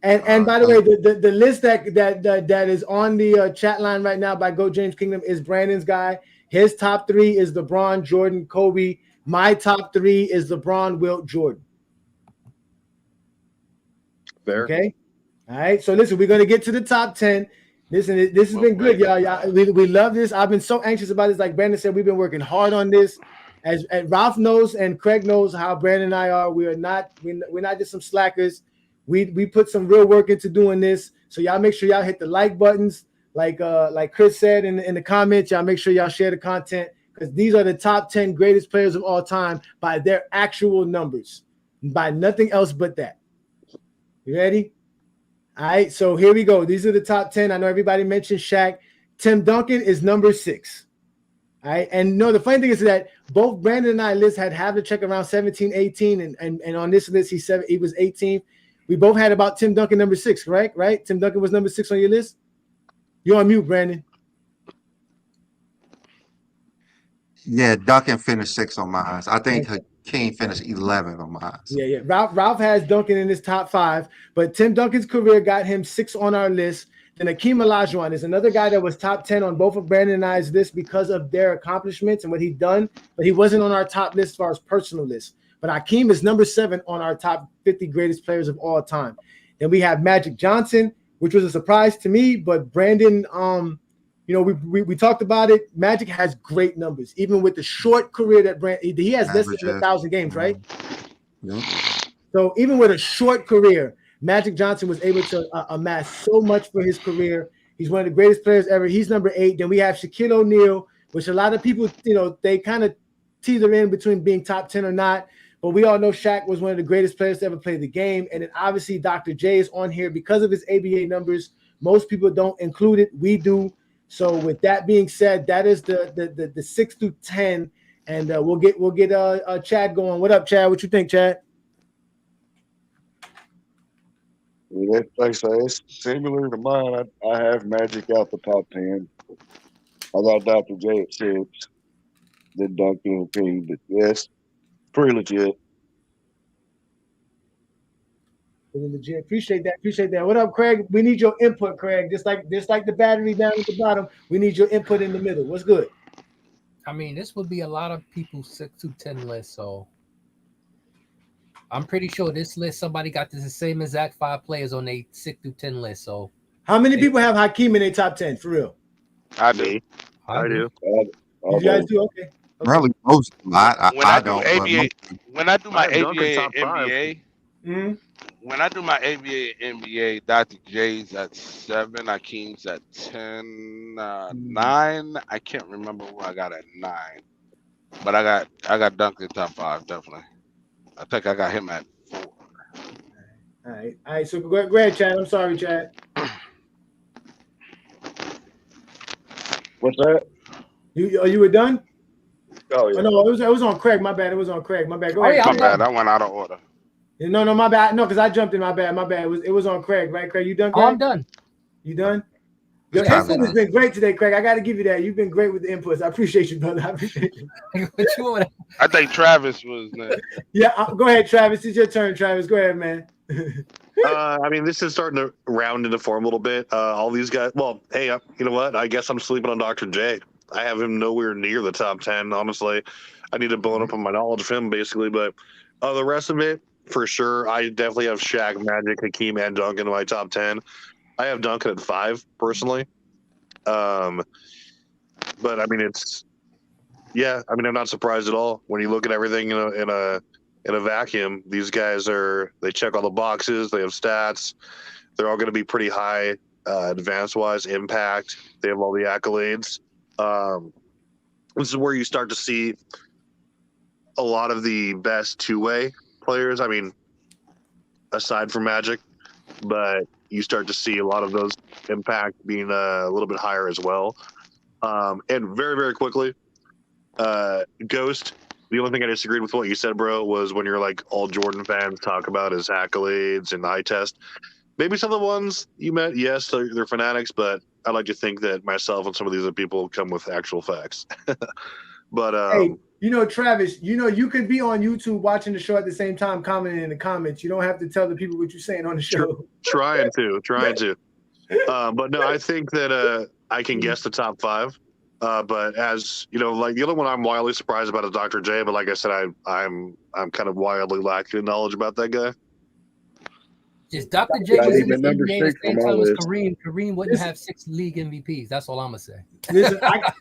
And by the way, the list that is on the chat line right now by Go James Kingdom is Brandon's guy. His top 3 is LeBron, Jordan, Kobe. My top 3 is LeBron, Wilt, Jordan. Fair. Okay. All right. So listen, we're gonna get to the top 10. Listen, this has been good, y'all. We love this. I've been so anxious about this. Like Brandon said, we've been working hard on this. As Ralph knows and Craig knows how Brandon and I are. We're not just some slackers. We put some real work into doing this. So y'all make sure y'all hit the like buttons, like Chris said in the comments. Y'all make sure y'all share the content, because these are the top 10 greatest players of all time by their actual numbers, by nothing else but that. You ready? All right, so here we go. These are the top 10. I know everybody mentioned Shaq. Tim Duncan is number 6. All right, and the funny thing is that both Brandon and I list had Havlicek around 17, 18, and on this list he was 18. We both had about Tim Duncan number 6, correct? Right? Tim Duncan was number 6 on your list. You're on mute, Brandon. Yeah, Duncan finished 6 on mine. I think Hakeem finished 11 on mine. Yeah. Ralph has Duncan in his top 5, but Tim Duncan's career got him 6 on our list. Then Hakeem Olajuwon is another guy that was top 10 on both of Brandon and I's list because of their accomplishments and what he'd done, but he wasn't on our top list as far as personal list. But Hakeem is number 7 on our top 50 greatest players of all time. Then we have Magic Johnson, which was a surprise to me, but Brandon, we talked about it. Magic has great numbers, even with the short career that he has less than 1,000 games, right? Yeah. So even with a short career, Magic Johnson was able to amass so much for his career. He's one of the greatest players ever. He's number 8. Then we have Shaquille O'Neal, which a lot of people, they kind of teeter in between being top 10 or not. But we all know Shaq was one of the greatest players to ever play the game. And then obviously Dr. J is on here because of his ABA numbers. Most people don't include it. We do. So with that being said, that is the 6 through 10. And we'll get Chad going. What up, Chad? What you think, Chad? Yeah, like I say, it's similar to mine. I have Magic out the top 10. I got Dr. J at 6. Then Duncan and King. But yes, pretty legit. Pretty legit. Appreciate that. What up, Craig? We need your input, Craig. Just like the battery down at the bottom, we need your input in the middle. What's good? I mean, this would be a lot of people's 6 to 10 list, so I'm pretty sure this list, somebody got the same exact 5 players on their 6 through 10 list. So, how many people have Hakeem in their top 10 for real? I do. I do. You guys do? Okay. Really, most. I don't. When I do my ABA Duncan top and 5. NBA, when I do my ABA and NBA, Dr. J's at 7, Hakeem's at 10, 9. I can't remember who I got at 9, but I got Duncan top 5 definitely. I think I got him at 4. All right. So go ahead, Chad. I'm sorry, Chad. What's that? You were done? Oh yeah. Oh, no, it was on Craig. My bad. It was on Craig. My bad. Go ahead. My bad. I went out of order. No, my bad. No, because I jumped in. My bad. It was on Craig, right? Craig, you done? Craig? Oh, I'm done. You done? Your input has been great today, Craig. I got to give you that. You've been great with the inputs. I appreciate you, brother. I appreciate you. I think Travis was next. Yeah, go ahead, Travis. It's your turn, Travis. Go ahead, man. I mean, this is starting to round into form a little bit. All these guys. Well, hey, you know what? I guess I'm sleeping on Dr. J. I have him nowhere near the top 10. Honestly, I need to bone up on my knowledge of him, basically. But the rest of it, for sure, I definitely have Shaq, Magic, Hakeem, and Duncan in my top 10. I have Duncan at 5 personally. But I mean, I'm not surprised at all when you look at everything in a vacuum. These guys they check all the boxes. They have stats. They're all going to be pretty high, advanced wise, impact. They have all the accolades. This is where you start to see a lot of the best two-way players. I mean, aside from Magic, but you start to see a lot of those impact being a little bit higher as well. And very, very quickly, Ghost, the only thing I disagreed with what you said, bro, was when you're like all Jordan fans talk about his accolades and eye test. Maybe some of the ones you met, yes, they're fanatics, but I like to think that myself and some of these other people come with actual facts. But hey, Travis, you could be on YouTube watching the show at the same time, commenting in the comments. You don't have to tell the people what you're saying on the show. Trying to. But no, I think that I can guess the top 5. But as you know, like the other one I'm wildly surprised about is Dr. J. But like I said, I'm kind of wildly lacking in knowledge about that guy. Just Dr. J was in the NBA at the same time as Kareem. Kareem wouldn't have 6 league MVPs. That's all I'm gonna say. Listen, I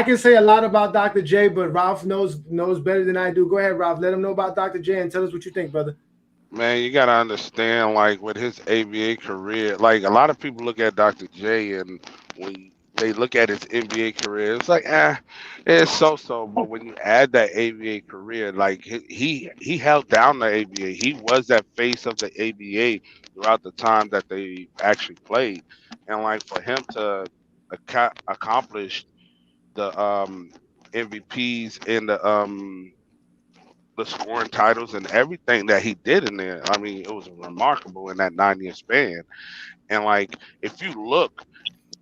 can say a lot about Dr. J, but Ralph knows better than I do. Go ahead, Ralph. Let him know about Dr. J and tell us what you think, brother. Man, you gotta understand, like with his ABA career, like a lot of people look at Dr. J, and when they look at his NBA career, it's like, it's so. But when you add that ABA career, like he held down the ABA. He was that face of the ABA throughout the time that they actually played, and like for him to accomplish the MVPs in the scoring titles and everything that he did in there, I mean, it was remarkable in that 9-year span. And like, if you look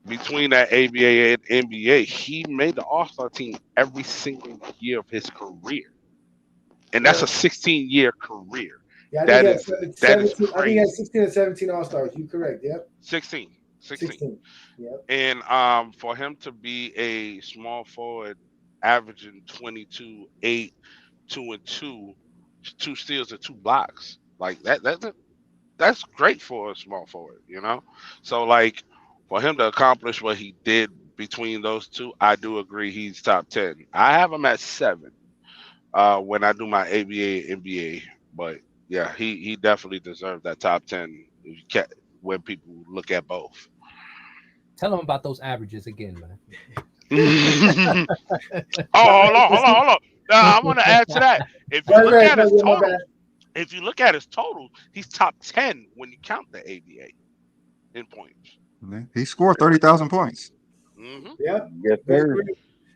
between that ABA and NBA, he made the All-Star team every single year of his career, and that's a 16-year career. Yeah, that is crazy. I think he had 16 or 17 All-Stars. You correct? Yep. 16. Yep. And for him to be a small forward, averaging 22, 8, 2 and 2, 2 steals and 2 blocks, like that's great for a small forward, So like, for him to accomplish what he did between those two, I do agree he's top 10. I have him at 7 when I do my ABA NBA, but yeah, he definitely deserved that top 10 when people look at both. Tell him about those averages again, man. Hold on. I want to add to that. If you look at his total, he's top 10 when you count the ABA in points. He scored 30,000 points. Mm-hmm. Yep. Yes, sir.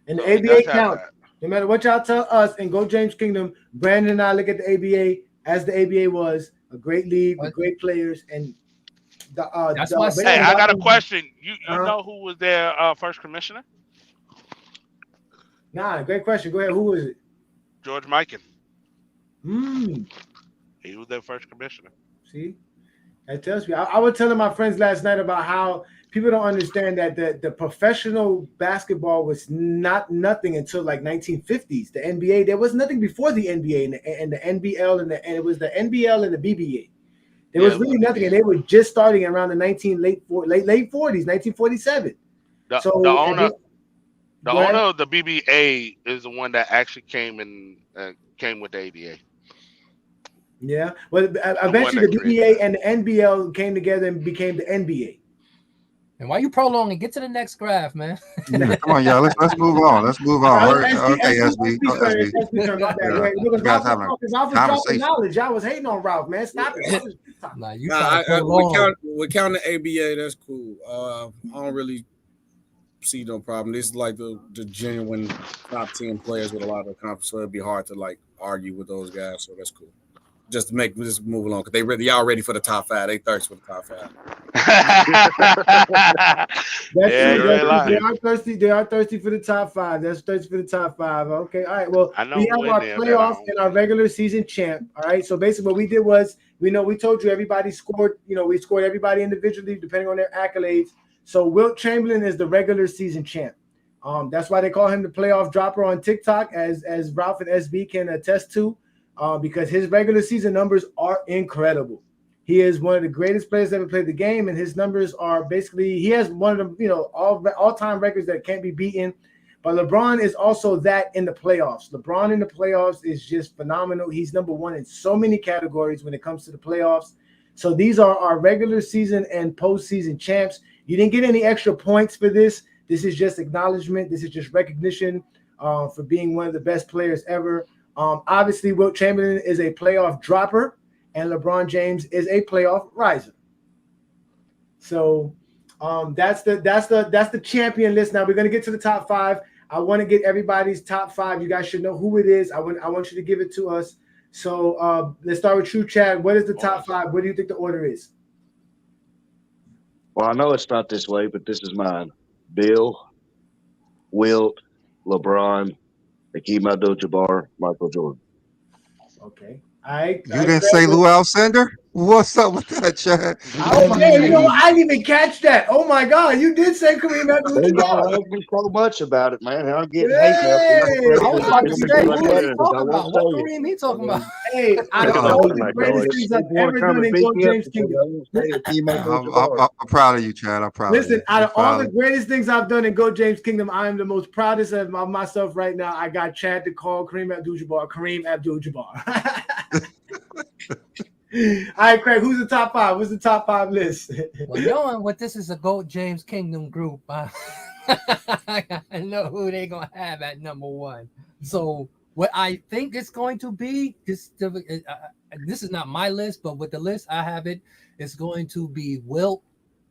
And the ABA count. No matter what y'all tell us and Go James Kingdom, Brandon and I look at the ABA as the ABA was a great league with great players. And that's why I said. Hey, I got a question. You know who was their first commissioner? Nah, great question. Go ahead. Who was it? George Mikan. He was their first commissioner. See? That tells me. I was telling my friends last night about how people don't understand that the professional basketball was nothing until like 1950s. The NBA, there was nothing before the NBA and the NBL and it was the NBL and the BBA. There was really nothing, and they were just starting around the late 40s, 1947. The owner of the BBA is the one that actually came with the ABA. Yeah, well, eventually the BBA and the NBL came together and became the NBA. And why you prolonging? Get to the next graph, man. Yeah, come on, y'all. Let's move on. Let's move on. Okay, SB. Ralph was dropping knowledge. I was hating on Ralph, man. Stop it. We count the ABA. That's cool. I don't really see no problem. This is like the genuine top 10 players with a lot of confidence, so it'd be hard to like argue with those guys. So that's cool. just to make this move along because y'all ready for the top 5. They thirst for the top 5. They are thirsty. They are thirsty for the top 5. That's thirsty for the top 5. Okay, all right. Well, we have our playoff and our regular season champ. All right. So basically, what we did was we told you everybody scored. We scored everybody individually depending on their accolades. So Wilt Chamberlain is the regular season champ. That's why they call him the playoff dropper on TikTok, as Ralph and SB can attest to, because his regular season numbers are incredible. He is one of the greatest players that ever played the game, and his numbers are basically, he has one of the all-time records that can't be beaten. But LeBron is also that in the playoffs. LeBron in the playoffs is just phenomenal. He's number one in so many categories when it comes to the playoffs. So these are our regular season and postseason champs. You didn't get any extra points for this. This is just acknowledgement. This is just recognition for being one of the best players ever. Obviously, Wilt Chamberlain is a playoff dropper, and LeBron James is a playoff riser. So that's the champion list. Now we're gonna get to the top 5. I want to get everybody's top 5. You guys should know who it is. I want you to give it to us. So let's start with True Chad. What is the top 5? What do you think the order is? Well, I know it's not this way, but this is mine. Bill, Wilt, LeBron, Hakeem Abdul-Jabbar, Michael Jordan. Okay. You didn't say Lou Alcindor? What's up with that, Chad? Oh, man, I didn't even catch that. Oh, my God. You did say Kareem Abdul-Jabbar. Y'all me so much about it, man. I'm getting I was about to say, who is he talking about? What Kareem he talking about? Hey, I know the greatest things I've ever done in Gold James Kingdom. I'm proud of you, Chad. I'm proud Listen, of you. out of all the greatest things I've done in Go James Kingdom, I am the most proudest of myself right now. I got Chad to call Kareem Abdul-Jabbar. All right, Craig, who's the top 5? What's the top 5 list? Well, knowing what this is a Gold James Kingdom group, I know who they're going to have at number 1. So what I think it's going to be, this is not my list, but with the list I have it's going to be Wilt,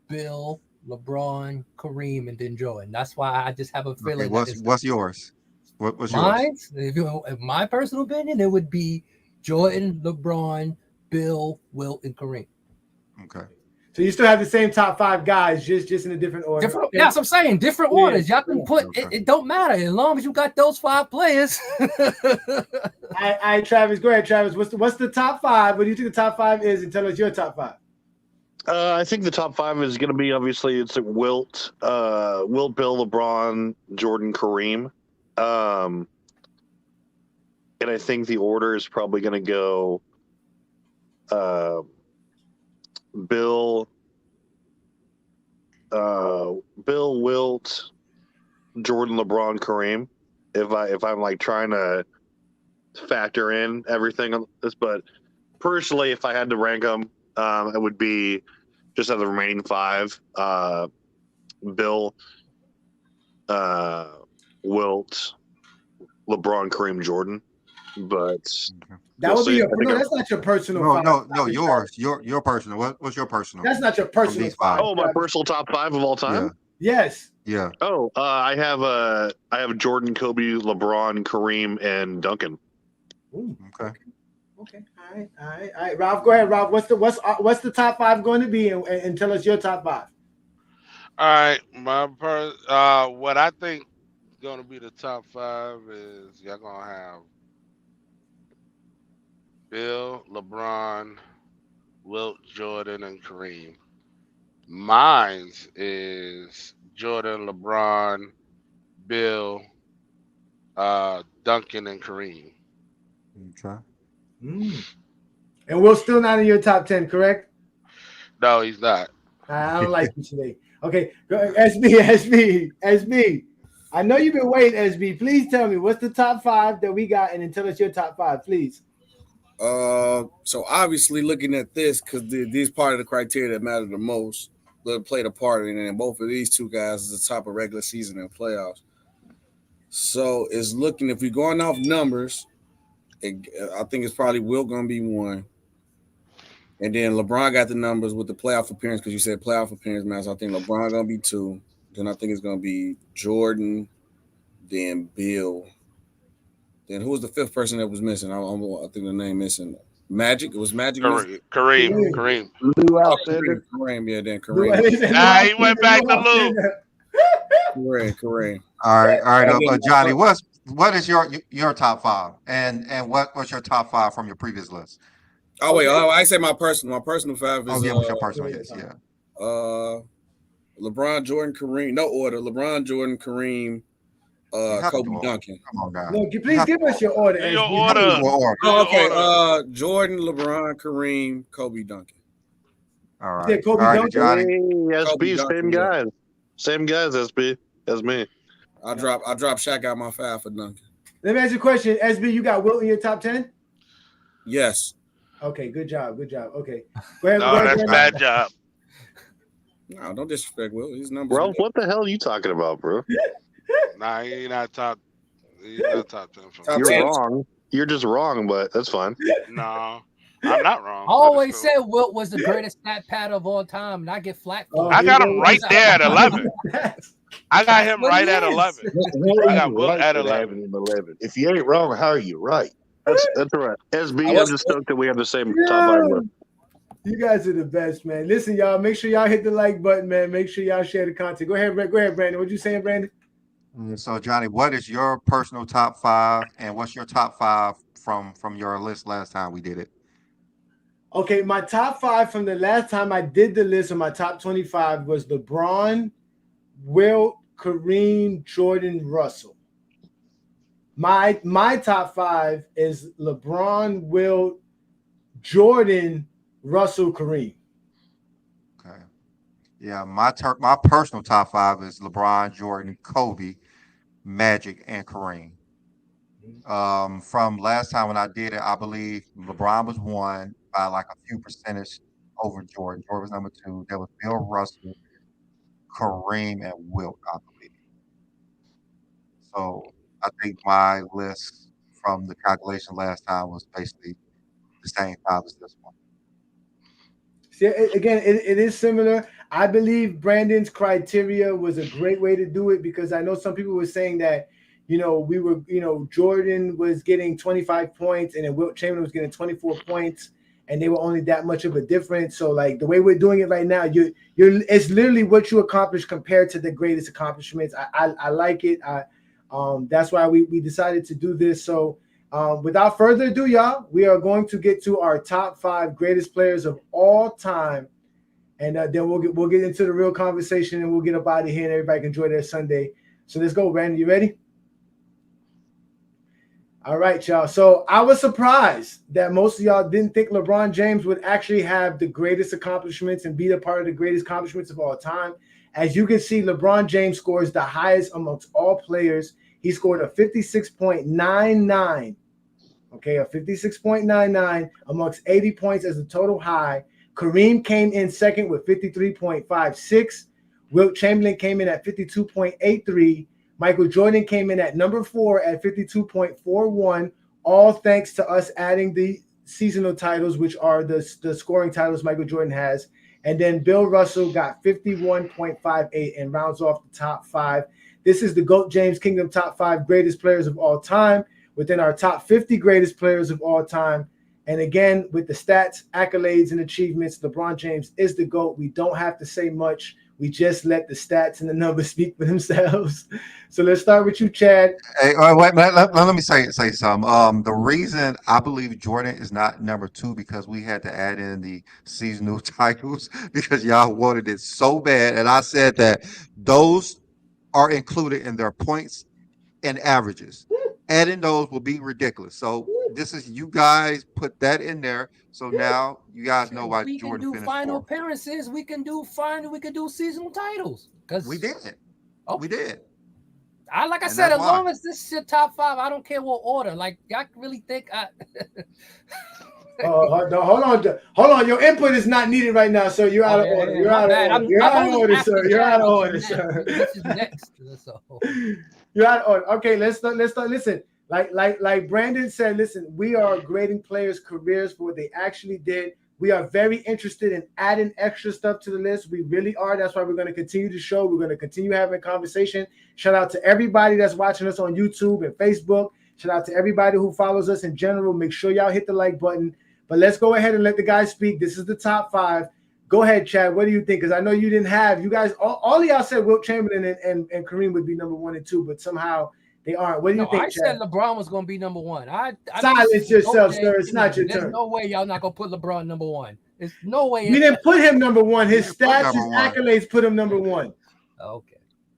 Bill, LeBron, Kareem, and then Jordan. That's why I just have a feeling. Okay, what's yours? What's yours? If my personal opinion, it would be Jordan, LeBron, Bill, Wilt, and Kareem. Okay. So you still have the same top 5 guys, just in a different order. That's what I'm saying. Different orders. Y'all can put it don't matter as long as you got those 5 players. All right, Travis. Go ahead, Travis. What's the top 5? What do you think the top 5 is? And tell us your top 5. I think the top 5 is going to be obviously it's like Wilt, Bill, LeBron, Jordan, Kareem, and I think the order is probably going to go Bill, Wilt, Jordan, LeBron, Kareem. If I'm like trying to factor in everything on this, but personally, if I had to rank them, it would be just of the remaining 5: Bill, Wilt, LeBron, Kareem, Jordan. But that would be your. No, that's not your personal. No, yours. Your personal. What's your personal? That's not your personal. 5. Oh, my personal top 5 of all time. Yeah. Yes. Yeah. Oh, I have Jordan, Kobe, LeBron, Kareem, and Duncan. Ooh, okay. Okay. All right. Ralph, go ahead. Ralph, what's the top 5 going to be, and tell us your top 5. All right, what I think is going to be the top 5 is y'all gonna have Bill, LeBron, Wilt, Jordan, and Kareem. Mine's is Jordan, LeBron, Bill, Duncan, and Kareem. Okay. And Will's still not in your top 10, correct? No, he's not. I don't like you today. Okay, go ahead. SB. I know you've been waiting, SB. Please tell me what's the top 5 that we got, and then tell us your top 5, please. So obviously looking at this, because these part of the criteria that matter the most, that played a part in it, and both of these 2 guys is the top of regular season and playoffs. So it's looking, if we're going off numbers, I think it's probably Wilt going to be 1. And then LeBron got the numbers with the playoff appearance, because you said playoff appearance, man. So I think LeBron going to be 2. Then I think it's going to be Jordan, then Bill. Then who was the 5th person that was missing? I think the name missing. Magic. It was Magic. Kareem. Lou Oh, Alcindor. Kareem. Yeah, then Lou Kareem. Nah, he went back to Lou. Kareem. All right, And then Johnny. What is your top five, and what's your top five from your previous list? Oh wait, I say my personal five is Oh yeah, what's your personal? Yes, yeah. LeBron, Jordan, Kareem. No order. LeBron, Jordan, Kareem, Kobe Duncan. Come on, guys. No, please give us your order. Do your SB. order. Oh, okay. Jordan, LeBron, Kareem, Kobe Duncan. All Yeah, right, Kobe Duncan. Johnny. Hey, Kobe SB, Duncan, same guys. Same guys, SB, as me. I drop Shaq out my five for Duncan. Let me ask you a question. SB, you got Wilt in your top 10? Yes. Okay, good job. Okay. Go ahead. No, that's bad job. No, don't disrespect Will. His numbers. Ralph, what the hell are you talking about, bro? Nah, he's not top 10 for me. You're wrong. You're just wrong, but that's fine. No, I'm not wrong. I always said Wilt was the greatest stat pad of all time, and I get flack for it. I got him right there at 11. I got him right at 11. I got Wilt at 11. 11. If you ain't wrong, how are you right? That's right. SB, I'm just stoked that we have the same top five list. You guys are the best, man. Listen, y'all, make sure y'all hit the like button, man. Make sure y'all share the content. Go ahead, Brandon. What you saying, Brandon? So, Johnny, what is your personal top five, and what's your top five from your list last time we did it? Okay, my top five from the last time I did the list of my top 25 was LeBron, Wilt, Kareem, Jordan, Russell. My top five is LeBron, Wilt, Jordan, Russell, Kareem. Okay. Yeah, my personal top five is LeBron, Jordan, Kobe, Magic, and Kareem. From last time when I did it, I believe LeBron was one by like a few percentage over Jordan. Jordan was number two. There was Bill Russell, Kareem, and Wilt, I believe. So I think my list from the calculation last time was basically the same five as this one. See, again, it is similar. I believe Brandon's criteria was a great way to do it because I know some people were saying that, Jordan was getting 25 points and then Wilt Chamberlain was getting 24 points and they were only that much of a difference. So like the way we're doing it right now, it's literally what you accomplished compared to the greatest accomplishments. I like it. That's why we decided to do this. So without further ado, y'all, we are going to get to our top 5 greatest players of all time. And then we'll get into the real conversation and we'll get up out of here and everybody can enjoy their Sunday. So let's go, Brandon. You ready? All right, y'all. So I was surprised that most of y'all didn't think LeBron James would actually have the greatest accomplishments and be a part of the greatest accomplishments of all time. As you can see, LeBron James scores the highest amongst all players. He scored a 56.99. Okay, a 56.99 amongst 80 points as a total high. Kareem came in second with 53.56. Wilt Chamberlain came in at 52.83. Michael Jordan came in at number 4 at 52.41, all thanks to us adding the seasonal titles, which are the scoring titles Michael Jordan has. And then Bill Russell got 51.58 and rounds off the top 5. This is the GOAT James Kingdom top 5 greatest players of all time within our top 50 greatest players of all time. And again, with the stats, accolades, and achievements, LeBron James is the GOAT. We don't have to say much. We just let the stats and the numbers speak for themselves. So let's start with you, Chad. Hey, wait, let me say something. The reason I believe Jordan is not number 2 because we had to add in the seasonal titles because y'all wanted it so bad, and I said that those are included in their points and averages. Adding those will be ridiculous. So this is you guys put that in there. So now you guys know why we Jordan can do finished final 4th. appearances. We can do seasonal titles because We did. Oh. We did. Like I And said, that's as why. long as this is your top 5, I don't care what order. Like y'all really think Hold on. Your input is not needed right now, sir. You're out of order. You're out of order. You're out of order, sir. You're out of order, sir. This is next. So. You're out of order. Okay, let's start. Listen, like Brandon said, listen, we are grading players' careers for what they actually did. We are very interested in adding extra stuff to the list. We really are. That's why we're going to continue the show. We're going to continue having a conversation. Shout out to everybody that's watching us on YouTube and Facebook. Shout out to everybody who follows us in general. Make sure y'all hit the like button. But let's go ahead and let the guys speak. This is the top 5. Go ahead, Chad. What do you think? Because I know you didn't have, you guys, all of y'all said Wilt Chamberlain and Kareem would be number 1 and 2, but somehow they aren't. What do you think, I Chad? said LeBron was going to be number 1. Silence yourself, sir. It's not your turn. There's no way y'all not going to put LeBron number 1. There's no way. We didn't put him number 1. His stats, his accolades put him number 1. Okay.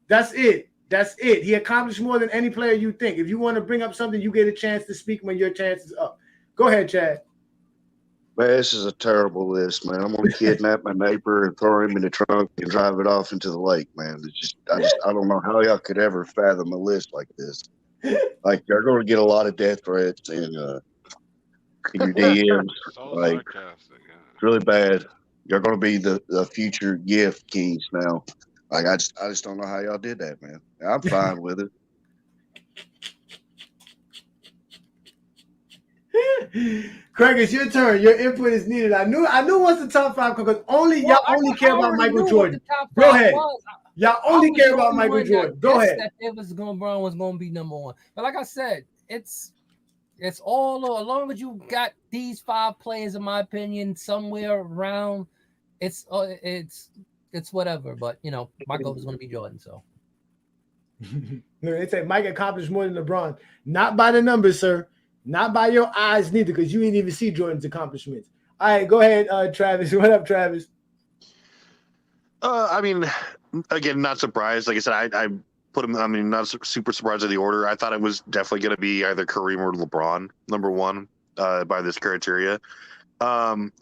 That's it. That's it. He accomplished more than any player you think. If you want to bring up something, you get a chance to speak when your chance is up. Go ahead, Chad. Man, this is a terrible list, man. I'm gonna kidnap my neighbor and throw him in the trunk and drive it off into the lake, man. I don't know how y'all could ever fathom a list like this. Like, you're gonna get a lot of death threats and in your DMs. Like, it's really bad. You're gonna be the future gift kings now. Like, I just don't know how y'all did that, man. I'm fine with it. Craig, it's your turn. Your input is needed. I knew once the top 5 because y'all only care about Michael Jordan. Go ahead. Y'all only care about Michael Jordan. Go ahead. That LeBron was going to be number 1. But like I said, it's all, as long as you got these 5 players, in my opinion, somewhere around, it's whatever. But my goal is going to be Jordan. So they say Mike accomplished more than LeBron. Not by the numbers, sir. Not by your eyes neither, because you didn't even see Jordan's accomplishments. All right, go ahead, Travis. What up, Travis? I mean, again, not surprised. Like I said, I put him. I mean, not super surprised at the order. I thought it was definitely going to be either Kareem or LeBron, number 1, by this criteria. And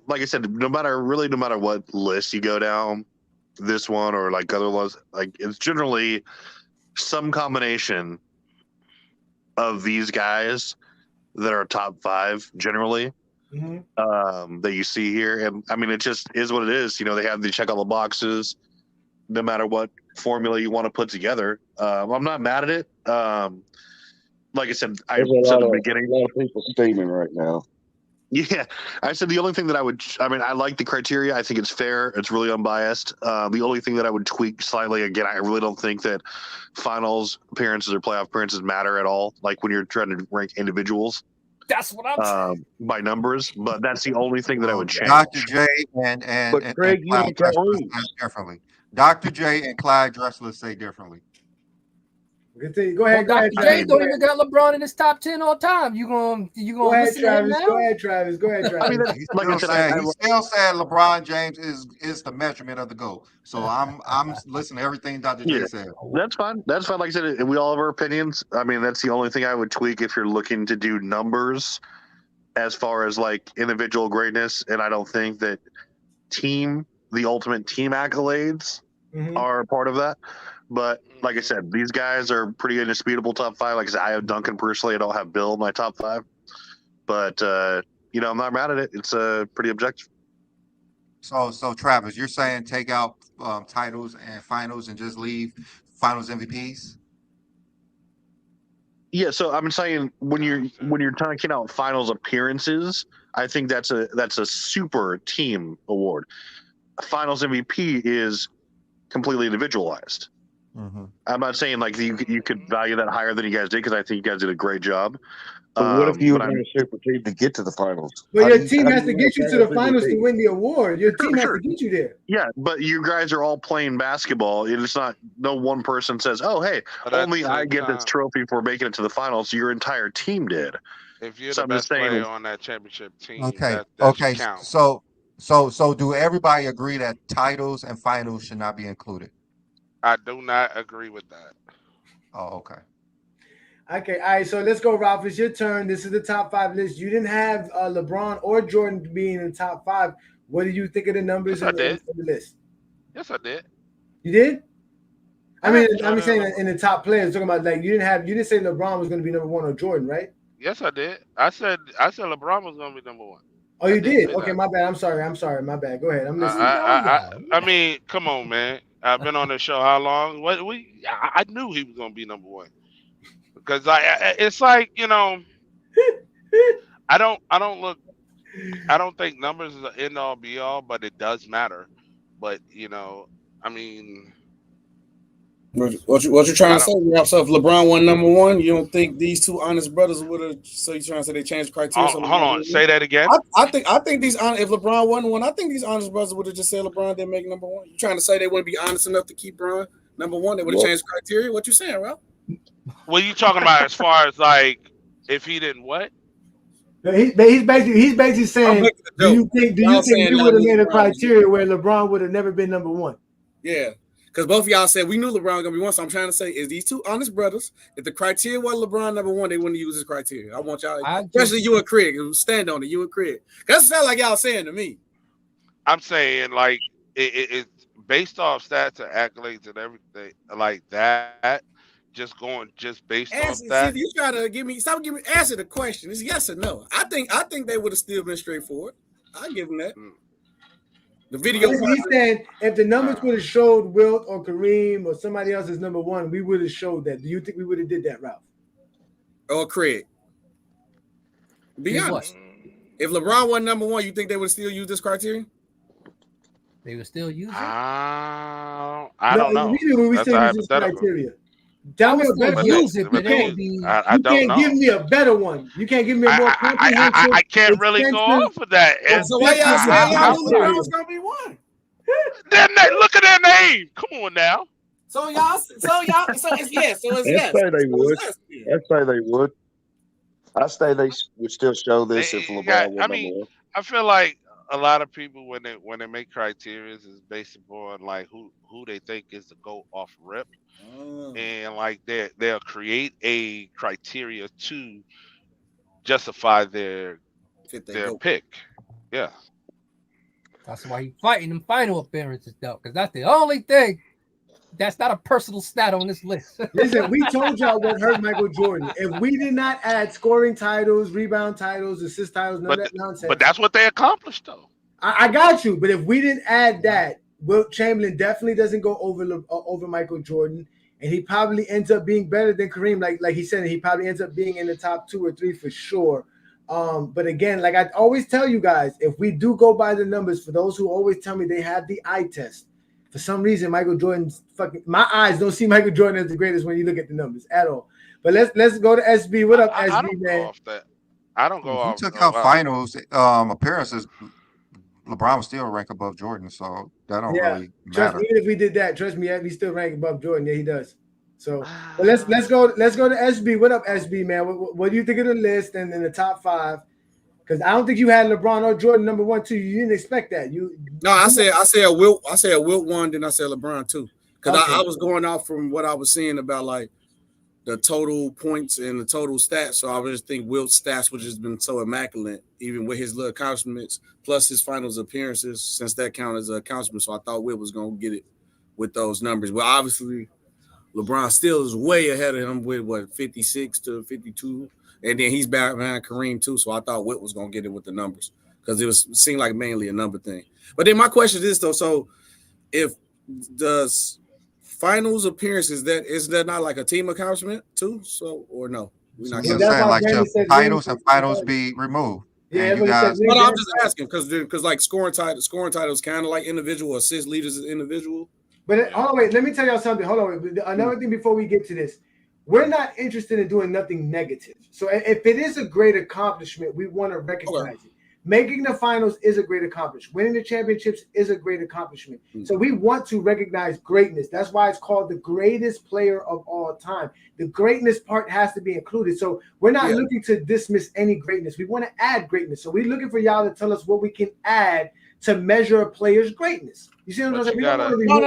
like I said, no matter what list you go down, this one or like other lists, like it's generally some combination of these guys that are top 5 generally, that you see here. And I mean, it just is what it is. They have to check all the boxes no matter what formula you want to put together. I'm not mad at it. Like I said, I said at the beginning, a lot of people steaming right now. Yeah, I said the only thing that I like the criteria. I think it's fair. It's really unbiased. The only thing that I would tweak slightly, again, I really don't think that finals appearances or playoff appearances matter at all. Like when you're trying to rank individuals. That's what I'm saying. By numbers, but that's the only thing that I would change. Dr. J and Craig, you Clyde got Dressler say differently. Dr. J and Clyde Dressler say differently. Go ahead, Dr. J don't even got LeBron in his top 10 all time. You gonna listen to him now? Go ahead, Travis. I mean, he still said LeBron James is the measurement of the GOAT. So I'm listening to everything Dr. J said. That's fine. Like I said, we all have our opinions. I mean, that's the only thing I would tweak if you're looking to do numbers as far as like individual greatness. And I don't think that the ultimate team accolades are part of that. But like I said, these guys are pretty indisputable top 5. Like I said, I have Duncan personally. I don't have Bill in my top 5. But, I'm not mad at it. It's pretty objective. So Travis, you're saying take out titles and finals and just leave finals MVPs? Yeah, so I'm saying when you're talking about finals appearances, I think that's a super team award. Finals MVP is completely individualized. I'm not saying like you could value that higher than you guys did because I think you guys did a great job. But what if you were a super team to get to the finals? Well, your team has to get you to the finals to win the award. Your team has to get you there. Yeah, but you guys are all playing basketball. It's not no one person says, "Oh, hey, only I get this trophy for making it to the finals." Your entire team did. If you're the best player on that championship team, that counts. So do everybody agree that titles and finals should not be included? I do not agree with that. Oh, okay. Okay, all right, so let's go, Ralph. It's your turn. This is the top 5 list. You didn't have LeBron or Jordan being in the top 5. What do you think of the numbers in the list? Yes, I did. You did? I'm saying in the top players, talking about like you didn't say LeBron was going to be number 1 or Jordan, right? Yes, I did. I said LeBron was going to be number 1. Oh, you did? Okay, my bad. I'm sorry. My bad. Go ahead. I'm listening. I mean, come on, man. I've been on the show how long? I knew he was going to be number 1 because it's like I don't think numbers is an end all be all, but it does matter. But I mean, What you trying to say? So if LeBron won number one, you don't think these two honest brothers would have? So you trying to say they changed the criteria? Hold on, say that again. I think these if LeBron won one, I think these honest brothers would have just said LeBron didn't make number one. You trying to say they wouldn't be honest enough to keep LeBron number one? They would have changed the criteria. What you saying, Ralph? What are you talking about as far as like if he didn't what? He's basically saying, do you think we would have made a criteria where LeBron would have never been number one? Yeah. Because both of y'all said we knew LeBron was gonna be one. So I'm trying to say is these two honest brothers, if the criteria was LeBron number one, they wouldn't use this criteria. I want y'all, especially you and Craig, stand on it. You and Craig. That sounds like y'all saying to me. I'm saying like it's based off stats and accolades and everything like that. Just based off that. See, you try to answer the question. It's yes or no. I think they would have still been straightforward. I give them that. The video. He said if the numbers would have showed Wilt or Kareem or somebody else as number one, we would have showed that. Do you think we would have did that, Ralph? Or Craig? Be honest. If LeBron wasn't number one, you think they would still use this criteria? They would still use it? I don't know. We still use this criteria. Tell me a better use it, but you can't give me a better one. You can't give me a more comprehensive. I can't really go off of that. So why y'all saying LeBron was gonna be one? Then look at their name. Come on now. So it's yes. So it's yes. I say they would. I say they would. I say they would still show this if LeBron was number one. I feel like a lot of people when they make criteria is based upon like who they think is the GOAT off rip. And like they'll create a criteria to justify their pick. Yeah. That's why he's fighting them final appearances though, because that's the only thing that's not a personal stat on this list. Listen, we told y'all what hurt Michael Jordan. If we did not add scoring titles, rebound titles, assist titles, none of that nonsense. But that's what they accomplished though. I got you. But if we didn't add that, Wilt Chamberlain definitely doesn't go over Michael Jordan, and he probably ends up being better than Kareem. Like he said, he probably ends up being in the top 2 or 3 for sure. But again, like I always tell you guys, if we do go by the numbers, for those who always tell me they have the eye test, for some reason Michael Jordan's my eyes don't see Michael Jordan as the greatest when you look at the numbers at all. But let's go to SB. What up, SB, I don't man? go off that. I don't go off. You took out finals appearances. LeBron was still ranked above Jordan, so that don't really matter. Even if we did that, trust me, he still ranked above Jordan. Yeah, he does. So, but let's go to SB. What up, SB, man? What do you think of the list and in the top 5? Because I don't think you had LeBron or Jordan number 1, 2. You didn't expect that. I said Wilt. I said Wilt 1, then I said LeBron 2. Because I was going off from what I was seeing about like the total points and the total stats. So I just think Wilt's stats would just been so immaculate, even with his little accomplishments plus his finals appearances, since that counted as an accomplishment. So I thought Wilt was going to get it with those numbers. But obviously, LeBron still is way ahead of him with 56 to 52. And then he's back behind Kareem too. So I thought Wilt was going to get it with the numbers because it seemed like mainly a number thing. But then my question is though, so if the finals appearances, is that not like a team accomplishment too? So or no? We're not saying like the finals be removed. Yeah, but I'm just asking because like scoring titles kind of like individual assist leaders is individual. But hold on, wait. Let me tell y'all something. Hold on, wait. Another thing before we get to this, we're not interested in doing nothing negative. So if it is a great accomplishment, we want to recognize it. Making the finals is a great accomplishment. Winning the championships is a great accomplishment. So we want to recognize greatness. That's why it's called the greatest player of all time. The greatness part has to be included. So we're not looking to dismiss any greatness. We want to add greatness. So we're looking for y'all to tell us what we can add to measure a player's greatness. You see what I'm saying? No.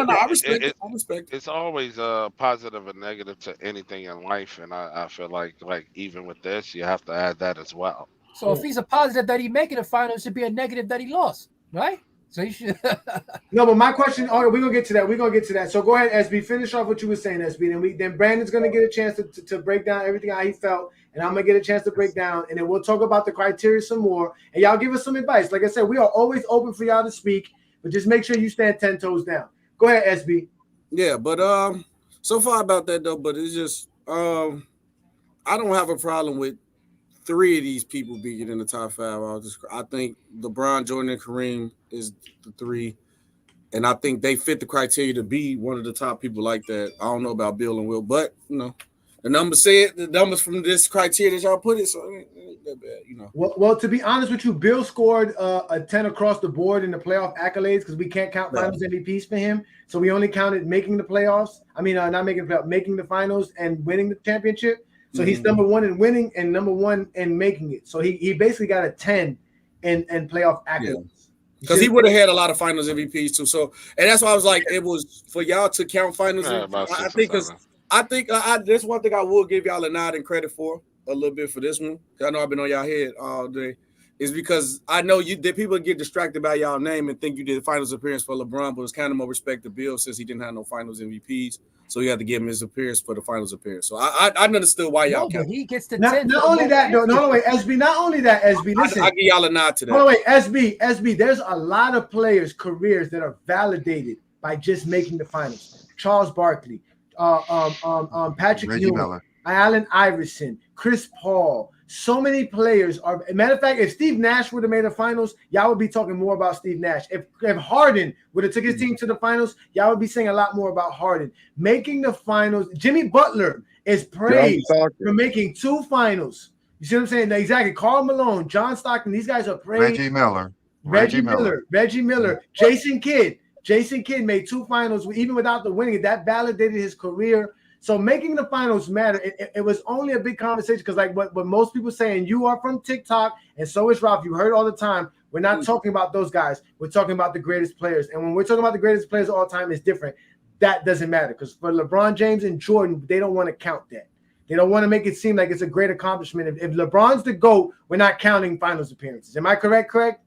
I respect it. It's always a positive and negative to anything in life. And I feel like even with this, you have to add that as well. So if he's a positive that he making the final, it should be a negative that he lost, right? So you should. No, but my question. All right, we're gonna get to that. So go ahead, SB. Finish off what you were saying, SB. Then Brandon's gonna get a chance to break down everything how he felt, and I'm gonna get a chance to break down, and then we'll talk about the criteria some more, and y'all give us some advice. Like I said, we are always open for y'all to speak, but just make sure you stand 10 toes down. Go ahead, SB. Yeah, but so far about that though, but it's just I don't have a problem with 3 of these people being in the top 5. I think LeBron, Jordan, and Kareem is the 3. And I think they fit the criteria to be one of the top people like that. I don't know about Bill and Will, but the numbers from this criteria that y'all put it, so it ain't that bad, Well, to be honest with you, Bill scored a 10 across the board in the playoff accolades because we can't count finals MVPs for him. So we only counted making the playoffs. I mean, not making the playoffs, making the finals and winning the championship. So he's number one in winning and number one in making it. So he basically got a 10 in playoff accolades. Because he would have had a lot of finals MVPs too. So, and that's why I was like, it was for y'all to count finals. I think that's one thing I will give y'all a nod and credit for a little bit for this one. I know I've been on y'all head all day. Is because I know that people get distracted by y'all name and think you did a finals appearance for LeBron, but it's kind of more respect to Bill since he didn't have no finals MVPs. So you had to give him his appearance for the finals appearance. So I understood why y'all count. He gets the not only that, though. No, wait, SB. Not only that, SB. Listen, I give y'all a nod to that. No, wait, SB. There's a lot of players' careers that are validated by just making the finals. Charles Barkley, Patrick Ewing, Allen Iverson, Chris Paul. So many players are. Matter of fact, if Steve Nash would have made the finals, y'all would be talking more about Steve Nash. If Harden would have took his team to the finals, y'all would be saying a lot more about Harden making the finals. Jimmy Butler is praised for making 2 finals. You see what I'm saying? Exactly. Karl Malone, John Stockton. These guys are praised. Reggie Miller. Jason Kidd made 2 finals even without the winning. That validated his career. So making the finals matter. It was only a big conversation because like what most people saying, you are from TikTok and so is Ralph. You heard all the time. We're not talking about those guys. We're talking about the greatest players. And when we're talking about the greatest players of all time, it's different. That doesn't matter because for LeBron James and Jordan, they don't want to count that. They don't want to make it seem like it's a great accomplishment. If LeBron's the GOAT, we're not counting finals appearances. Am I correct, Craig?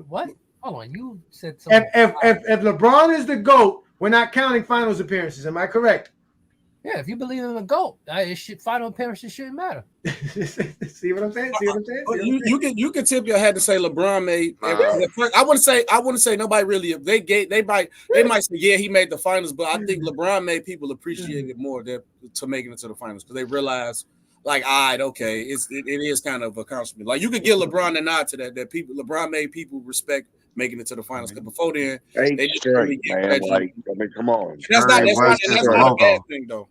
What? Hold on. You said something. If LeBron is the GOAT, we're not counting finals appearances. Am I correct? Yeah, if you believe in the GOAT, final appearances shouldn't matter. See what I'm saying? You can tip your head to say LeBron made. I wouldn't say nobody really. They might say yeah he made the finals, but I think LeBron made people appreciate it more to making it to the finals because they realize like okay it is kind of a accomplishment. Like you could give LeBron a nod to that LeBron made people respect making it to the finals because before then they didn't really get man. Like I mean, come on. That's not a bad thing though.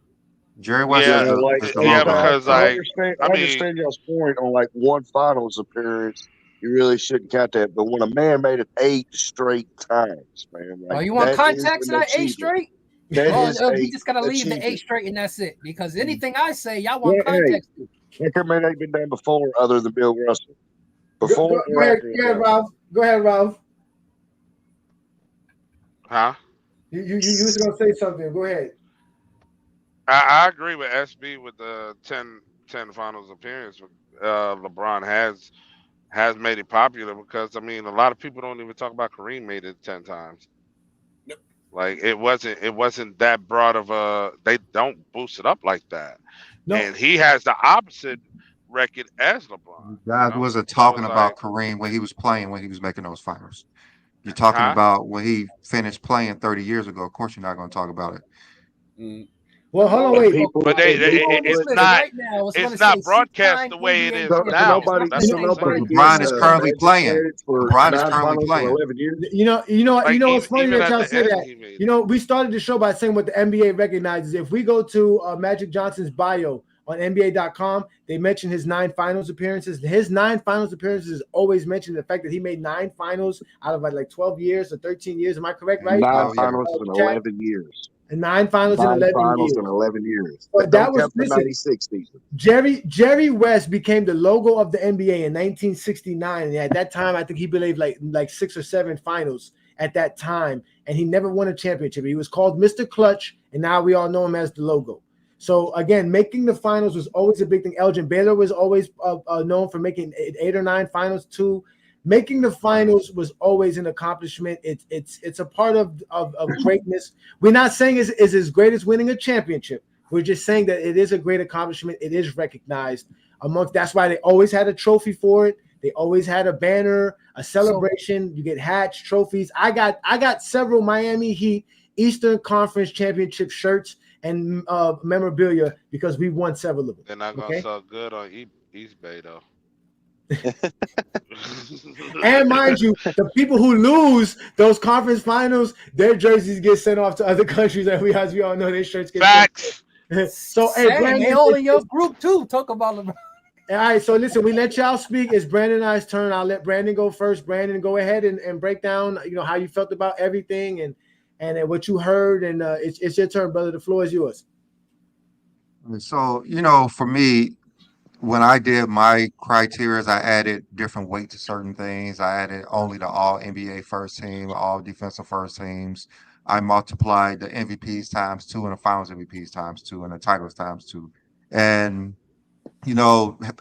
Jerry West because I understand y'all's point on like 1 finals appearance. You really shouldn't count that. But when a man made it 8 straight times, man. Like, you want context of that 8 straight? You just gotta leave the 8 straight and that's it. Because anything I say, y'all want context. That may have been done before, other than Bill Russell. Before, go ahead, Ralph. Go ahead, Ralph. Huh? You was gonna say something. Go ahead. I agree with SB with the 10 finals appearance. LeBron has made it popular because I mean a lot of people don't even talk about Kareem made it 10 times. Yep. Like it wasn't that broad of a. They don't boost it up like that. No. And he has the opposite record as LeBron. God wasn't talking about Kareem when he was playing when he was making those finals. You're talking about when he finished playing 30 years ago. Of course, you're not going to talk about it. Well, hold on, wait. But it's not broadcast the way it is now. LeBron is currently playing. LeBron is currently playing. You know what's funny that y'all say that. We started the show by saying what the NBA recognizes. If we go to Magic Johnson's bio on NBA.com, they mention his 9 finals appearances. His 9 finals appearances is always mentioned the fact that he made 9 finals out of like 12 years or 13 years. Am I correct? Right? 9 finals in 11 years. And 9 finals in 11 years. But that was the 96 season. Jerry West became the logo of the NBA in 1969. And at that time, I think he believed like 6 or 7 finals at that time. And he never won a championship. He was called Mr. Clutch. And now we all know him as the logo. So again, making the finals was always a big thing. Elgin Baylor was always known for making 8 or 9 finals too. Making the finals was always an accomplishment. It's a part of greatness. We're not saying is as great as winning a championship. We're just saying that it is a great accomplishment. It is recognized amongst. That's why they always had a trophy for it. They always had a banner, a celebration. You get hats, trophies. I got several Miami Heat Eastern Conference Championship shirts and memorabilia because we won several of them. They're not gonna sell good on East Bay though. And mind you, the people who lose those conference finals, their jerseys get sent off to other countries, and as we all know, their shirts get Facts. So, hey, Brandon, they all in your group too. Talk about LeBron. All right, so listen, we let y'all speak. It's Brandon and I's turn. I'll let Brandon go first. Brandon, go ahead and break down, how you felt about everything and what you heard. And it's your turn, brother. The floor is yours. So, for me, when I did my criteria, I added different weight to certain things. I added only the all NBA first team, all defensive first teams. I multiplied the MVPs times 2 and the finals MVPs times 2 and the titles times 2. And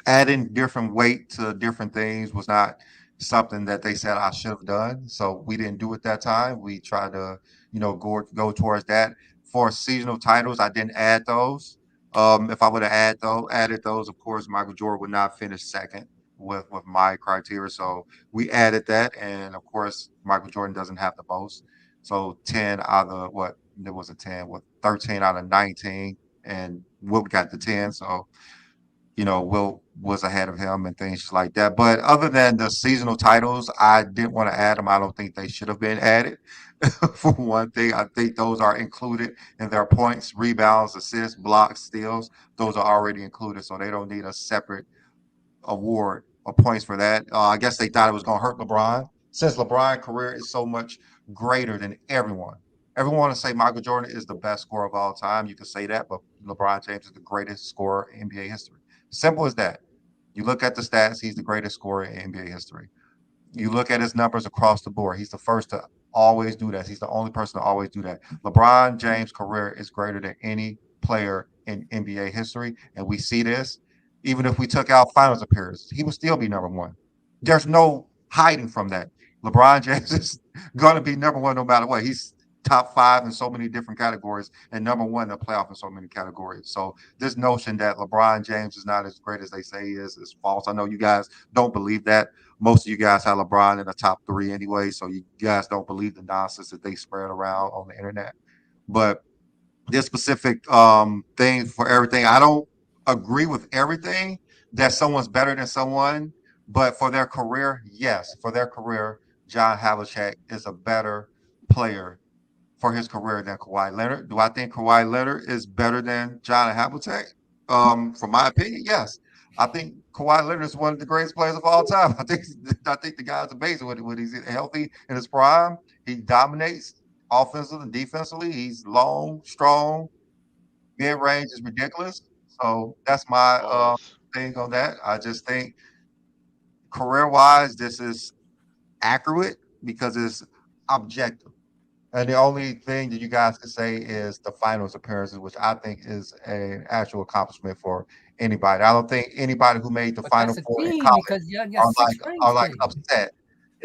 adding different weight to different things was not something that they said I should have done. So we didn't do it that time. We tried to, go towards that. For seasonal titles, I didn't add those. If I would have added those, of course, Michael Jordan would not finish second with my criteria. So we added that, and of course, Michael Jordan doesn't have the most. So 10 out of what there was a 10, 13 out of 19, and Will got the 10. So Will was ahead of him and things like that. But other than the seasonal titles, I didn't want to add them. I don't think they should have been added. For one thing, I think those are included in their points, rebounds, assists, blocks, steals. Those are already included, so they don't need a separate award or points for that. I guess they thought it was going to hurt LeBron, since LeBron's career is so much greater than everyone. Everyone want to say Michael Jordan is the best scorer of all time. You can say that, but LeBron James is the greatest scorer in NBA history. Simple as that. You look at the stats, he's the greatest scorer in NBA history. You look at his numbers across the board. He's the first to always do that. He's the only person to always do that. LeBron James' career is greater than any player in NBA history, and we see this. Even if we took out finals appearances, he would still be number one. There's no hiding from that. LeBron James is going to be number one no matter what. He's top 5 in so many different categories and number 1 in the playoff in so many categories. So this notion that LeBron James is not as great as they say he is false. I know you guys don't believe that. Most of you guys have LeBron in the top 3 anyway, so you guys don't believe the nonsense that they spread around on the internet. But this specific thing for everything, I don't agree with everything that someone's better than someone, but for their career, yes, for their career, John Havlicek is a better player for his career than Kawhi Leonard. Do I think Kawhi Leonard is better than John Havlicek? For my opinion, yes. I think Kawhi Leonard is one of the greatest players of all time. I think the guy's amazing when he's healthy in his prime. He dominates offensively and defensively. He's long, strong, mid range is ridiculous. So that's my thing on that. I just think career wise, this is accurate because it's objective. And the only thing that you guys can say is the finals appearances, which I think is an actual accomplishment for anybody. I don't think anybody who made the Final Four in college are like upset.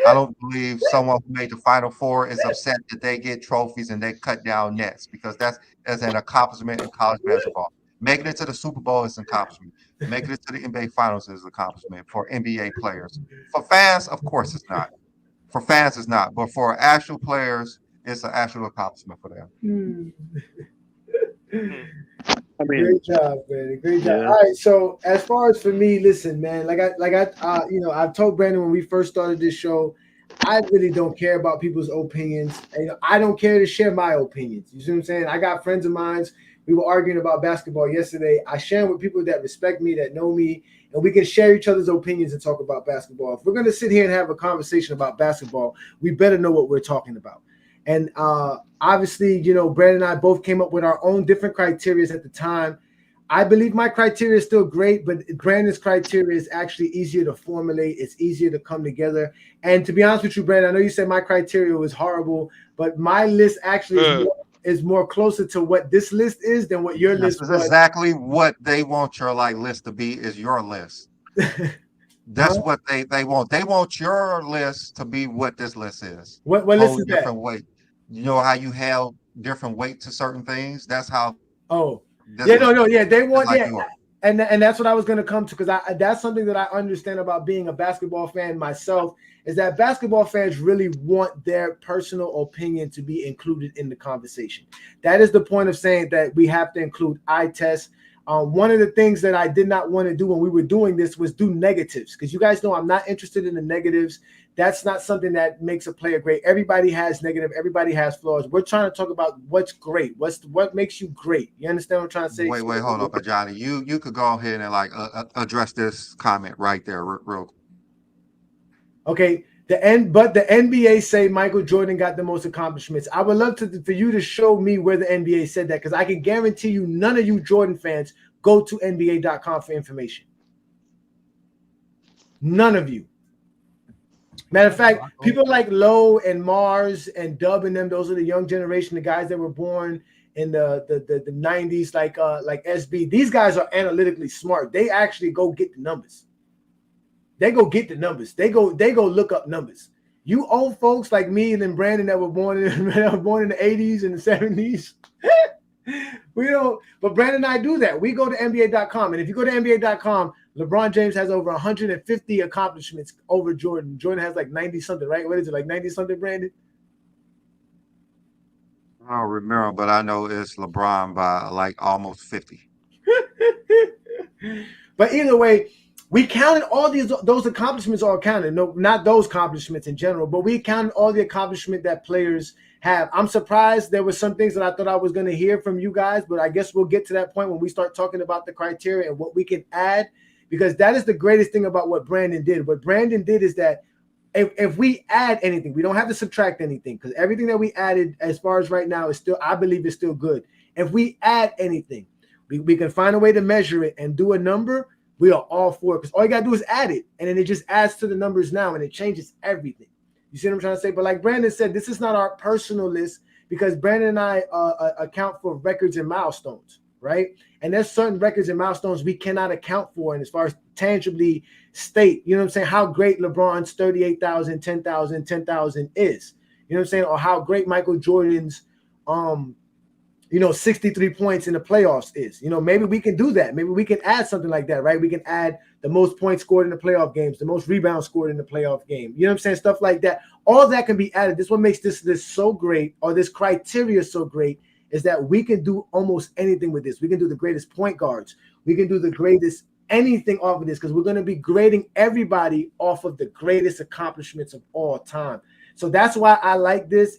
I don't believe someone who made the Final Four is upset that they get trophies and they cut down nets, because that's as an accomplishment in college basketball. Making it to the Super Bowl is an accomplishment. Making it to the NBA Finals is an accomplishment for NBA players. For fans, of course, it's not. For fans, it's not. But for actual players, it's an actual accomplishment for them. Great job, man. Great job. Yeah. All right. So as far as for me, listen, man, I've told Brandon when we first started this show, I really don't care about people's opinions. I don't care to share my opinions. You see what I'm saying? I got friends of mine. We were arguing about basketball yesterday. I share with people that respect me, that know me, and we can share each other's opinions and talk about basketball. If we're going to sit here and have a conversation about basketball, we better know what we're talking about. And obviously, Brandon and I both came up with our own different criteria at the time. I believe my criteria is still great, but Brandon's criteria is actually easier to formulate. It's easier to come together. And to be honest with you, Brandon, I know you said my criteria was horrible, but my list actually is more closer to what this list is than what your list was. Exactly what they want your list to be is your list. That's what they want. They want your list to be what this list is. What list is different weight. You know how you have different weight to certain things? That's how. Oh, they want and that's what I was going to come to, because that's something that I understand about being a basketball fan myself, is that basketball fans really want their personal opinion to be included in the conversation. That is the point of saying that we have to include eye tests. One of the things that I did not want to do when we were doing this was do negatives, because you guys know I'm not interested in the negatives. That's not something that makes a player great. Everybody has negative. Everybody has flaws. We're trying to talk about what's great. What makes you great? You understand what I'm trying to say? Wait, hold up, Johnny. You could go ahead and like address this comment right there, real. Okay. But the NBA say Michael Jordan got the most accomplishments. I would love for you to show me where the NBA said that, because I can guarantee you none of you Jordan fans go to NBA.com for information. None of you. Matter of fact, people like Lowe and Mars and Dub and them, those are the young generation, the guys that were born in the 90s, like SB. These guys are analytically smart. They actually go get the numbers. They go get the numbers. They go look up numbers. You old folks like me and then Brandon that were born in the 80s and the 70s. We don't, but Brandon and I do that. We go to NBA.com. And if you go to NBA.com, LeBron James has over 150 accomplishments over Jordan. Jordan has like 90 something, right? What is it, like 90 something, Brandon? I don't remember, but I know it's LeBron by like almost 50. But either way, we counted all those accomplishments are counted. No, not those accomplishments in general, but we counted all the accomplishment that players have. I'm surprised there were some things that I thought I was going to hear from you guys, but I guess we'll get to that point when we start talking about the criteria and what we can add, because that is the greatest thing about what Brandon did. What Brandon did is that if we add anything, we don't have to subtract anything, because everything that we added as far as right now is still, I believe, is still good. If we add anything, we can find a way to measure it and do a number. We are all for it, because all you got to do is add it, and then it just adds to the numbers now, and it changes everything. You see what I'm trying to say? But like Brandon said, this is not our personal list, because Brandon and I account for records and milestones, right? And there's certain records and milestones we cannot account for, and as far as tangibly state, you know what I'm saying, how great LeBron's 38,000, 10,000, 10,000 is. You know what I'm saying? Or how great Michael Jordan's 63 points in the playoffs is. Maybe we can do that. Maybe we can add something like that, right? We can add the most points scored in the playoff games, the most rebounds scored in the playoff game. You know what I'm saying? Stuff like that. All that can be added. This is what makes this so great, or this criteria so great, is that we can do almost anything with this. We can do the greatest point guards. We can do the greatest anything off of this, because we're going to be grading everybody off of the greatest accomplishments of all time. So that's why I like this.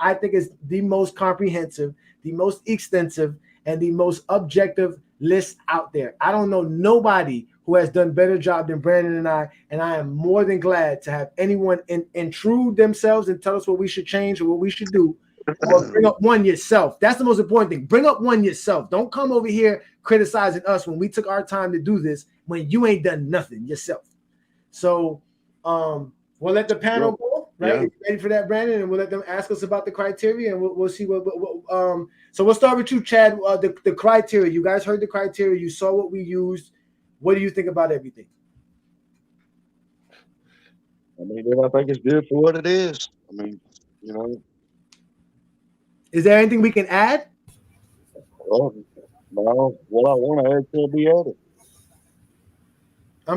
I think it's the most comprehensive, the most extensive, and the most objective list out there. I don't know nobody who has done better job than Brandon and I am more than glad to have anyone intrude themselves and tell us what we should change or what we should do, or bring up one yourself. That's the most important thing. Bring up one yourself. Don't come over here criticizing us when we took our time to do this, when you ain't done nothing yourself. So we'll let the panel go. Right? Yeah. You ready for that, Brandon? And we'll let them ask us about the criteria, and we'll see what so we'll start with you, Chad. The criteria. You guys heard the criteria. You saw what we used. What do you think about everything? I think it's good for what it is. Is there anything we can add? Well, no, what I want to add can be added.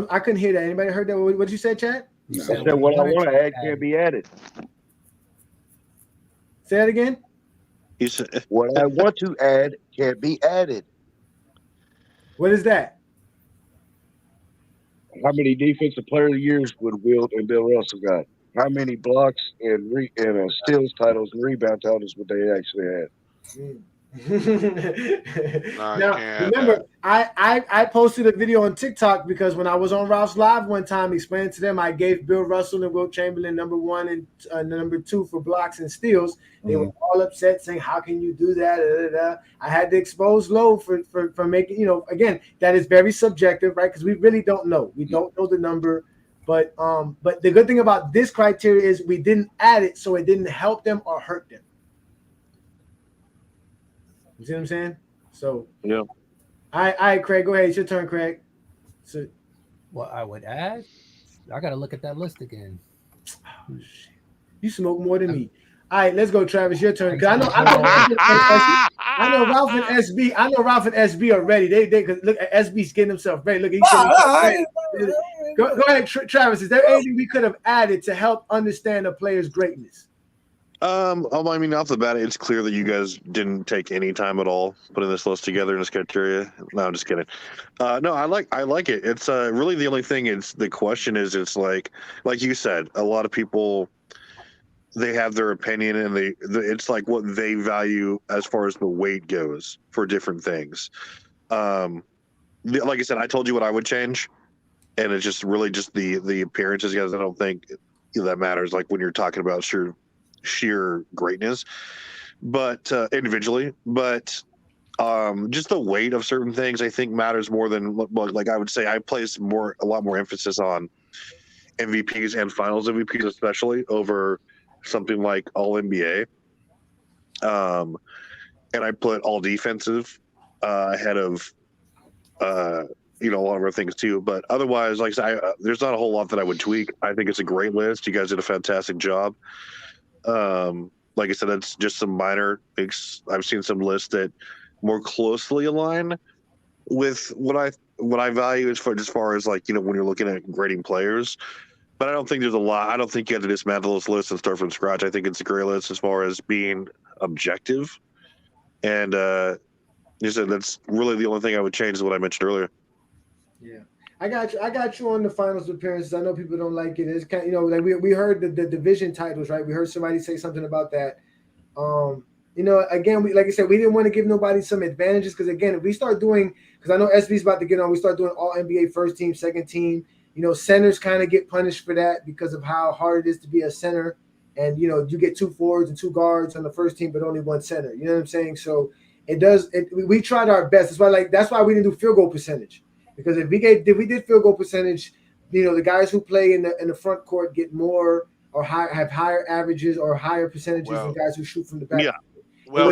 I couldn't hear that. Anybody heard that? What did you say, Chad? I said what I want to add can be added. Say that again. He said what I want to add can be added. What is that? How many defensive player of the years would Wilt and Bill Russell got? How many blocks and steals titles and rebound titles would they actually have? Now, remember, I posted a video on TikTok, because when I was on Ralph's Live one time explaining to them, I gave Bill Russell and Wilt Chamberlain number 1 and number 2 for blocks and steals. They were all upset, saying, "How can you do that?" I had to expose Lowe for making, again, that is very subjective, right? Because we really don't know. We don't know the number. But the good thing about this criteria is we didn't add it, so it didn't help them or hurt them. You see what I'm saying? So yeah. All right, Craig, go ahead. It's your turn, Craig. So what I would add, I gotta look at that list again. Oh, shit. You smoke more than me. All right, let's go, Travis. Your turn. I know Ralph and SB. I know Ralph and SB are ready. They look at SB's getting himself ready. Look, he's ready. Go ahead, Travis. Is there anything we could have added to help understand a player's greatness? I mean, off the bat, it's clear that you guys didn't take any time at all putting this list together in this criteria. No, I'm just kidding. No, I like it. It's really the only thing. It's the question is, it's like you said, a lot of people, they have their opinion, and it's like what they value as far as the weight goes for different things. Like I said, I told you what I would change, and it's just really just the appearances, guys. I don't think that matters. Like when you're talking about sheer greatness, but individually, but just the weight of certain things, I think matters more than, like I would say, I place a lot more emphasis on MVPs and Finals MVPs, especially over something like All NBA. And I put All Defensive ahead of a lot of other things too. But otherwise, like I said, there's not a whole lot that I would tweak. I think it's a great list. You guys did a fantastic job. Like I said, that's just some minor. I've seen some lists that more closely align with what I value as far as like when you're looking at grading players. But I don't think there's a lot. I don't think you have to dismantle this list and start from scratch. I think it's a great list as far as being objective. And you said that's really the only thing I would change is what I mentioned earlier. Yeah. I got you on the finals appearances. I know people don't like it. It's kind of, like we heard the division titles, right? We heard somebody say something about that. Again, like I said, we didn't want to give nobody some advantages because again, if we start doing, because I know SB's about to get on, we start doing all NBA first team, second team. Centers kind of get punished for that because of how hard it is to be a center, and you get 2 forwards and 2 guards on the first team, but only 1 center. You know what I'm saying? So we tried our best. That's why we didn't do field goal percentage. Because if we did field goal percentage, the guys who play in the front court get more or have higher averages or higher percentages than guys who shoot from the back. Yeah. Well,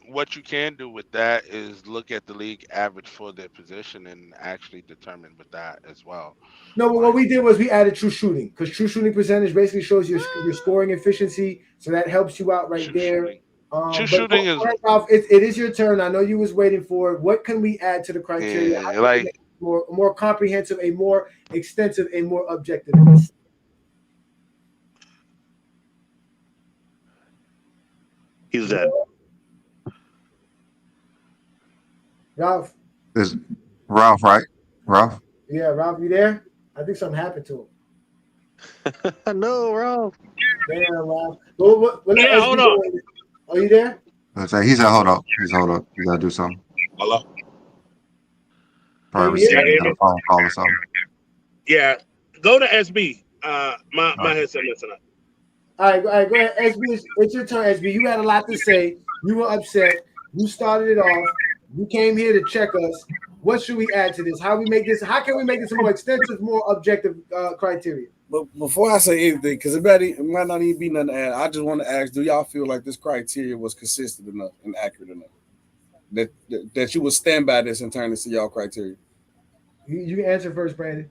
what you can do with that is look at the league average for their position and actually determine with that as well. No, but what we did was we added true shooting, because true shooting percentage basically shows your scoring efficiency, so that helps you out right there. Shooting is Ralph, it is your turn. I know you was waiting for it. What can we add to the criteria? like more comprehensive, a more extensive, a more objective. He's dead. Ralph. Is Ralph, right? Ralph? Yeah, Ralph, you there? I think something happened to him. No, Ralph. Damn, Ralph. Yeah, hold on. Are you there? He said, hold up. You gotta do something. Hello? Probably receiving a phone call or something. Yeah. Go to SB. My headset messing up. All right, go ahead. SB, it's your turn, SB. You had a lot to say. You were upset. You started it off. You came here to check us. What should we add to this? How can we make this a more extensive, more objective criteria? But before I say anything, because it might not even be nothing to add, I just want to ask, do y'all feel like this criteria was consistent enough and accurate enough? That you would stand by this and turn this to y'all criteria? You can answer first, Brandon.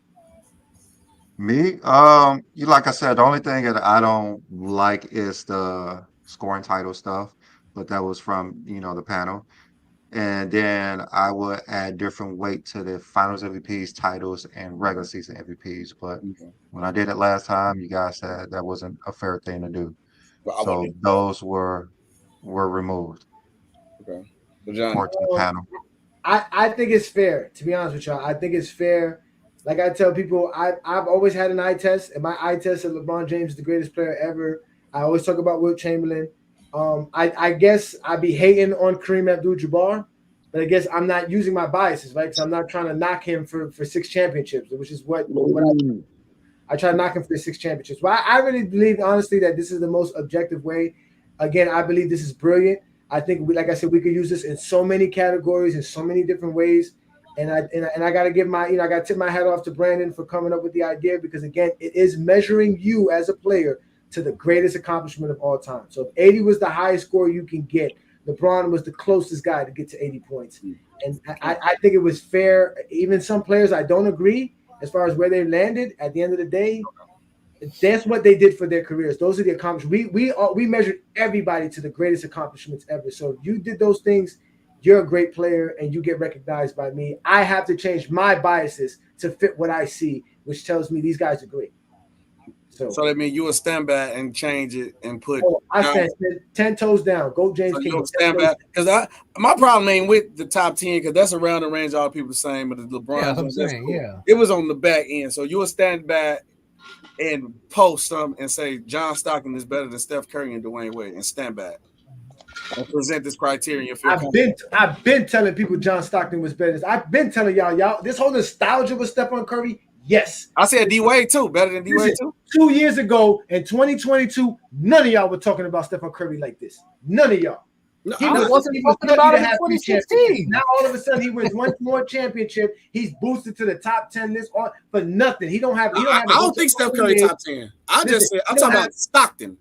Me? Like I said, the only thing that I don't like is the scoring title stuff, but that was from, the panel. And then I would add different weight to the finals MVPs, titles, and regular season MVPs. But when I did it last time, you guys said that wasn't a fair thing to do. So those were removed. Okay. But John, the panel. I think it's fair, to be honest with y'all. I think it's fair. Like I tell people, I've always had an eye test, and my eye test is LeBron James is the greatest player ever. I always talk about Wilt Chamberlain. I guess I'd be hating on Kareem Abdul-Jabbar, but I guess I'm not using my biases, right? Because I'm not trying to knock him for 6 championships, which is what I try to knock him for 6 championships. But I really believe, honestly, that this is the most objective way. Again, I believe this is brilliant. I think, like I said, we could use this in so many categories, in so many different ways. And I got to give I got to tip my hat off to Brandon for coming up with the idea, because, again, it is measuring you as a player to the greatest accomplishment of all time. So if 80 was the highest score you can get, LeBron was the closest guy to get to 80 points. And I think it was fair. Even some players I don't agree as far as where they landed. At the end of the day, that's what they did for their careers. Those are the accomplishments. We measured everybody to the greatest accomplishments ever. So if you did those things, you're a great player and you get recognized by me. I have to change my biases to fit what I see, which tells me these guys are great. So that means you will stand back and change it and put. I said 10 toes down. Go James so King. Stand back because my problem ain't with the top 10 because that's around the range all people the same. But the LeBron, I'm saying, cool. It was on the back end, so you will stand back and post some and say John Stockton is better than Steph Curry and Dwayne Wade and stand back and present this criteria. I've been telling people John Stockton was better. I've been telling y'all this whole nostalgia with Stephon Curry. Yes, I said D Wade too, better than D Wade too. 2 years ago in 2022, none of y'all were talking about Stephon Curry like this. None of y'all. I wasn't talking about him in 2016. Now all of a sudden he wins one more championship. He's boosted to the top 10 list for nothing. He don't have. I don't think Steph Curry top 10. I'm talking about Stockton.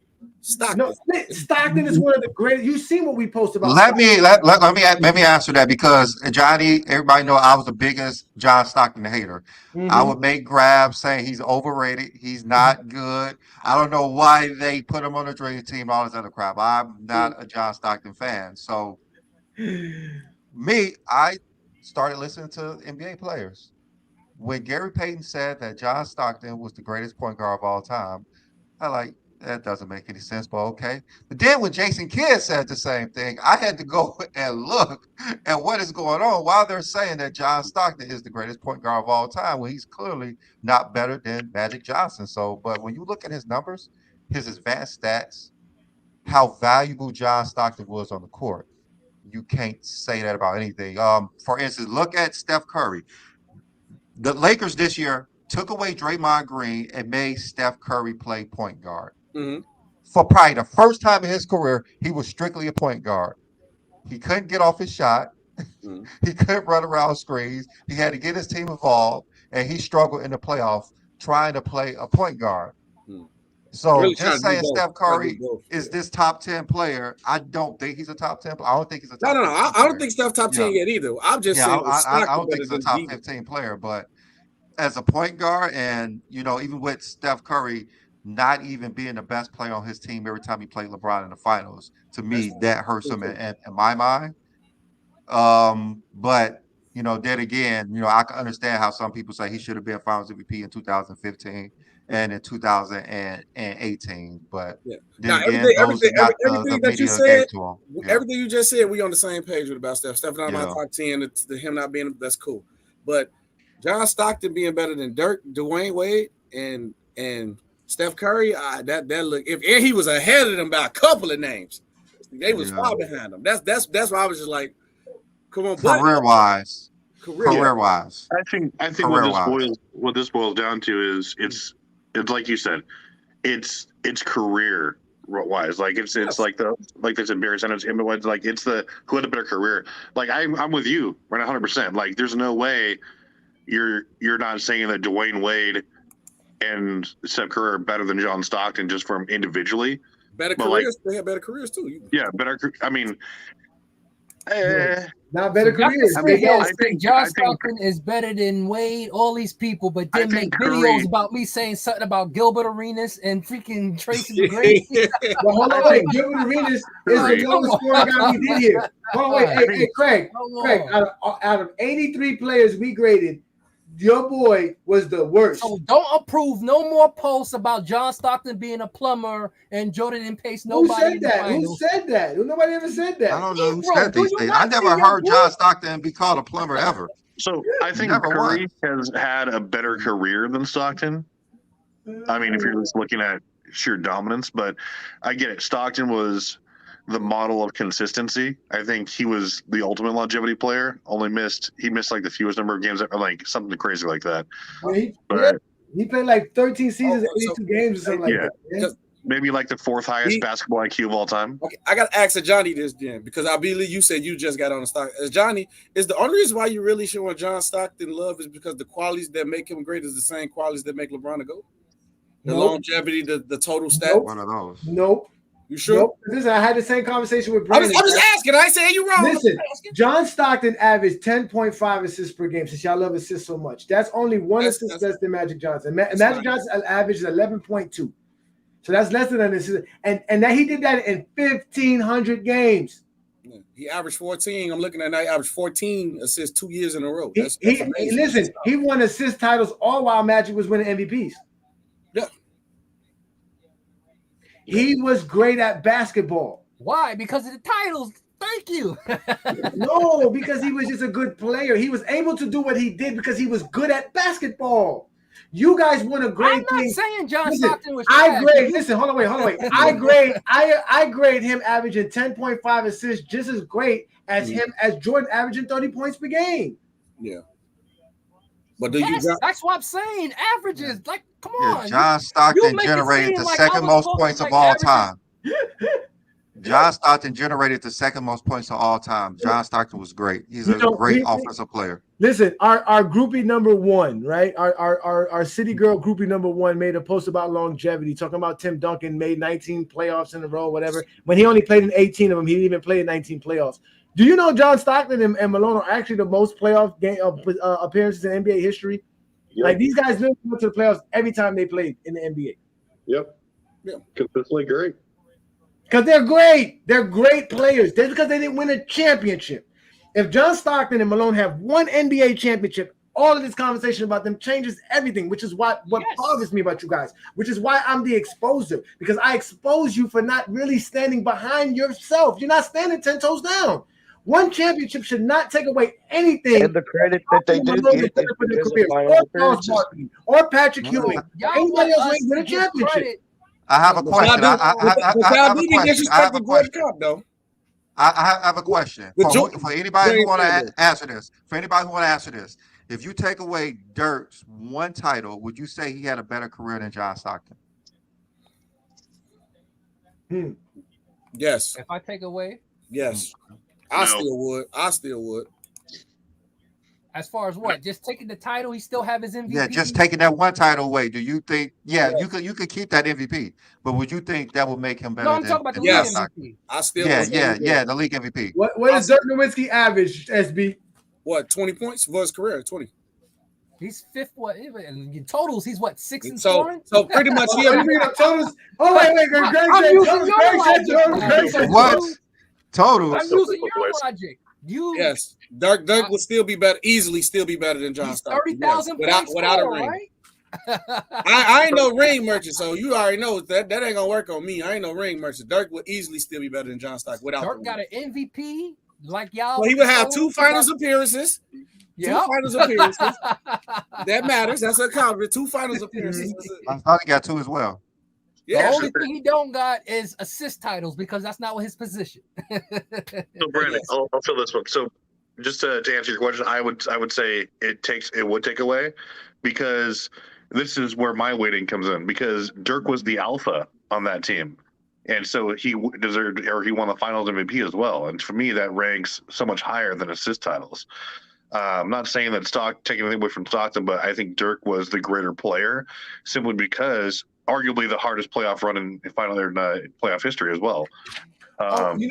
No, Stockton is one of the greatest. You've seen what we post about. Let me answer that because Johnny, everybody know I was the biggest John Stockton hater. Mm-hmm. I would make grabs saying he's overrated. He's not good. I don't know why they put him on the dream team, all this other crap. I'm not a John Stockton fan. So I started listening to NBA players. When Gary Payton said that John Stockton was the greatest point guard of all time, that doesn't make any sense, but okay. But then when Jason Kidd said the same thing, I had to go and look at what is going on while they're saying that John Stockton is the greatest point guard of all time when he's clearly not better than Magic Johnson. So, but when you look at his numbers, his advanced stats, how valuable John Stockton was on the court, you can't say that about anything. For instance, look at Steph Curry. The Lakers this year took away Draymond Green and made Steph Curry play point guard. Mm-hmm. For probably the first time in his career, he was strictly a point guard. He couldn't get off his shot. Mm-hmm. He couldn't run around screens. He had to get his team involved, and he struggled in the playoffs trying to play a point guard. Mm-hmm. So really just saying Steph Curry is this top 10 player, I don't think he's a top 10 player. I don't think he's a top 10 player. I don't think Steph top 10 yet either. I'm just saying I don't think he's a top 15 player, but as a point guard and, even with Steph Curry not even being the best player on his team every time he played LeBron in the finals, to me, that hurts him in my mind. But, then again, I can understand how some people say he should have been Finals MVP in 2015 and in 2018. But then again, everything that you said, everything you just said, we on the same page with about Steph. Steph not my top 10, him not being, that's cool. But John Stockton being better than Dwayne Wade and Steph Curry, that look, if he was ahead of them by a couple of names, they was far behind them. That's why I was just like, come on, career wise. I think what this boils down to is it's like you said, it's career wise. Like it's like there's a Barry Sanders, like it's who had a better career. Like I'm with you right 100%. Like there's no way you're not saying that Dwayne Wade and Steph Curry are better than John Stockton just from individually. Better careers, they have better careers too. Yeah, better. I mean, not better careers. John Stockton is better than Wade, all these people, but then make videos about me saying something about Gilbert Arenas and freaking Tracy McGrady. Well, hold on, wait. Gilbert Arenas is the lowest scoring guy we did here. Hold on, wait. Hey, Craig, out of 83 players we graded, your boy was the worst. So don't approve no more posts about John Stockton being a plumber and Jordan didn't pace nobody. Who said that? Nobody ever said that. I don't know who said these things. I never heard John Stockton be called a plumber ever. So I think Curry has had a better career than Stockton. I mean, if you're just looking at sheer dominance, but I get it. Stockton was the model of consistency. I think he was the ultimate longevity player. He missed like the fewest number of games, or like something crazy like that. He played like 13 seasons, 82 games or something like that. Yeah. Maybe like the fourth highest basketball IQ of all time. Okay, I got to ask Johnny this then, because I believe you said you just got on the stock. Johnny, is the only reason why you really showing John Stockton love is because the qualities that make him great is the same qualities that make LeBron a GOAT? The longevity, the total stats? One of those. Nope. You sure? Nope. Listen, I had the same conversation with Brandon. I'm just asking. I say you wrong. Listen, John Stockton averaged 10.5 assists per game, since y'all love assists so much. That's only one assist less than Magic Johnson. Magic Johnson averaged 11.2. So that's less than an assist. And that he did that in 1,500 games. Yeah. He averaged 14. I'm looking at that. He averaged 14 assists 2 years in a row. Listen, he won assist titles all while Magic was winning MVPs. Yeah. He was great at basketball. Why? Because of the titles. Thank you. No, because he was just a good player. He was able to do what he did because he was good at basketball. You guys won a grade. I'm not saying John Listen, Stockton was I trash. grade. Listen, hold on, wait. I grade him averaging 10.5 assists just as great as him as Jordan averaging 30 points per game. Yeah. But do Yes, you? that's what I'm saying. Averages, like, come on. John Stockton generated the second most points of all time. John Stockton generated the second most points of all time. John Stockton was great. He's a great offensive player. Listen, our groupie number one, right? Our city girl groupie number one made a post about longevity, talking about Tim Duncan made 19 playoffs in a row, whatever. When he only played in 18 of them, he didn't even play in 19 playoffs. Do you know John Stockton and Malone are actually the most playoff game appearances in NBA history? Yep. Like these guys literally went to the playoffs every time they played in the NBA. Yep. Consistently great. Because they're great. They're great players. That's because they didn't win a championship. If John Stockton and Malone have one NBA championship, all of this conversation about them changes everything, which is what bothers me about you guys, which is why I'm the exposer, because I expose you for not really standing behind yourself. You're not standing 10 toes down. One championship should not take away anything. And the credit that they do get for their careers, or Charles Barkley, or Patrick Ewing, anybody else who ain't win a championship. I have a question. I have a question. I have a question for anybody who want to answer this. For anybody who want to answer this, if you take away Dirk's one title, would you say he had a better career than John Stockton? Yes. If I take away, yes, I still would. As far as what? Just taking the title, he still have his MVP. Yeah, just taking that one title away. Do you think? Yeah, you could keep that MVP, but would you think that would make him better? No, I'm talking about the league MVP. I still. Yeah, the league MVP. What is Dirk Nowitzki average? SB? What 20 points for his career? 20. He's fifth. What in totals? He's what 6 and scoring. So pretty much. Totals. Oh wait, I'm using your logic. What totals? I'm using your logic. Yes, Dirk would still be better, easily still be better than John Stockton. 30,000 without a ring. Right? I ain't no ring merchant, so you already know that ain't gonna work on me. I ain't no ring merchant. Dirk would easily still be better than John Stockton without. Dirk got an MVP like y'all. Well, he would have 2 finals appearances. Yep. 2 finals appearances. That matters. That's a compliment. 2 finals appearances. I thought he got 2 as well. Yeah, the only thing he don't got is assist titles because that's not what his position. So Brandon, I'll fill this one. So just to answer your question, I would say it would take away, because this is where my weighting comes in, because Dirk was the alpha on that team, and so he deserved, or he won the Finals MVP as well. And for me, that ranks so much higher than assist titles. I'm not saying that taking anything away from Stockton, but I think Dirk was the greater player simply because arguably the hardest playoff run in playoff history as well. You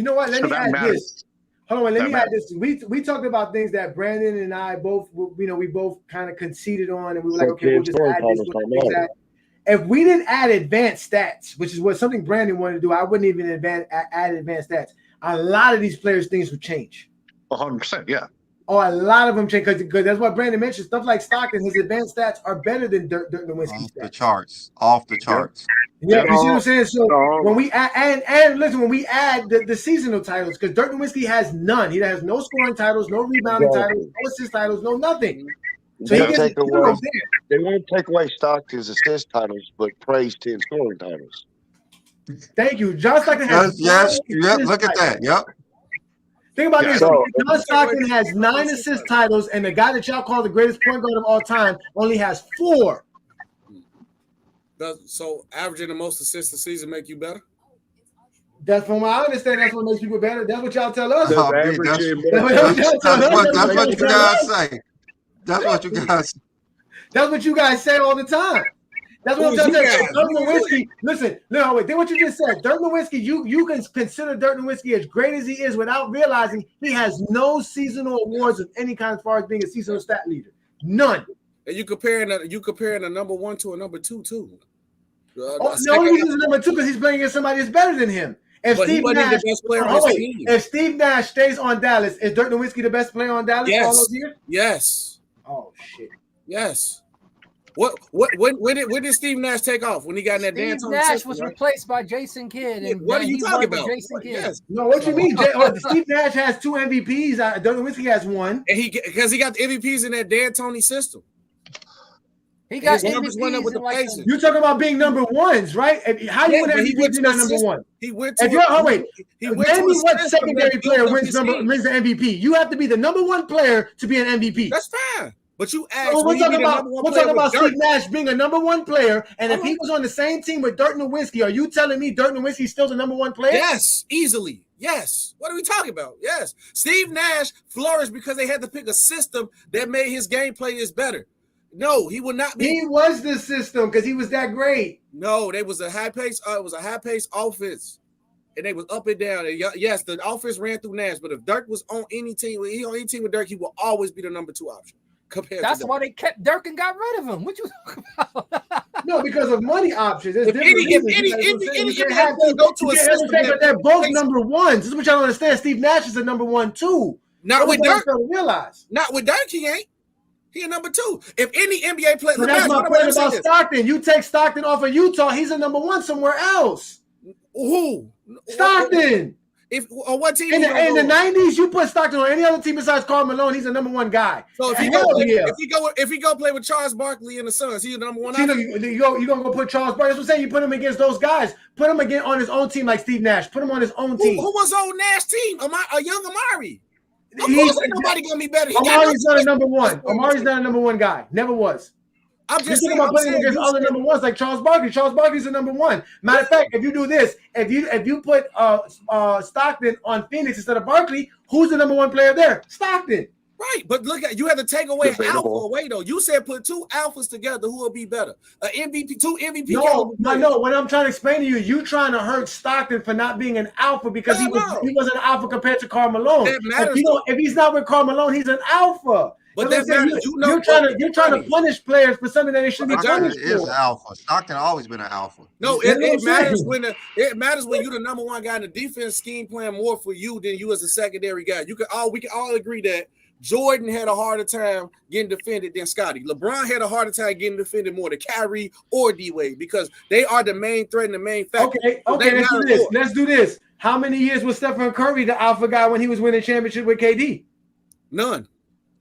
know what? Let me add this. Hold on, let me add this. We talked about things that Brandon and I both, we both kind of conceded on, and we were like, okay, we'll just add this. If we didn't add advanced stats, which is what something Brandon wanted to do, I wouldn't even add advanced stats. A lot of these players' things would change. 100%, yeah. Oh, a lot of them change because that's what Brandon mentioned. Stuff like Stockton, his advanced stats are better than Dirk Nowitzki's stats. Off the charts. Yeah, you see what I'm saying? So when we add, and listen, when we add the seasonal titles, because Dirk Nowitzki has none. He has no scoring titles, no rebounding titles, no assist titles, no nothing. So they won't take away Stockton's assist titles, but praise 10 scoring titles. Thank you. John Stockton has look at that. Yep. Think about this. John Stockton has 9 assist titles, and the guy that y'all call the greatest point guard of all time only has 4. So averaging the most assists a season make you better? That's from what I understand. That's what makes people better. That's what y'all tell us. That's what you guys say. That's what you guys. That's what you guys say all the time. That's what I'm telling you. Dirk Nowitzki, listen, no, wait. Then what you just said, Dirk Nowitzki, you can consider Dirk Nowitzki as great as he is without realizing he has no seasonal awards of any kind as far as being a seasonal stat leader. None. And you comparing a number 1 to a number 2 too. The only reason he's number 2 because he's playing against somebody that's better than him. If Steve Nash stays on Dallas, is Dirk Nowitzki the best player on Dallas all those years? Yes. Oh shit. Yes. When did Steve Nash take off? When he got in that Steve D'Antoni Nash system, was right? replaced by Jason Kidd, and What are you he talking won with about? Jason Kidd. Yes. No, what you mean? Steve Nash has 2 MVPs. Dirk Nowitzki has 1. And because he got the MVPs in that D'Antoni system. He got his numbers went up with the Pacers. You're talking about being number ones, right? How you win MVP if you're not number one? He went to if you're, wait, he went name to me a what system secondary that player built up wins his the team. MVP. You have to be the number 1 player to be an MVP. That's fine. But you asked, So we're talking about Dirk. Steve Nash being a number 1 player, and if he was on the same team with Dirk Nowitzki, are you telling me Dirk Nowitzki's still the number 1 player? Yes, easily. Yes. What are we talking about? Yes. Steve Nash flourished because they had to pick a system that made his gameplay is better. No, he would not be. He was the system because he was that great. No, they was a high pace. It was a high pace offense, and they was up and down. And yes, the offense ran through Nash, but if Dirk was on any team, with Dirk, he will always be the number 2 option. That's why they kept Dirk and got rid of him. What you talking about? No, because of money options. There's If but they're both number 1s. This is what y'all don't understand. Steve Nash is a number 1 too. Not with Dirk. Realize. Not with Dirk, he ain't. He a number 2. If any NBA player, so that's my point about Stockton. You take Stockton off of Utah, he's a number 1 somewhere else. Who? Stockton. If on what team in the 90s, you put Stockton on any other team besides Carmelo, he's a number 1 guy. So if he go play with Charles Barkley in the Suns, he's the number 1. You're gonna go put Charles Barkley. That's what I'm saying. You put him against those guys. Put him again on his own team like Steve Nash. Put him on his own team. Who was on Nash team? A young Amari. Of course, ain't nobody gonna be better. Amari's not a number 1. Amari's not a number 1 guy. Never was. I'm just thinking about putting him against other number 1s like Charles Barkley. Charles Barkley's a number 1. Matter of fact, if you do this, if you put Stockton on Phoenix instead of Barkley, who's the number 1 player there? Stockton. Right, but look at you have to take away alpha away though. You said put 2 alphas together, who will be better? An MVP, 2 MVP. No. What I'm trying to explain to you trying to hurt Stockton for not being an alpha because he was an alpha compared to Carmelo. If he's not with Carmelo, he's an alpha. But that matters. You're trying to punish players for something that they should be punished for. Is alpha. Stockton always been an alpha. No, it matters when you're the number 1 guy in the defense scheme playing more for you than you as a secondary guy. We can all agree that Jordan had a harder time getting defended than Scottie. LeBron had a harder time getting defended more than Kyrie or D-Wade because they are the main threat and the main factor. Okay, let's do this. How many years was Stephen Curry the alpha guy when he was winning championship with KD? None.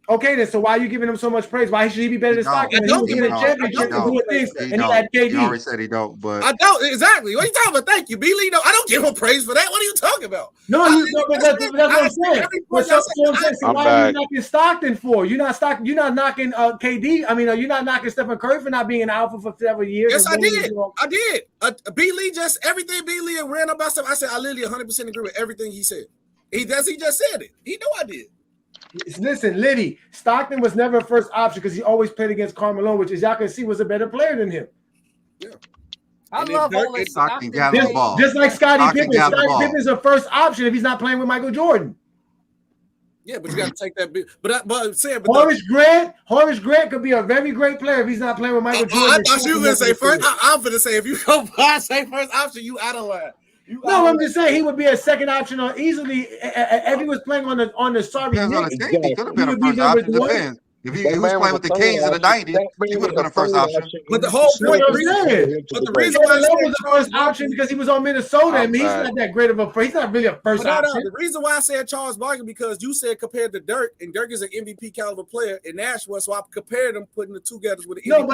Okay, then so why are you giving him so much praise? Why should he be better than Stockton? He was winning championship and doing things, and he had KD. He already said he don't, but I don't exactly. What are you talking about? Thank you, B-Lee. No, I don't give him praise for that. What are you talking about? No, but that's what I'm saying. So why are you knocking Stockton for? You're not knocking KD. I mean, you're not knocking Stephen Curry for not being an alpha for several years. Yes, I did. B-Lee just everything B-Lee ran about stuff. I said I literally 100% agree with everything he said. He just said it. He knew I did. Listen, Liddy, Stockton was never a first option because he always played against Carmelo, which, as y'all can see, was a better player than him. Yeah. I love all this. Stockton got the ball. Just like Scottie Pippen. Scottie Pippen's a first option if he's not playing with Michael Jordan. Yeah, but you got to take that bit. But Horace Grant could be a very great player if he's not playing with Michael Jordan. I thought you were going to say first. I'm going to say if you go say first option, you out of line. No, I'm just saying he would be a second option or easily if he was playing on the sorry. Depends on the team. He could have been a first option. Depends. If he was playing with the Kings in the 90s, he would have been a first option. But the whole point, the reason why Melo was the first option because he was on Minnesota, and he's not that great of a first. He's not really a first option. The reason why I said Charles Barkley because you said compared to Dirk, and Dirk is an MVP caliber player, and Nash was, so I compared them, putting the two together with the MVP.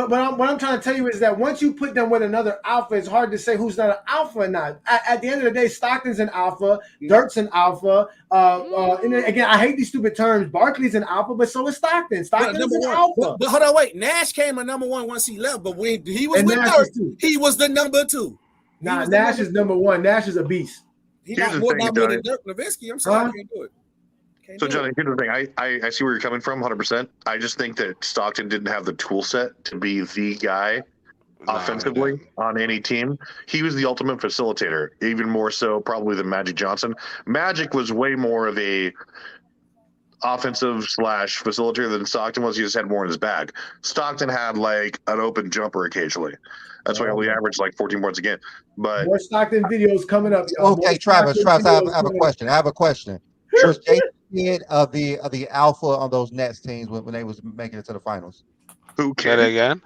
What I'm trying to tell you is that once you put them with another alpha, it's hard to say who's not an alpha or not. At the end of the day, Stockton's an alpha, Dirk's an alpha. And again, I hate these stupid terms. Barkley's an alpha, but so is Stockton. Stockton's an alpha. But hold on, wait. Nash came a number 1 once he left, but when he was with Dirk, he was the number 2. Nah, Nash is number 1. Nash is a beast. He's not more than Dirk Nowitzki. I'm sorry, I can't do it. So, Johnny, here's the thing. I see where you're coming from 100%. I just think that Stockton didn't have the tool set to be the guy offensively on any team. He was the ultimate facilitator, even more so probably than Magic Johnson. Magic was way more of a offensive / facilitator than Stockton was. He just had more in his bag. Stockton had like an open jumper occasionally. That's why he only averaged like 14 points a game. But more Stockton videos coming up. Okay, Travis, I have a question. Was Jason Kidd of the alpha on those Nets teams when they was making it to the finals? Who Say that Kidd? again.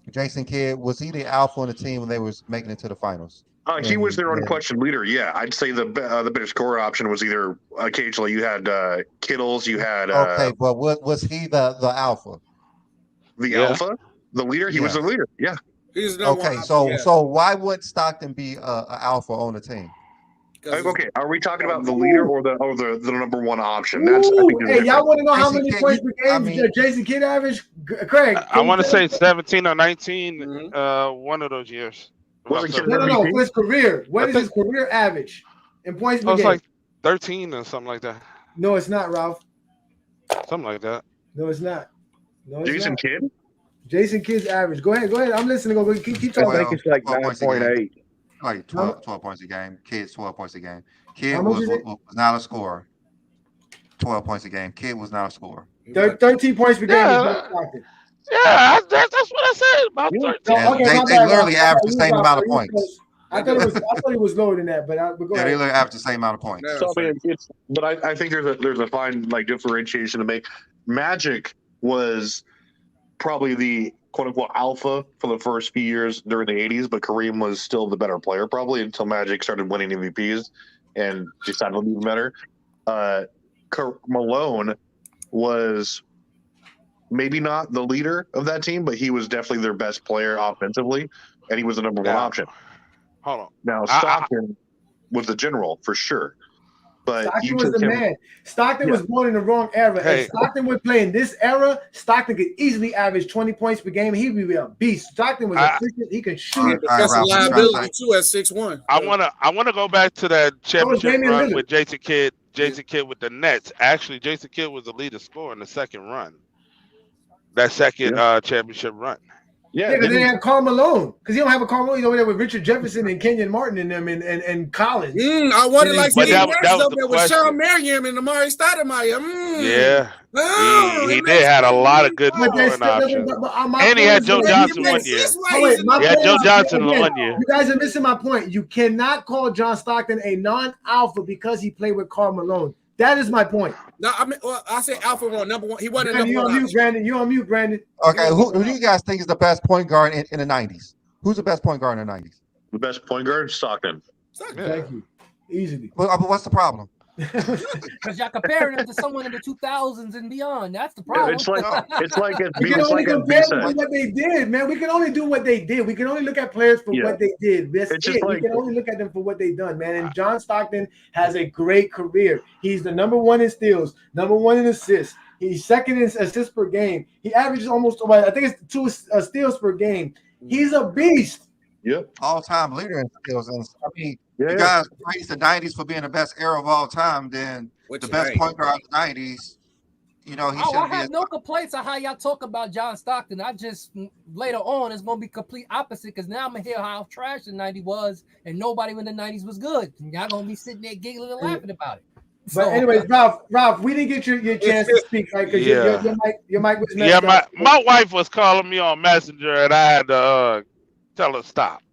Jason Kidd, was he the alpha on the team when they was making it to the finals? He was their And- unquestioned leader. Yeah, I'd say the better scorer option was either occasionally you had Kittles, you had Okay, but was he the alpha? the Yeah. alpha, the leader. He was Yeah. the leader. Yeah. He's the number Okay, one so option, yeah. so why would Stockton be a alpha on the team? 'Cause it's- Okay, are we talking about the leader or the number one option? That's I Ooh, think hey, y'all want to know how Jason many Kidd, points per I game mean- Jason Kidd averaged? Craig, I want to say 17 or 19. One of those years. Wasn't Kidd no, for his career. What is his career average in points per It's game? like 13 or something like that. No, it's not, Ralph. Something like that. No, it's not. No, it's Jason not. Kidd. Jason Kidd's average. Go ahead. I'm listening. Go keep I talking. think it's like 12 points a game. 9.8. Like 12 points a game. Kids 12 points a game. Kid How much was is it? not a scorer. 12 points a game. Kid was not a scorer. 13 points per game. Yeah. Yeah, that's what I said. About 13. And okay, they my bad, literally Ralph. average the You same Ralph, amount of you points. close. I thought it was lower than that, but go Yeah, they ahead. literally average the same amount of points. So I mean, but I think there's a fine like differentiation to make. Magic was probably the quote unquote alpha for the first few years during the 80s, but Kareem was still the better player probably until Magic started winning MVPs and decided to be even better. Malone was maybe not the leader of that team, but he was definitely their best player offensively, and he was the number one option. Hold on. Now Stockton was the general for sure. But Stockton was the man. Stockton was born in the wrong era. Hey. If Stockton would play in this era, Stockton could easily average 20 points per game. He'd be a beast. Stockton was efficient. He could shoot. That's a liability too at 6'1". I wanna go back to that championship Damian run Lillard. with Jason Kidd. Jason Kidd with the Nets. Actually, Jason Kidd was the leader scorer in the second run. That second championship run. Yeah, because they didn't have Carmelo. Because he don't have a Carmelo. He's over there with Richard Jefferson and Kenyon Martin and them and Collins. I wanted like But that West was up the there with question. Sean Merriam and Amari Stoudemire. Yeah. He did had a lot of good scoring options. And he had Joe Johnson one year. He had Joe Johnson one year. You guys are missing my point. You cannot call John Stockton a non-alpha because he played with Karl Malone. That is my point. No, I mean, I said alpha one, number one. He wasn't Brandon, number one. Brandon. You on mute, Brandon. Okay, who do you guys think is the best point guard in the 90s? Who's the best point guard in the 90s? The best point guard, Stockton. Thank you. Easily. But what's the problem? Because y'all comparing them to someone in the 2000s and beyond. That's the problem. It's like We can only compare them to what they did, man. We can only do what they did. We can only look at players for what they did. That's It's it. just We like- can only look at them for what they've done, man. And John Stockton has a great career. He's the number one in steals, number one in assists. He's second in assists per game. He averages almost, I think it's 2 steals per game. He's a beast. Yep. All-time leader in steals. And I mean, you guys praise the 90s for being the best era of all time, then the best point guard of the 90s, you know, he I should be. have no complaints on how y'all talk about John Stockton. I just later on it's gonna be complete opposite because now I'm gonna hear how trash the 90s was and nobody in the 90s was good. And y'all gonna be sitting there giggling and laughing about it. But anyways, Ralph, we didn't get your chance to speak, right? Because your mic was messed up. My wife was calling me on Messenger and I had to tell her stop.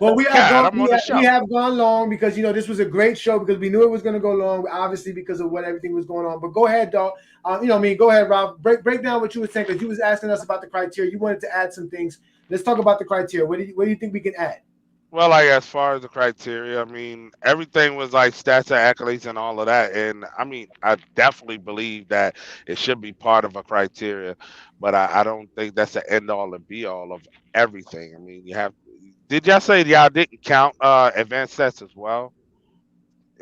Well, we have gone long because this was a great show because we knew it was going to go long, obviously because of what everything was going on. But go ahead, dog. Go ahead, Ralph. Break down what you were saying because you was asking us about the criteria. You wanted to add some things. Let's talk about the criteria. What do you think we can add? Well, like as far as the criteria, I mean, everything was like stats and accolades and all of that. And I mean, I definitely believe that it should be part of a criteria, but I don't think that's the end all and be all of everything. I mean, did y'all say y'all didn't count advanced stats as well?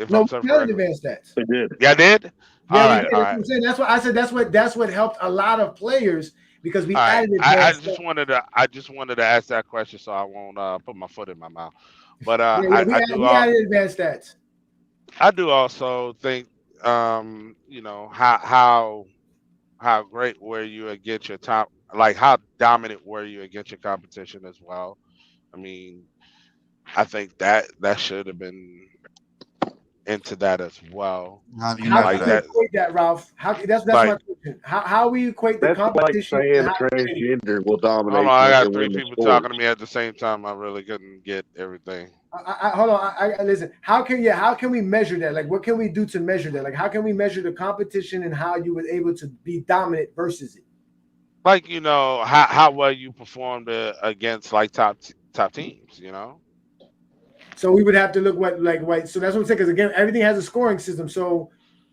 No, we counted advanced stats. They did. Yeah, did? Yeah, all right. That's what I'm saying. That's what I said. That's what helped a lot of players because we added it. I just wanted to ask that question so I won't put my foot in my mouth. But we added advanced stats. I do also think how great were you against your top, like how dominant were you against your competition as well. I mean, I think that should have been into that as well. How do you equate that, Ralph? That's my question. How we equate the competition? That's like saying transgender will dominate. Hold on, I got 3 people talking to me at the same time. I really couldn't get everything. Hold on. I listen. How can we measure that? Like, what can we do to measure that? Like, how can we measure the competition and how you were able to be dominant versus it? like how well you performed against like top teams. So we would have to look what. So that's what I'm saying. Because again, everything has a scoring system. So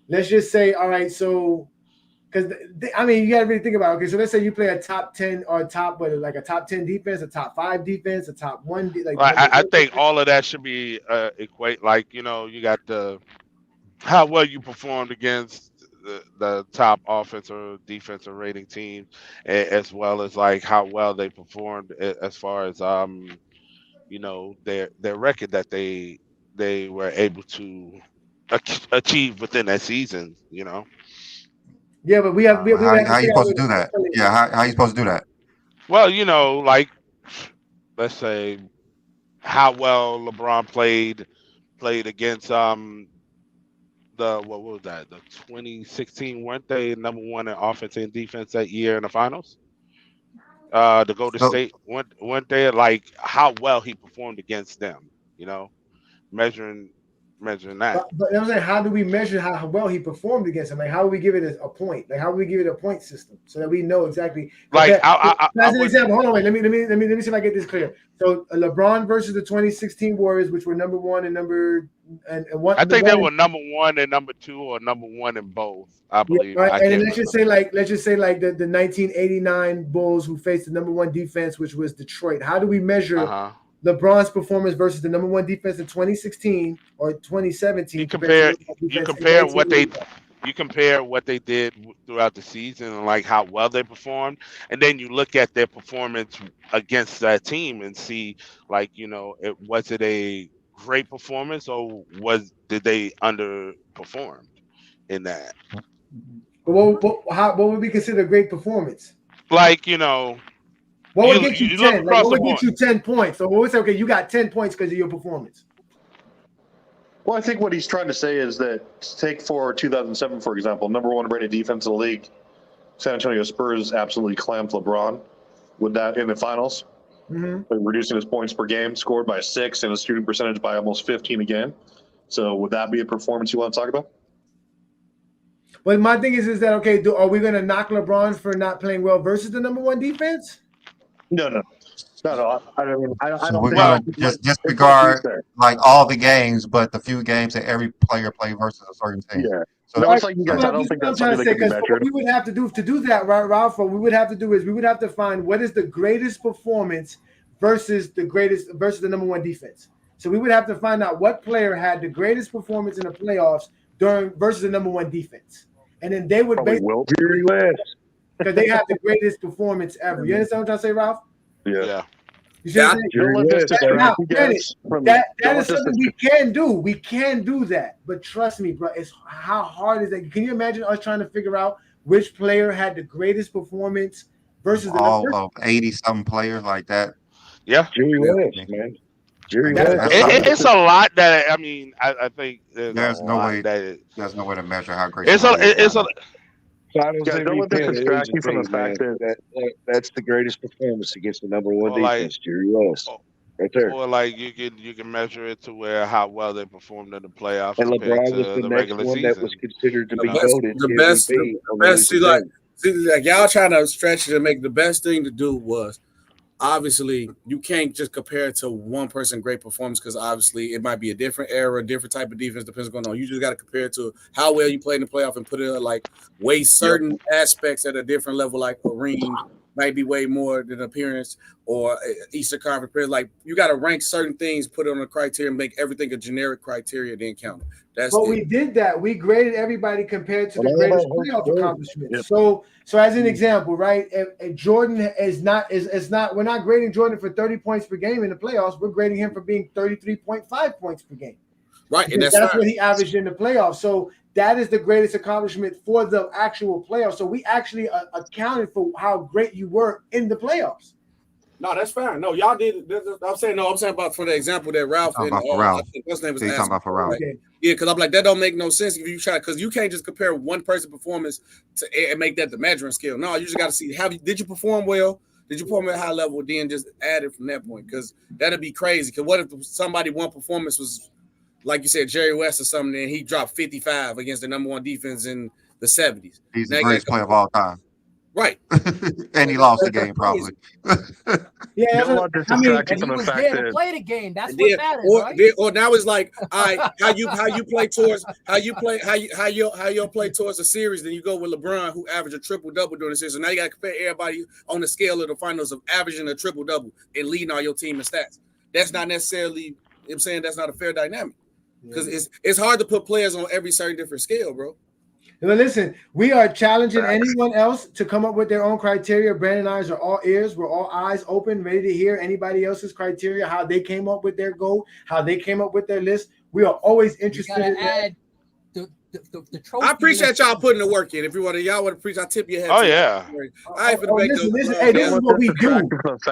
let's just say, all right. So because I mean, you got to really think about it. Okay, so let's say you play a top 10 or like a top 10 defense, a top 5 defense, a top 1. I think all of that should be equate. Like you got how well you performed against the top offense or defensive rating team, as well as like how well they performed as far as their record that they were able to achieve within that season. Yeah, but we have to How you figure supposed out to do that? Yeah, how you supposed to do that? Well, like let's say how well LeBron played against what was that? The 2016, weren't they number 1 in offense and defense that year in the finals? The Golden State weren't they, like how well he performed against them? Measuring that. But I'm saying, how do we measure how well he performed against him? Like, how do we give it a point? Like, how do we give it a point system so that we know exactly? Like, as an example, hold on, wait. Let me see if I get this clear. So, LeBron versus the 2016 Warriors, which were number 1 and number and one. I think they were number 1 and number 2, or number 1 in both. I believe. Yeah, right. And then let's just say like the 1989 Bulls, who faced the number 1 defense, which was Detroit. How do we measure LeBron's performance versus the number 1 defense in 2016 or 2017? You compare what they did throughout the season and like how well they performed, and then you look at their performance against that team and see, like, was it a great performance, or did they underperform in that? But what would we consider a great performance? Like, what would get you 10? Like, what would get you 10 points? So we would say, okay, you got 10 points because of your performance. Well, I think what he's trying to say is that, take for 2007, for example, number 1 rated defense in the league, San Antonio Spurs absolutely clamped LeBron with that in the finals, reducing his points per game, scored by 6, and his shooting percentage by almost 15 a game. So would that be a performance you want to talk about? But my thing is that, okay, are we going to knock LeBron for not playing well versus the number 1 defense? No. I don't We're gonna just disregard like all the games, but the few games that every player played versus a certain team. Yeah. So no, it's like you guys. I don't think that's something that can be measured. What we would have to do that, right, Ralph? What we would have to do is we would have to find what is the greatest performance versus the number 1 defense. So we would have to find out what player had the greatest performance in the playoffs versus the number 1 defense, and then they would basically because they have the greatest performance ever. You understand what I'm trying to say, Ralph? Yeah. That is something we can do. We can do that. But trust me, bro, how hard is that? Can you imagine us trying to figure out which player had the greatest performance versus all of 80-something players like that? Yeah. Jerry West, man. Jerry West. It's a lot that I think there's no way to measure how great don't let this distract you from the fact that that's the greatest performance against the number 1 defense, Jerry West. Right there. Or like you can measure it to where how well they performed in the playoffs. And LeBron was the next one that was considered to be voted the best. See, like y'all trying to stretch it and make the best thing to do was, obviously, you can't just compare it to one person great performance, because obviously it might be a different era, different type of defense, depends what's going on. You just got to compare it to how well you played in the playoff and put it like weigh certain aspects at a different level, like a ring might be way more than appearance, or Eastern Conference appearance. Like, you got to rank certain things, put it on a criteria, and make everything a generic criteria, then count it. We did that. We graded everybody compared to the greatest playoff accomplishments. So as an example, right? If Jordan is not, we're not grading Jordan for 30 points per game in the playoffs. We're grading him for being 33.5 points per game. Right, and that's what he averaged in the playoffs. So that is the greatest accomplishment for the actual playoffs. So we actually accounted for how great you were in the playoffs. No, that's fine. No, y'all did. I'm saying about for the example that Ralph and I think his name was talking about for Ralph. Okay. Yeah, because I'm like, that don't make no sense if you try, because you can't just compare one person's performance and make that the measuring scale. No, you just got to see did you perform well? Did you perform at a high level? Then just add it from that point, because that'd be crazy. Because what if somebody one performance was, like you said, Jerry West or something, and he dropped 55 against the number 1 defense in the 70s? He's the greatest player of all time. Right. And he lost the game probably. Yeah, Don't let this I mean, distract you And he from the was fact there to that play the game. That's And what then, matters, or, right? or now it's like, all right, how you play towards you'll play towards a series. Then you go with LeBron, who averaged a triple double during the season. Now you got to compare everybody on the scale of the finals of averaging a triple double and leading all your team in stats. That's not necessarily. I'm saying that's not a fair dynamic because it's hard to put players on every certain different scale, bro. Well, listen, we are challenging anyone else to come up with their own criteria. Brandon and I are all ears. We're all eyes open, ready to hear anybody else's criteria, how they came up with their goal, how they came up with their list. We are always interested in add the trophy. I appreciate y'all putting the work in. If you want to, y'all want to preach, I tip your head. Oh to yeah. Listen, hey, this is what we do.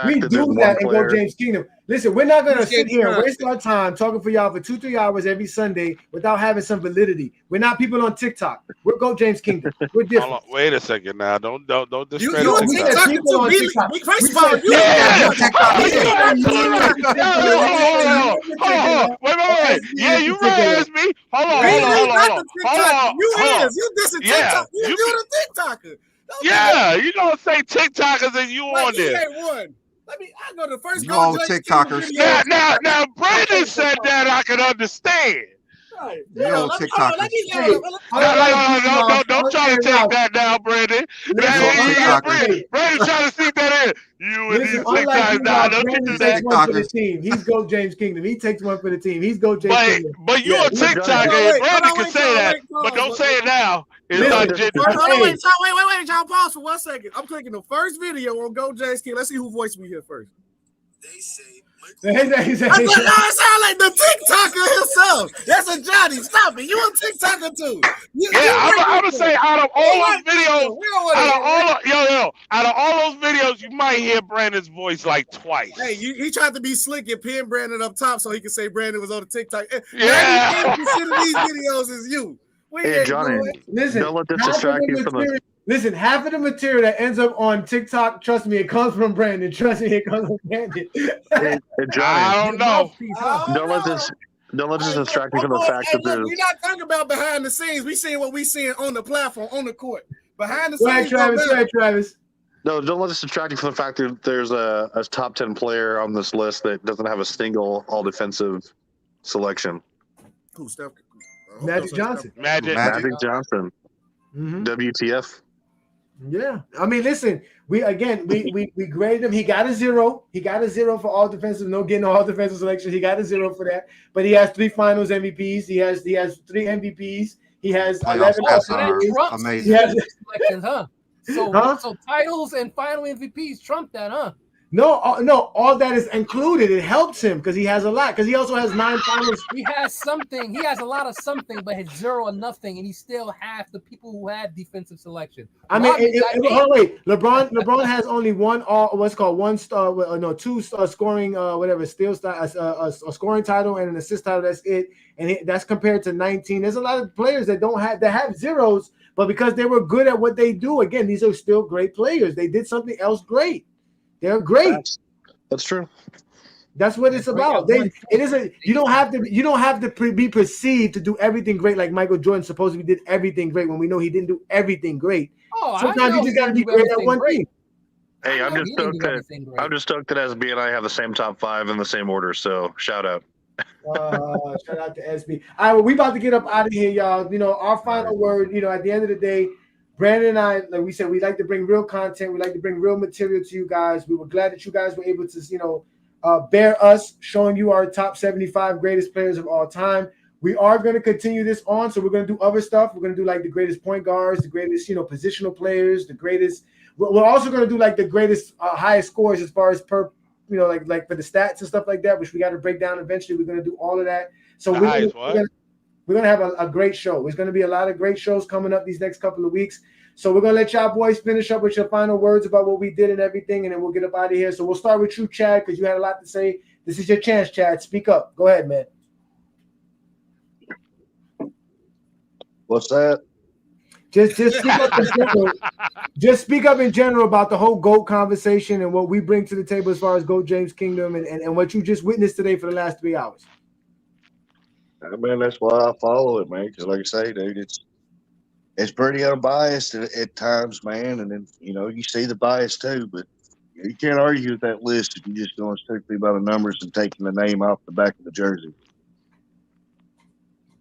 We do that and go James Kingdom. Listen, we're not gonna sit here and waste our time talking for y'all for 2-3 hours every Sunday without having some validity. We're not people on TikTok. We're go James Kingdom. We're different. Hold on, wait a second now. Don't discredit You a TikTok. TikToker too, Billy. First of all, you Wait. Yeah, you raised me. Hold on. You dissing TikTok. You the TikToker. Yeah, you gonna say TikTokers and you on there. I go to the first You on TikTokers. Now Brandon said that I can understand. You on TikTokers. Don't try to take that down, Brandon. Brandon trying to sneak that in. You and these TikTokers. Nah, don't you do that. For the team. He's go James Kingdom. He takes one for the team. He's go James Kingdom. But you a TikToker, and Brandon can say that, but don't say it now. It's not wait, y'all pause for 1 second. I'm clicking the first video on Go James King. Let's see who voiced me here first. They say I sound like the TikToker himself. That's a Johnny. Stop it. You a TikToker too. I'm gonna say out of all those videos, out of all those videos, you might hear Brandon's voice like twice. Hey, he tried to be slick and pin Brandon up top so he could say Brandon was on the TikTok. Yeah. 90% of these videos is you. Hey, Johnny, listen, don't let this distract you from the. Listen, half of the material that ends up on TikTok, trust me, it comes from Brandon. Trust me, it comes from Brandon. Hey, Johnny, I don't know. Don't let this distract you from the fact that there's. We're not talking about behind the scenes. We seeing what we seeing on the platform, on the court. Behind the scenes. Travis. No, don't let this distract you from the fact that there's a top 10 player on this list that doesn't have a single all defensive selection. Who, Steph? Magic Johnson. Magic Johnson. Mm-hmm. WTF. Yeah, I mean, listen, we graded him. He got a 0. He got a 0 for all defensive. No getting all defensive selections. He got a 0 for that. But he has 3 Finals MVPs. He has 3 MVPs. He has 11 amazing. He has selections, huh? So titles and final MVPs trump that, huh? No, all that is included. It helps him because he has a lot. Because he also has 9 finals. He has something. He has a lot of something, but his 0 or nothing, and he's still half the people who have defensive selection. I mean, wait. LeBron has only one two scoring steal a scoring title and an assist title. That's it, and that's compared to 19. There's a lot of players that have zeros, but because they were good at what they do. Again, these are still great players. They did something else great. They're great. That's true. That's what it's about. You don't have to be perceived to do everything great like Michael Jordan supposedly did everything great when we know he didn't do everything great. Sometimes you just got to be great at one thing. Hey, I'm just stoked that SB and I have the same top 5 in the same order. So shout out. Shout out to SB. All right, well, we about to get up out of here, y'all. You know, our final word. You know, at the end of the day, Brandon and I, like we said, we like to bring real content. We like to bring real material to you guys. We were glad that you guys were able to, bear us showing you our top 75 greatest players of all time. We are going to continue this on, so we're going to do other stuff. We're going to do like the greatest point guards, the greatest, positional players, the greatest. We're also going to do like the greatest, highest scores as far as per, like for the stats and stuff like that, which we got to break down eventually. We're going to do all of that. So we're going to have a great show. There's going to be a lot of great shows coming up these next couple of weeks. So we're going to let y'all boys finish up with your final words about what we did and everything, and then we'll get up out of here. So we'll start with you, Chad, because you had a lot to say. This is your chance, Chad. Speak up. Go ahead, man. What's that? Just speak up in general. Just speak up in general about the whole GOAT conversation and what we bring to the table as far as GOAT James Kingdom and what you just witnessed today for the last 3 hours. I mean, that's why I follow it, man. Because like I say, dude, it's pretty unbiased at times, man. And then you see the bias too, but you can't argue with that list if you're just going strictly by the numbers and taking the name off the back of the jersey.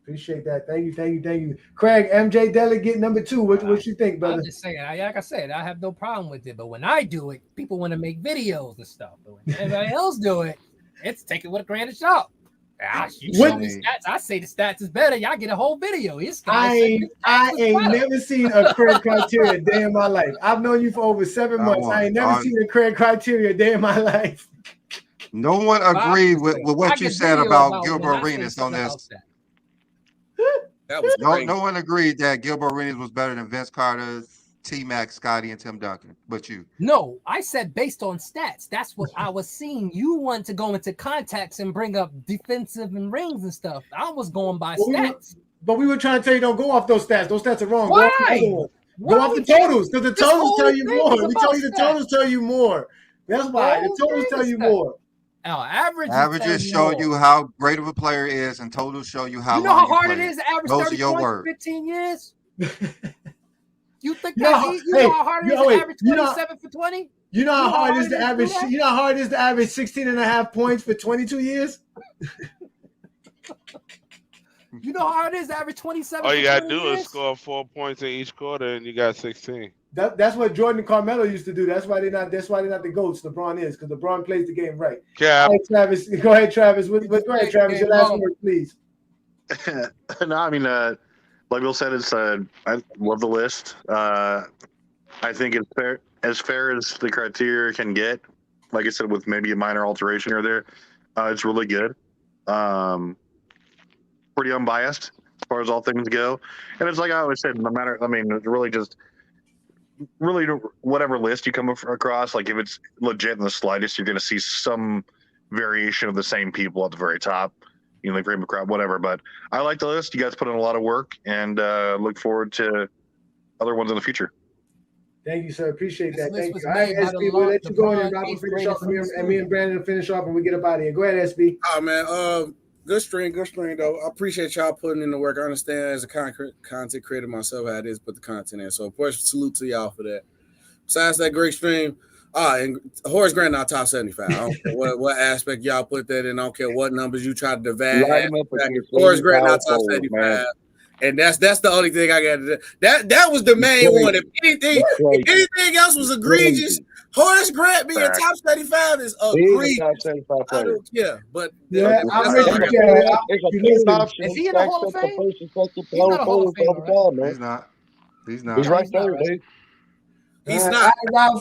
Appreciate that. Thank you. Craig, MJ delegate number 2. What you think, brother? I'm just saying, like I said, I have no problem with it. But when I do it, people want to make videos and stuff. But when everybody else do it, it's take it with a grain of salt. You show me stats. I say the stats is better. Y'all get a whole video. I ain't never seen a Craig criteria a day in my life. I've known you for over 7 months. I ain't never seen a Craig criteria a day in my life. No one agreed with what you said about Gilbert Arenas on this. That was no one agreed that Gilbert Arenas was better than Vince Carter, T-Mac, Scotty, and Tim Duncan. But you. No, I said based on stats. That's what I was seeing. You want to go into contacts and bring up defensive and rings and stuff. I was going by stats. But we were trying to tell you don't go off those stats. Those stats are wrong. Why? Go off the totals because the totals tell you more. We tell you the totals tell you more. That's why the totals tell you more. Averages show you how great of a player is, and totals show you how. You know how hard it is to average 30 points for 15 years. You think you know how hard it is to average 27 for 20? You know how hard it is to average. You know how hard it is to average 16.5 points for 22 years. You know how hard it is to average 27. All you gotta do is score 4 points in each quarter, and you got 16. That's what Jordan and Carmelo used to do. That's why they're not the GOATs. LeBron is, because LeBron plays the game right. Yeah. All right, Travis. Go ahead, Travis. Go ahead, Travis. Your last word, please. No, I mean, like Bill said, I love the list. I think it's fair as the criteria can get. Like I said, with maybe a minor alteration or there, it's really good. Pretty unbiased as far as all things go, and it's like I always said, no matter. I mean, it's really whatever list you come across, like if it's legit in the slightest, you're going to see some variation of the same people at the very top. Like cream of crop, whatever. But I like the list. You guys put in a lot of work, and look forward to other ones in the future. Thank you, sir. Appreciate that. Thank you. All right, SB, we'll let you go and Robert finish off, and me and Brandon finish off, and we get up out of here. Go ahead, SB. Oh man, good stream though. I appreciate y'all putting in the work. I understand as a content creator myself how it is put the content in. So of course, salute to y'all for that. Besides that great stream, and Horace Grant not top 75. I don't care what aspect y'all put that in. I don't care what numbers you try to divide. Horace Grant not top 75. Man. And that's the only thing I got to do. That was the main one. If anything else was egregious, Horace Grant being top 75 is egregious. Top 75 I don't care. But is he in the Hall of Fame? He's not a Hall of Fame, right? He's not. He's right there, dude. He's not.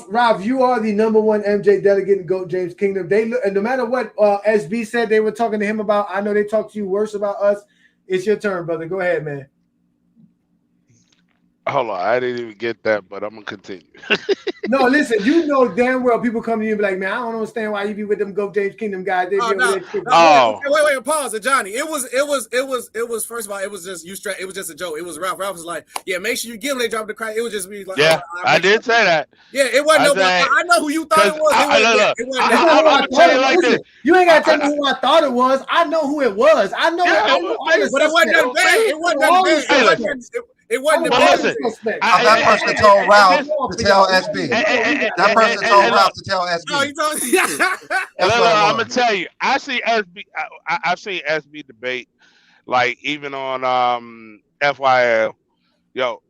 Ralph, you are the number one MJ delegate in GOAT James Kingdom. They look, and no matter what SB said they were talking to him about, I know they talked to you worse about us. It's your turn, brother. Go ahead, man. Hold on, I didn't even get that, but I'm gonna continue. No, listen, you know damn well people come to you and be like, man, I don't understand why you be with them GOAT James Kingdom guys. Wait, pause, Johnny. It was first of all, it was just it was just a joke. It was Ralph. Ralph was like, yeah, make sure you give them they drop the cry. It was just me like, yeah, I did say that. Yeah, it wasn't nobody. I know who you thought it was. I'm telling you like this. You ain't gotta tell me who I thought it was. I know who it was. I know. But it wasn't that bad. It wasn't that bad. It wasn't the best. That person told Ralph to tell SB. That person told Ralph to tell SB. I'm gonna tell you. I've seen SB debate, like even on FYL. Yo,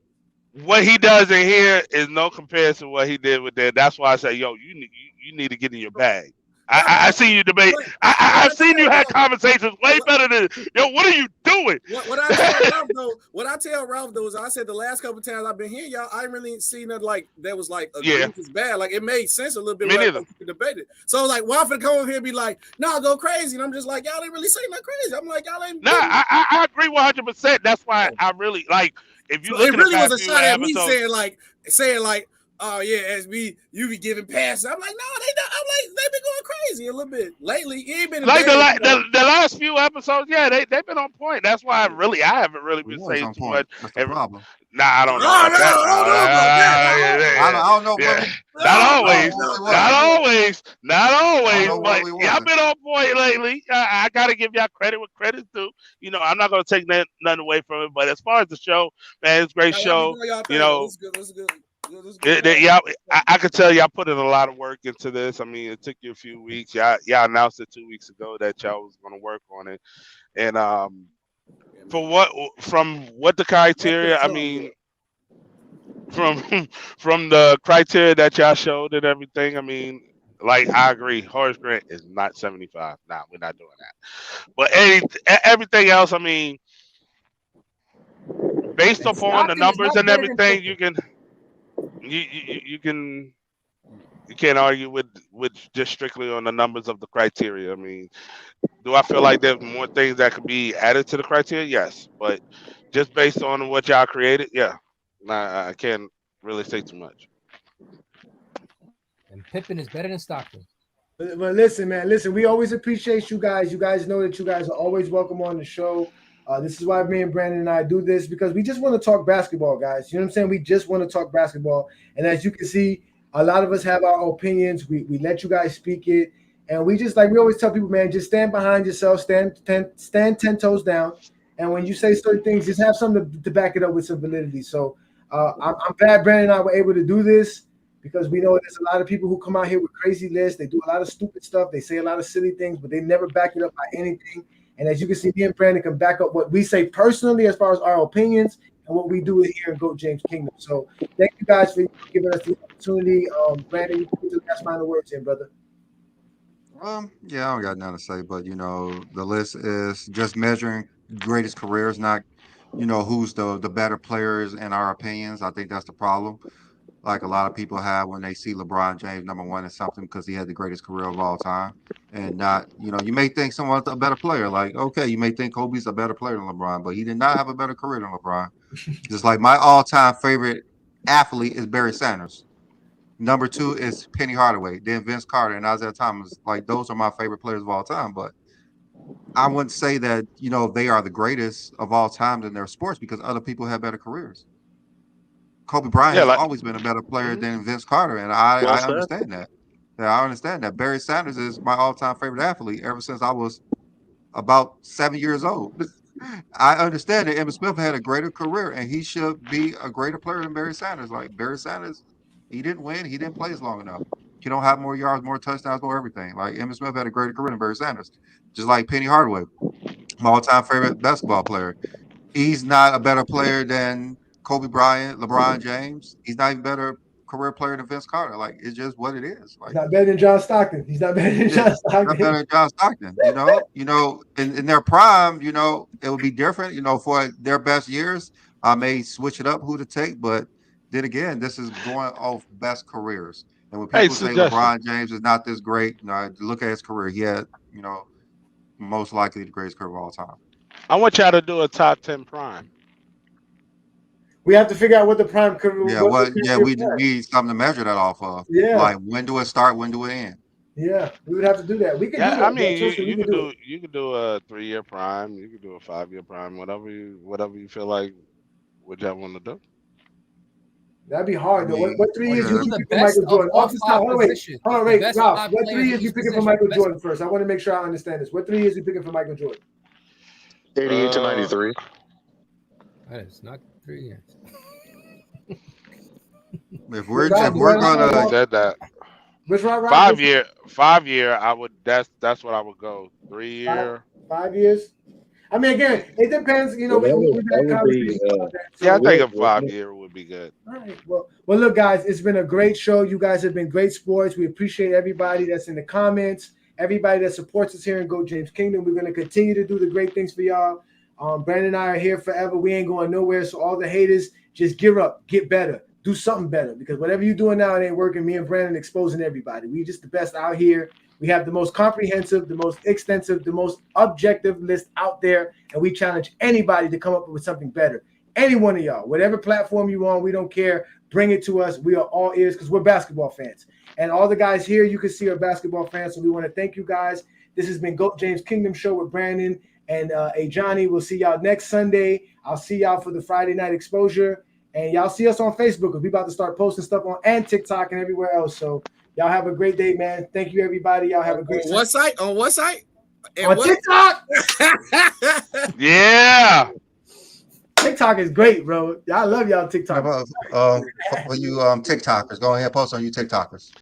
what he does in here is no comparison to what he did with that. That's why I say, yo, you need to get in your bag. I seen you debate. I've seen you have conversations way better than yo. What are you doing? What I tell Ralph though is I said the last couple of times I've been here, y'all, I really seen that like that was like it's bad. Like it made sense a little bit. Debated. So like, why for come over here and be like, no, go crazy, and I'm just like, y'all ain't really saying that crazy. I'm like, y'all ain't. Nah, I agree 100%. That's why I really like. If you look it really was a shot at me saying like. oh yeah, SB, you be giving passes. I'm like, no, they not. I'm like, they've been going crazy a little bit lately. He ain't been Like bad, the last few episodes, yeah, they've been on point. That's why I haven't really He been was saying on too point. much. That's the problem. Nah, I don't know Oh, about no, that. I don't know about that. I don't know Yeah. where we. Not I always, don't know where we not wasn't. always, not I don't always, know where but we y'all wasn't. been on point lately. I gotta give y'all credit with credit's due. You know, I'm not gonna take nothing away from it. But as far as the show, man, it's a great show. You know, This is good. This is good. yeah, I could tell y'all put in a lot of work into this. I mean, it took you a few weeks. Y'all announced it 2 weeks ago that y'all was gonna work on it, and from what the criteria, I mean, from from the criteria that y'all showed and everything, I mean, like I agree, Horace Grant is not 75. Nah, we're not doing that. But everything else, I mean, based upon the Stockton is numbers not and better than everything, Pippen. you can't argue with just strictly on the numbers of the criteria. I mean, do I feel like there's more things that could be added to the criteria? Yes, but just based on what y'all created, yeah, nah, I can't really say too much. And Pippen is better than Stockton. But listen, man, we always appreciate you guys. You guys know that you guys are always welcome on the show. This is why me and Brandon and I do this, because we just want to talk basketball, guys. You know what I'm saying? We just want to talk basketball. And as you can see, a lot of us have our opinions. We let you guys speak it. And we just, like we always tell people, man, just stand behind yourself, stand 10 toes down. And when you say certain things, just have something to back it up with some validity. So I'm glad Brandon and I were able to do this, because we know there's a lot of people who come out here with crazy lists. They do a lot of stupid stuff. They say a lot of silly things, but they never back it up by anything. And as you can see, me and Brandon can back up what we say personally as far as our opinions and what we do here in GOAT James Kingdom. So thank you guys for giving us the opportunity. Brandon, you can put the last final words in, brother. Yeah, I don't got nothing to say, but the list is just measuring greatest careers, not who's the better players in our opinions. I think that's the problem. Like a lot of people have when they see LeBron James #1 or something because he had the greatest career of all time, and not you may think someone's a better player. Like okay, you may think Kobe's a better player than LeBron, but he did not have a better career than LeBron. Just like my all-time favorite athlete is Barry Sanders. Number 2 is Penny Hardaway, then Vince Carter and Isaiah Thomas. Like those are my favorite players of all time, but I wouldn't say that they are the greatest of all time in their sports because other people have better careers. Kobe Bryant Yeah, has like always been a better player than Vince Carter, and I Well said. understand that. Yeah, I understand that. Barry Sanders is my all-time favorite athlete ever since I was about 7 years old. I understand that Emmitt Smith had a greater career, and he should be a greater player than Barry Sanders. Like Barry Sanders, he didn't win. He didn't play as long enough. He don't have more yards, more touchdowns, more everything. Like Emmitt Smith had a greater career than Barry Sanders. Just like Penny Hardaway, my all-time favorite basketball player. He's not a better player than Kobe Bryant, LeBron James. He's not even better career player than Vince Carter. Like it's just what it is. He's Like not better than John Stockton. He's not better than John not Stockton. better than John Stockton. In their prime, it would be different. For their best years, I may switch it up who to take, but then again, this is going off best careers. And when hey, people say suggestion. LeBron James is not this great, look at his career. He had, most likely the greatest career of all time. I want y'all to do a top 10 prime. We have to figure out what the prime career. Yeah, we need something to measure that off of. Yeah. Like when do it start? When do it end? Yeah, we would have to do that. We could do that. I mean, you can do a 3-year prime. You can do a 5-year prime. Whatever you feel like, what y'all want to do. That'd be hard though. What 3 years you the picking for Michael best Jordan? of Off the top, hold on, wait, the best Ralph. five What players 3 years in you each picking for position. Michael Best- Jordan first? I want to make sure I understand this. What 3 years you picking for Michael Jordan? 88 to 93. That is not 3 years. If we're gonna said that. Which one, Rob? 5 year, I would. That's what I would go. 3 year. 5 years. I mean, again, it depends. We've had conversations about that. Yeah, I So, think a 5 year would be good. all right. Well, look, guys, it's been a great show. You guys have been great sports. We appreciate everybody that's in the comments, everybody that supports us here in GOAT James Kingdom. We're going to continue to do the great things for y'all. Brandon and I are here forever. We ain't going nowhere. So all the haters, just gear up, get better, do something better, because whatever you're doing now, it ain't working. Me and Brandon exposing everybody. We just the best out here. We have the most comprehensive, the most extensive, the most objective list out there, and we challenge anybody to come up with something better. Any one of y'all, whatever platform you on, we don't care. bring it to us. We are all ears because we're basketball fans. And all the guys here, you can see are basketball fans. So we want to thank you guys. This has been GOAT James Kingdom Show with Brandon and Johnny. We'll see y'all next Sunday. I'll see y'all for the Friday night exposure. And y'all see us on Facebook because we about to start posting stuff on and TikTok and everywhere else. So y'all have a great day, man. Thank you, everybody. Y'all have a great On what site? On what site? On TikTok. Yeah. TikTok is great, bro. Y'all love y'all TikTok. For you TikTokers, go ahead and post on you TikTokers.